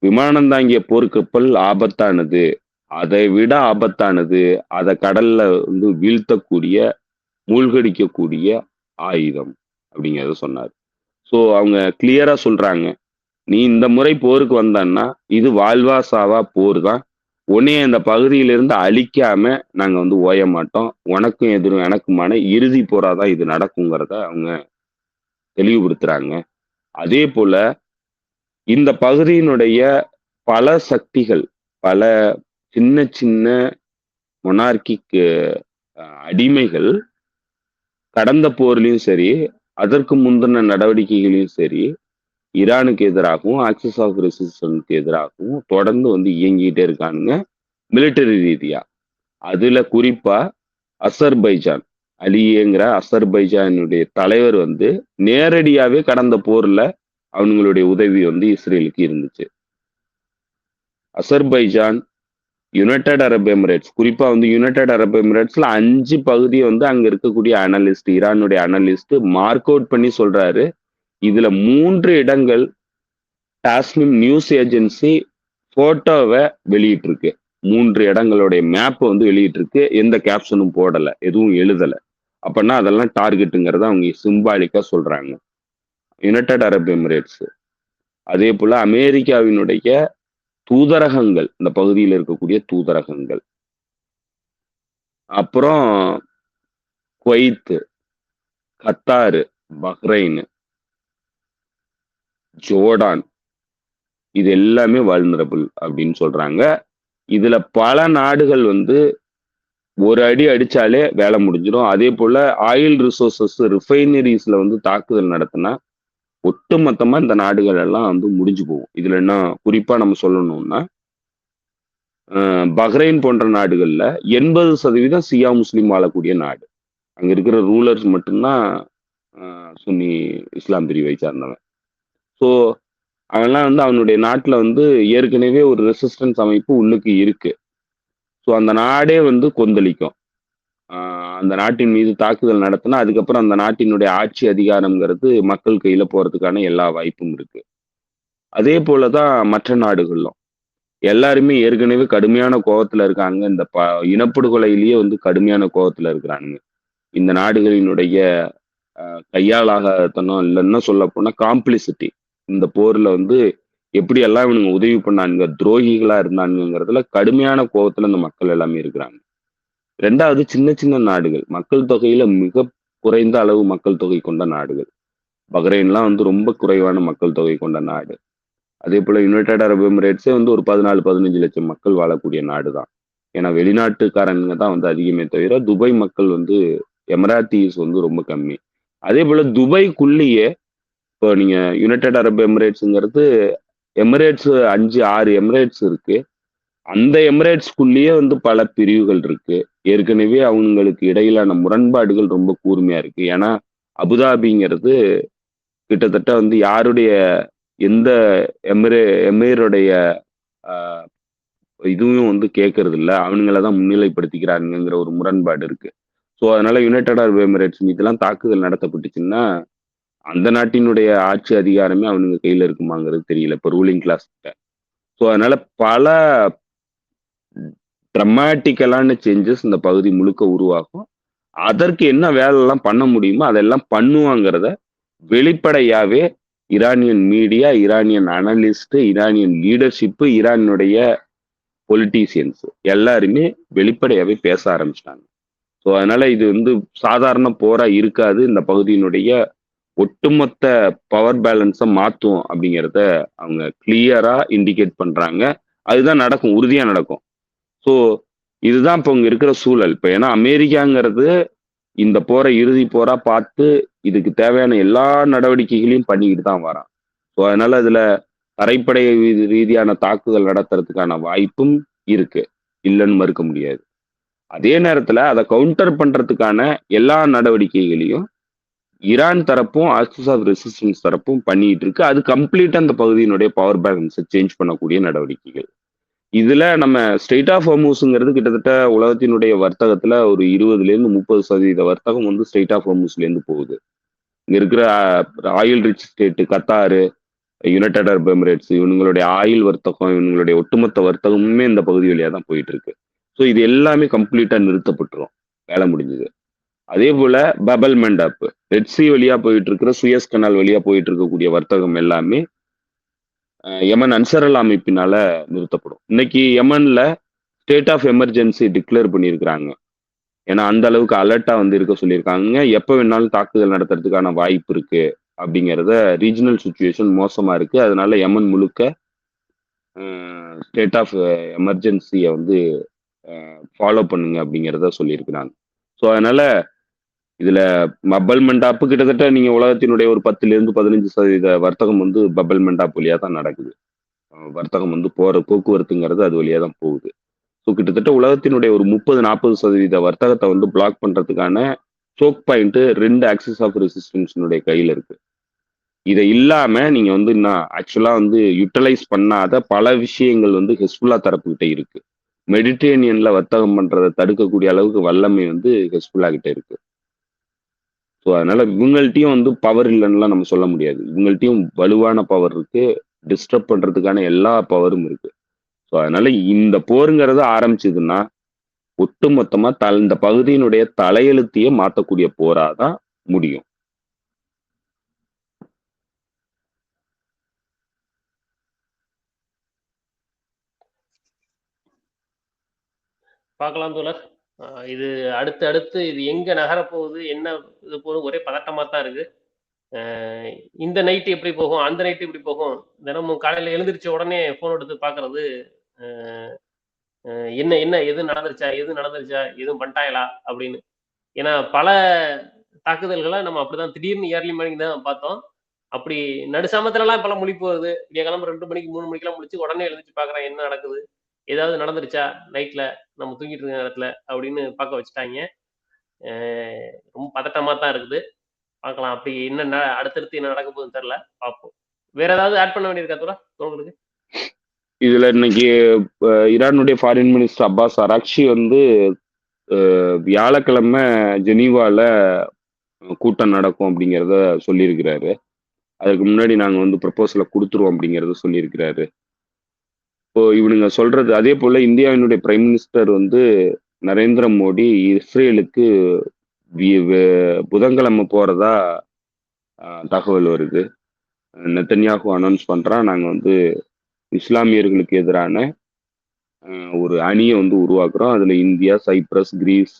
விமானம் தாங்கிய போர்க்கப்பல் ஆபத்தானது, அதை விட ஆபத்தானது அதை கடல்ல வந்து வீழ்த்தக்கூடிய மூழ்கடிக்கக்கூடிய ஆயுதம் அப்படிங்கறத சொன்னார். ஸோ அவங்க கிளியரா சொல்றாங்க, நீ இந்த முறை போருக்கு வந்தன்னா இது வாழ்வா சாவா போர் தான், உன்னைய இந்த பகுதியிலிருந்து அழிக்காம நாங்க வந்து ஓய மாட்டோம், உனக்கும் எதிரும் எனக்குமான இறுதி போராதான் இது நடக்குங்கிறத அவங்க தெளிவுபடுத்துறாங்க. அதே போல இந்த பகுதியினுடைய பல சக்திகள், பல சின்ன சின்ன மொனார்கிக் அடிமைகள் கடந்த போர்லயும் சரி, அதற்கு முந்தின நடவடிக்கைகளையும் சரி, ஈரானுக்கு எதிராகவும் ஆக்சிஸ் ஆஃப் ரெசிஸ்டன்ஸ்க்கு எதிராகவும் தொடர்ந்து வந்து இயங்கிட்டே இருக்கானுங்க மிலிட்டரி ரீதியா. அதுல குறிப்பா அசர்பைஜான், அலியேங்கிற அசர்பைஜானுடைய தலைவர் வந்து நேரடியாவே கடந்த போர்ல அவங்களுடைய உதவி வந்து இஸ்ரேலுக்கு இருந்துச்சு. அசர்பைஜான், யுனைடெட் அரப் எமிரேட்ஸ், குறிப்பா வந்து யுனைடெட் அரப் எமிரேட்ஸ்ல 5 பகுதியை வந்து அங்க இருக்கக்கூடிய அனலிஸ்ட், ஈரானுடைய அனலிஸ்ட் மார்க் அவுட் பண்ணி சொல்றாரு. இதுல 3 இடங்கள் டாஸ்னிம் நியூஸ் ஏஜென்சி போட்டோவை வெளியிட்டிருக்கு. 3 இடங்களுடைய மேப் வந்து வெளியிட்டிருக்கு. எந்த கேப்ஷனும் போடல, எதுவும் எழுதல. அப்படின்னா அதெல்லாம் டார்கெட்டுங்கிறத அவங்க சிம்பாலிக்கா சொல்றாங்க. யுனைடெட் அரப் எமிரேட்ஸ், அதே போல அமெரிக்காவினுடைய தூதரகங்கள், இந்த பகுதியில் இருக்கக்கூடிய தூதரகங்கள், அப்புறம் குவைத், கத்தாரு, பஹ்ரைன், ஜோர்டான், இது எல்லாமே வல்னரபிள் அப்படின்னு சொல்றாங்க. இதுல பல நாடுகள் வந்து ஒரு அடி அடிச்சாலே வேலை முடிஞ்சிடும். அதே போல ஆயில் ரிசோர்சஸ் ரிஃபைனரிஸ்ல வந்து தாக்குதல் நடத்தினா ஒட்டுமொத்தமா இந்த நாடுகள் எல்லாம் வந்து முடிஞ்சு போகும். இதுல என்ன குறிப்பா நம்ம சொல்லணும்னா, பஹ்ரைன் போன்ற நாடுகள்ல 80% சியா முஸ்லீம் வாழக்கூடிய நாடு. அங்க இருக்கிற ரூலர்ஸ் மட்டும்தான் சுன்னி இஸ்லாம் பிரிவை சார்ந்தவன். ஸோ அவன்லாம் வந்து அவனுடைய நாட்டுல வந்து ஏற்கனவே ஒரு ரெசிஸ்டன்ஸ் அமைப்பு உள்ளுக்கு இருக்கு. ஸோ அந்த நாடே வந்து கொந்தளிக்கும். அந்த நாட்டின் மீது தாக்குதல் நடத்தினா அதுக்கப்புறம் அந்த நாட்டினுடைய ஆட்சி அதிகாரம்ங்கிறது மக்கள் கையில போறதுக்கான எல்லா வாய்ப்பும் இருக்கு. அதே போலதான் மற்ற நாடுகளும் எல்லாருமே ஏற்கனவே கடுமையான கோபத்துல இருக்காங்க. இந்த இனப்படுகொலையிலேயே வந்து கடுமையான கோபத்துல இருக்கிறானுங்க. இந்த நாடுகளினுடைய கையாளாகத்தனம் இல்லைன்னா சொல்ல போனா காம்ப்ளிசிட்டி, இந்த போர்ல வந்து எப்படி எல்லாம் இவனுங்க உதவி பண்ணானுங்க, துரோகிகளா இருந்தானுங்கிறதுல கடுமையான கோபத்துல இந்த மக்கள் எல்லாமே இருக்கிறாங்க. 2வது சின்ன சின்ன நாடுகள், மக்கள் தொகையில மிக குறைந்த அளவு மக்கள் தொகை கொண்ட நாடுகள். பஹ்ரைன்லாம் வந்து ரொம்ப குறைவான மக்கள் தொகை கொண்ட நாடு. அதே போல யுனைடெட் அரப் எமிரேட்ஸே வந்து ஒரு 14-15 லட்சம் மக்கள் வாழக்கூடிய நாடு தான். ஏன்னா வெளிநாட்டுக்காரங்க தான் வந்து அதிகமே தவிர துபாய் மக்கள் வந்து எமராத்திஸ் வந்து ரொம்ப கம்மி. அதே போல துபாய்க்குள்ளேயே இப்போ நீங்க யுனைடெட் அரப் எமிரேட்ஸ்ங்கிறது எமிரேட்ஸ் 5-6 எமிரேட்ஸ் இருக்கு. அந்த எமிரேட்ஸ்குள்ளேயே வந்து பல பிரிவுகள் இருக்கு. ஏற்கனவே அவங்களுக்கு இடையிலான முரண்பாடுகள் ரொம்ப கூர்மையா இருக்கு. ஏன்னா அபுதாபிங்கிறது கிட்டத்தட்ட வந்து யாருடைய எந்த எமிருடைய இதுவும் வந்து கேட்கறது இல்ல, அவனுங்களை தான் முன்னிலைப்படுத்திக்கிறானுங்கிற ஒரு முரண்பாடு இருக்கு. ஸோ அதனால யுனைடெட் அரப் எமிரேட்ஸ் மீதெல்லாம் தாக்குதல் நடத்தப்பட்டுச்சுன்னா அந்த நாட்டினுடைய ஆட்சி அதிகாரமே அவனுங்க கையில இருக்குமாங்கிறது தெரியல இப்ப ரூலிங் கிளாஸ் கிட்ட. ஸோ அதனால பல ட்ரமாட்டிக்கலான சேஞ்சஸ் இந்த பகுதி முழுக்க உருவாகும். அதற்கு என்ன வேலைலாம் பண்ண முடியுமோ அதெல்லாம் பண்ணுவாங்கிறத வெளிப்படையாவே Iranian media, Iranian analyst, Iranian leadership, ஈரானுடைய பொலிட்டீசியன்ஸ் எல்லாருமே வெளிப்படையாவே பேச ஆரம்பிச்சிட்டாங்க. ஸோ அதனால இது வந்து சாதாரண போரா இருக்காது. இந்த பகுதியினுடைய ஒட்டுமொத்த பவர் பேலன்ஸை மாத்தும் அப்படிங்கிறத அவங்க கிளியரா இண்டிகேட் பண்றாங்க. அதுதான் நடக்கும், உறுதியா நடக்கும். ஸோ இதுதான் இப்போ இங்க இருக்கிற சூழல். இப்போ ஏன்னா அமெரிக்காங்கிறது இந்த போரை இறுதி போரா பார்த்து இதுக்கு தேவையான எல்லா நடவடிக்கைகளையும் பண்ணிக்கிட்டு தான் வரான். ஸோ அதனால அதுல தரைப்படை ரீதியான தாக்குதல் நடத்துறதுக்கான வாய்ப்பும் இருக்கு, இல்லைன்னு மறுக்க முடியாது. அதே நேரத்துல அதை கவுண்டர் பண்றதுக்கான எல்லா நடவடிக்கைகளையும் ஈரான் தரப்பும் ஆக்சிஸ் ஆஃப் ரெசிஸ்டன்ஸ் தரப்பும் பண்ணிட்டு இருக்கு. அது கம்ப்ளீட்டா அந்த பகுதியினுடைய பவர் பேலன்ஸை சேஞ்ச் பண்ணக்கூடிய நடவடிக்கைகள். இதுல நம்ம ஸ்ட்ரெயிட் ஆஃப் ஹோர்முஸ்ங்கிறது கிட்டத்தட்ட உலகத்தினுடைய வர்த்தகத்துல ஒரு 20% வர்த்தகம் வந்து ஸ்ட்ரெயிட் ஆஃப் ஹோர்முஸ்ல இருந்து போகுது. இங்க இருக்கிற oil rich state Qatar, United Arab Emirates, இவங்களுடைய ஆயில் வர்த்தகம், இவங்களுடைய ஒட்டுமொத்த வர்த்தகமுமே இந்த பகுதி வழியா தான் போயிட்டு இருக்கு. ஸோ இது எல்லாமே கம்ப்ளீட்டா நிறுத்தப்பட்டுரும், வேலை முடிஞ்சது. அதே போல பபல் மெண்டாப், ரெட் சி வழியா போயிட்டு இருக்கிற சுயஸ் கனால் வழியா போயிட்டு இருக்கக்கூடிய வர்த்தகம் எல்லாமே யமன் அன்சரல் அமைப்பினால நிறுத்தப்படும். இன்னைக்கு யமன்ல ஸ்டேட் ஆஃப் எமர்ஜென்சி டிக்ளேர் பண்ணியிருக்கிறாங்க. ஏன்னா அந்த அளவுக்கு அலர்ட்டா வந்து இருக்க சொல்லியிருக்காங்க. எப்போ வேணாலும் தாக்குதல் நடத்துறதுக்கான வாய்ப்பு இருக்கு அப்படிங்கிறத, ரீஜனல் சுச்சுவேஷன் மோசமா இருக்கு, அதனால யமன் முழுக்க ஸ்டேட் ஆஃப் எமர்ஜென்சியை வந்து ஃபாலோ பண்ணுங்க அப்படிங்கிறத சொல்லியிருக்கிறாங்க. ஸோ அதனால இதுல பபல் மெண்டாப்பு கிட்டத்தட்ட நீங்க உலகத்தினுடைய ஒரு 10-15% வர்த்தகம் வந்து பபல் மெண்டாப் வழியா தான் நடக்குது. வர்த்தகம் வந்து போக்குவரத்துங்கிறது அது வழியா தான் போகுது. ஸோ கிட்டத்தட்ட உலகத்தினுடைய ஒரு 30-40% வர்த்தகத்தை வந்து பிளாக் பண்றதுக்கான சோக் பாயிண்ட் 2 ஆக்சிஸ் ஆஃப் ரெசிஸ்டன்ஸினுடைய கையில இருக்கு. இதை இல்லாம நீங்க வந்து ஆக்சுவலா வந்து யூட்டிலைஸ் பண்ணாத பல விஷயங்கள் வந்து ஹெஸ்புல்லா தரப்புகிட்ட இருக்கு. மெடிட்டரேனியன்ல வர்த்தகம் பண்றதை தடுக்கக்கூடிய அளவுக்கு வல்லமை வந்து ஹெஸ்புல்லா கிட்ட இருக்கு. ஸோ அதனால இவங்கள்ட்டையும் வந்து பவர் இல்லைன்னுலாம் நம்ம சொல்ல முடியாது. இவங்கள்ட்டையும் வலுவான பவர் இருக்கு, டிஸ்டர்ப் பண்றதுக்கான எல்லா பவரும் இருக்கு. ஸோ அதனால இந்த போருங்கிறது ஆரம்பிச்சதுன்னா ஒட்டுமொத்தமா இந்த பகுதியினுடைய தலையெழுத்தையே மாற்றக்கூடிய போராதான் முடியும். பார்க்கலாம் தோழர். இது அடுத்து இது எங்க நகரப்போகுது, என்ன இது போகுது, ஒரே பதட்டமா தான் இருக்கு. இந்த நைட்டு எப்படி போகும், அந்த நைட்டு எப்படி போகும், தினமும் காலையில எழுந்திரிச்ச உடனே போன் எடுத்து பாக்குறது, என்ன என்ன எது நடந்துருச்சா எதுவும் பண்ணிட்டாங்களா அப்படின்னு. ஏன்னா பல தாக்குதல்களை நம்ம அப்படிதான் திடீர்னு ஏர்லி மார்னிங் தான் பார்த்தோம். அப்படி நடுசாமத்துலலாம் இப்பெல்லாம் முழிப்பு வருது. இங்கே கிளம்ப 2 மணிக்கு 3 மணிக்கெல்லாம் முடிச்சு உடனே எழுந்திரிச்சு பாக்குறேன் என்ன நடக்குது, ஏதாவது நடந்துருச்சா நைட்ல நம்ம தூங்கிட்டு இருக்க நேரத்துல அப்படின்னு பார்க்க வச்சுட்டாங்க. ரொம்ப பதட்டமா தான் இருக்குது. பார்க்கலாம் அப்படி என்ன அடுத்தடுத்து என்ன நடக்க போகுதுன்னு தெரியல, பார்ப்போம். வேற ஏதாவது ஆட் பண்ண வேண்டியிருக்கா தோழா உங்களுக்கு? இதுல இன்னைக்கு ஈரானுடைய ஃபாரின் மினிஸ்டர் அப்பாஸ் அராக்சி வந்து வியாழக்கிழமை ஜெனீவால கூட்டம் நடக்கும் அப்படிங்கிறத சொல்லியிருக்கிறாரு. அதுக்கு முன்னாடி நாங்க வந்து ப்ரப்போசலை கொடுத்துருவோம் அப்படிங்கிறத சொல்லியிருக்கிறாரு. இப்போ இவனுங்க சொல்றது அதே போல இந்தியாவினுடைய பிரைம் மினிஸ்டர் வந்து நரேந்திர மோடி இஸ்ரேலுக்கு புதன்கிழமை போறதா தகவல் வருது. நெத்தன்யாகு அனௌன்ஸ் பண்றான், நாங்க வந்து இஸ்லாமியர்களுக்கு எதிரான ஒரு அணியை வந்து உருவாக்குறோம். அதுல இந்தியா, சைப்ரஸ், கிரீஸ்,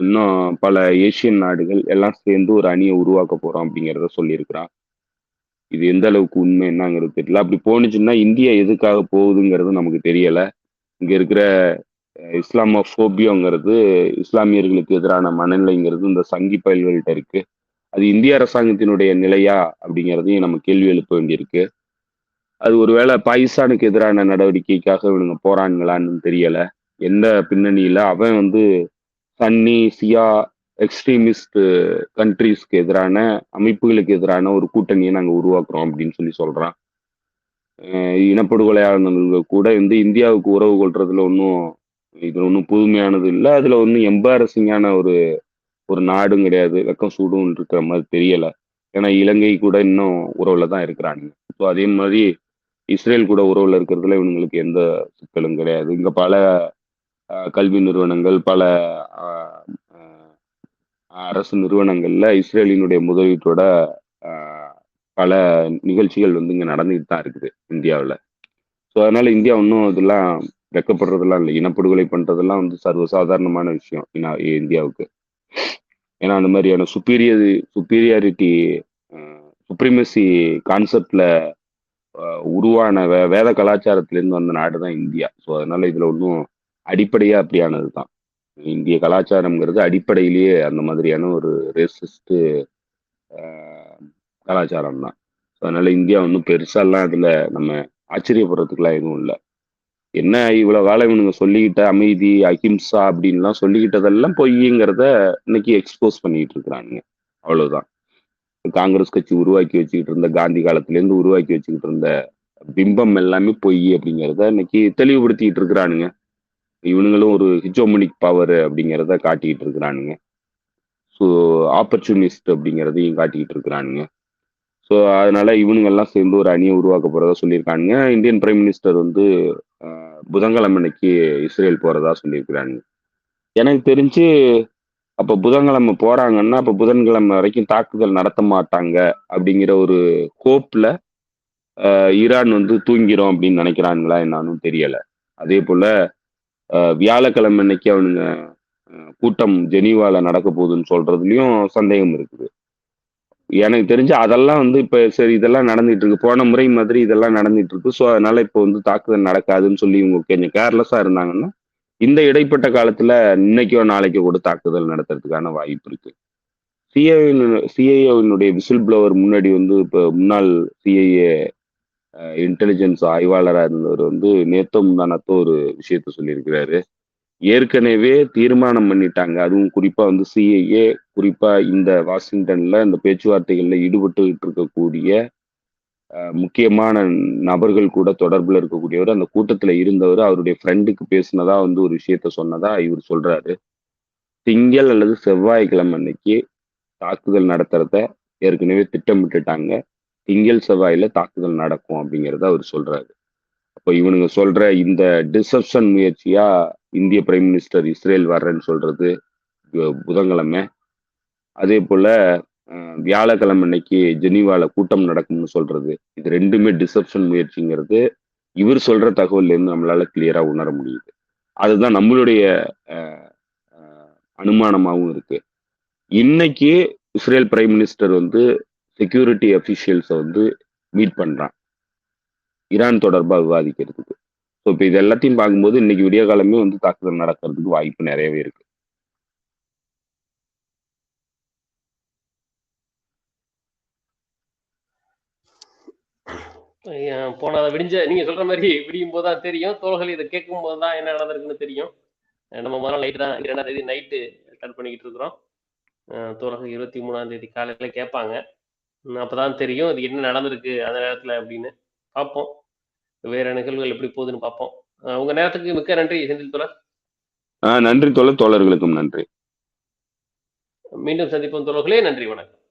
இன்னும் பல ஏசியன் நாடுகள் எல்லாம் சேர்ந்து ஒரு அணியை உருவாக்க போறோம் அப்படிங்கிறத சொல்லியிருக்கிறான். இது எந்த அளவுக்கு உண்மை என்னங்கிறது தெரியல. அப்படி போனுச்சுன்னா இந்தியா எதுக்காக போகுதுங்கிறது நமக்கு தெரியல. இங்க இருக்கிற இஸ்லாமோபோபியோங்கிறது, இஸ்லாமியர்களுக்கு எதிரான மனநிலைங்கிறது இந்த சங்கி பயல்கள்கிட்ட இருக்கு. அது இந்திய அரசாங்கத்தினுடைய நிலையா அப்படிங்கிறதையும் நம்ம கேள்வி எழுப்ப வேண்டியிருக்கு. அது ஒருவேளை பாகிஸ்தானுக்கு எதிரான நடவடிக்கைக்காக இவனுங்க போறாங்களான்னு தெரியல. எந்த பின்னணியில அவன் வந்து சன்னி சியா எக்ஸ்ட்ரீமிஸ்ட் கண்ட்ரீஸ்க்கு எதிரான அமைப்புகளுக்கு எதிரான ஒரு கூட்டணியை நாங்கள் உருவாக்குறோம் அப்படின்னு சொல்றான். இனப்படுகொலையாளர்கள் கூட வந்து இந்தியாவுக்கு உறவு கொள்றதுல இதுல ஒன்றும் புதுமையானது இல்லை. அதுல ஒன்றும் எம்பாரசிங்கான ஒரு நாடும் கிடையாது, வெக்கம் சூடும் இருக்கிற மாதிரி தெரியல. ஏன்னா இலங்கை கூட இன்னும் உறவுல தான் இருக்கிறாங்க. ஸோ அதே மாதிரி இஸ்ரேல் கூட உறவுல இருக்கிறதுல இவங்களுக்கு எந்த சிக்கலும் கிடையாது. இங்க பல கல்வி நிறுவனங்கள், பல அஹ், அஹ், அரசு நிறுவனங்கள்ல இஸ்ரேலினுடைய முதலீட்டோட அஹ், பல நிகழ்ச்சிகள் வந்து இங்க நடந்துகிட்டு தான் இருக்குது இந்தியாவில். ஸோ அதனால இந்தியா ஒன்றும் இதெல்லாம் வெக்கப்படுறதெல்லாம் இல்லை. இனப்படுகொலை பண்றதெல்லாம் வந்து சர்வசாதாரணமான விஷயம் இந்தியாவுக்கு. ஏன்னா அந்த மாதிரியான சுப்பீரியாரிட்டி சுப்ரிமசி கான்செப்ட்ல உருவான வேத கலாச்சாரத்திலேருந்து வந்த நாடு தான் இந்தியா. ஸோ அதனால இதுல ஒன்றும் அடிப்படையா அப்படியானது தான். இந்திய கலாச்சாரம்ங்கிறது அடிப்படையிலேயே அந்த மாதிரியான ஒரு ரேசிஸ்ட் கலாச்சாரம் தான். ஸோ அதனால இந்தியா ஒன்றும் பெருசாலாம் இதுல நம்ம ஆச்சரியப்படுறதுக்குலாம் எதுவும் இல்லை. என்ன இவ்வளவு காலம் இவனுங்க சொல்லிக்கிட்ட அமைதி அஹிம்சா அப்படின்லாம் சொல்லிக்கிட்டதெல்லாம் பொய்ங்கிறத இன்னைக்கு எக்ஸ்போஸ் பண்ணிட்டு இருக்கிறானுங்க. அவ்வளவுதான். காங்கிரஸ் கட்சி உருவாக்கி வச்சுக்கிட்டு இருந்த காந்தி காலத்திலேருந்து உருவாக்கி வச்சுக்கிட்டு இருந்த பிம்பம் எல்லாமே பொய் அப்படிங்கிறத இன்னைக்கு தெளிவுபடுத்திட்டு இருக்கிறானுங்க. இவனுங்களும் ஒரு ஹிஜோமனிக் பவர் அப்படிங்கிறத காட்டிக்கிட்டு இருக்கிறானுங்க. ஸோ ஆப்பர்ச்சுனிஸ்ட் அப்படிங்கிறதையும் காட்டிக்கிட்டு இருக்கிறானுங்க. ஸோ அதனால இவனுங்க எல்லாம் சேர்ந்து ஒரு அணியை உருவாக்க போறதா சொல்லியிருக்கானுங்க. இந்தியன் பிரைம் மினிஸ்டர் வந்து புதன்கிழமை அன்னைக்கு இஸ்ரேல் போறதா சொல்லியிருக்கிறாங்க. எனக்கு தெரிஞ்சு அப்ப புதன்கிழமை போறாங்கன்னா அப்ப புதன்கிழமை வரைக்கும் தாக்குதல் நடத்த மாட்டாங்க அப்படிங்கிற ஒரு ஹோப்ல ஈரான் வந்து தூங்கிரும் அப்படின்னு நினைக்கிறானுங்களா என்னாலும் தெரியல. அதே போல வியாழக்கிழமை அன்னைக்கு அவனுங்க கூட்டம் ஜெனீவால நடக்க போகுதுன்னு சொல்றதுலயும் சந்தேகம் இருக்குது. எனக்கு தெரிஞ்சு அதெல்லாம் வந்து இப்ப சரி இதெல்லாம் நடந்துட்டு இருக்கு, போன முறை மாதிரி இதெல்லாம் நடந்துட்டு இருக்கு. ஸோ அதனால இப்போ வந்து தாக்குதல் நடக்காதுன்னு சொல்லி இவங்க கொஞ்சம் கேர்லெஸ்ஸா இருந்தாங்கன்னா இந்த இடைப்பட்ட காலத்துல இன்னைக்கோ நாளைக்கோ கூட தாக்குதல் நடத்துறதுக்கான வாய்ப்பு இருக்கு. சிஐஏனுடைய விசில் ப்ளோவர் முன்னாடி வந்து இப்ப முன்னாள் சிஐஏ இன்டெலிஜென்ஸ் ஆய்வாளராக இருந்தவர் வந்து நேத்தோ முந்தானத்தோ ஒரு விஷயத்த சொல்லியிருக்கிறாரு. ஏற்கனவே தீர்மானம் பண்ணிட்டாங்க. அதுவும் குறிப்பா வந்து சிஐஏ குறிப்பா இந்த வாஷிங்டன்ல இந்த பேச்சுவார்த்தைகள்ல ஈடுபட்டுக்கிட்டு இருக்கக்கூடிய முக்கியமான நபர்கள் கூட தொடர்புல இருக்கக்கூடியவர், அந்த கூட்டத்துல இருந்தவர், அவருடைய ஃப்ரெண்டுக்கு பேசினதா வந்து ஒரு விஷயத்த சொன்னதா இவர் சொல்றாரு. திங்கள் அல்லது செவ்வாய்க்கிழமை அன்னைக்கு தாக்குதல் நடத்துறத ஏற்கனவே திட்டமிட்டுட்டாங்க. திங்கள் செவ்வாயில தாக்குதல் நடக்கும் அப்படிங்கிறத அவர் சொல்றாரு. அப்போ இவனுங்க சொல்ற இந்த டிசப்ஷன் முயற்சியா இந்திய பிரைம் மினிஸ்டர் இஸ்ரேல் வர்றேன்னு சொல்றது புதன்கிழமை, அதே போல வியாழக்கிழமை அன்னைக்கு ஜெனீவால கூட்டம் நடக்கும்னு சொல்றது, இது ரெண்டுமே டிசப்ஷன் முயற்சிங்கிறது இவர் சொல்ற தகவல்ல இருந்து நம்மளால கிளியரா உணர முடியுது. அதுதான் நம்மளுடைய அனுமானமாகவும் இருக்கு. இன்னைக்கு இஸ்ரேல் பிரைம் மினிஸ்டர் வந்து செக்யூரிட்டி அபிஷியல்ஸை வந்து மீட் பண்றான் ஈரான் தொடர்பா விவாதிக்கிறதுக்கு. ஸோ இப்போ இது எல்லாத்தையும் பார்க்கும்போது இன்னைக்கு விடிய காலமே வந்து தாக்குதல் நடக்கிறதுக்கு வாய்ப்பு நிறையவே இருக்கு. போன விடிஞ்ச நீங்க சொல்ற மாதிரி விடியும் போதுதான் தெரியும். தோள்கள் இதை கேட்கும் போதுதான் என்ன நடந்திருக்குன்னு தெரியும். நம்ம முதல்ல நைட்டு தான் 2ஆம் தேதி நைட்டு ஸ்டார்ட் பண்ணிக்கிட்டு இருக்கிறோம். தோழர்கள் 23ஆம் தேதி காலையில கேட்பாங்க. அப்பதான் தெரியும் இது என்ன நடந்திருக்கு அந்த நேரத்துல அப்படின்னு. பார்ப்போம் வேற நிகழ்வுகள் எப்படி போகுதுன்னு பார்ப்போம். உங்க நேரத்துக்கு மிக்க நன்றி செந்தில் தோழர். நன்றி தோழர். தோழர்களுக்கும் நன்றி. மீண்டும் சந்திப்போம் தோழர்களே. நன்றி, வணக்கம்.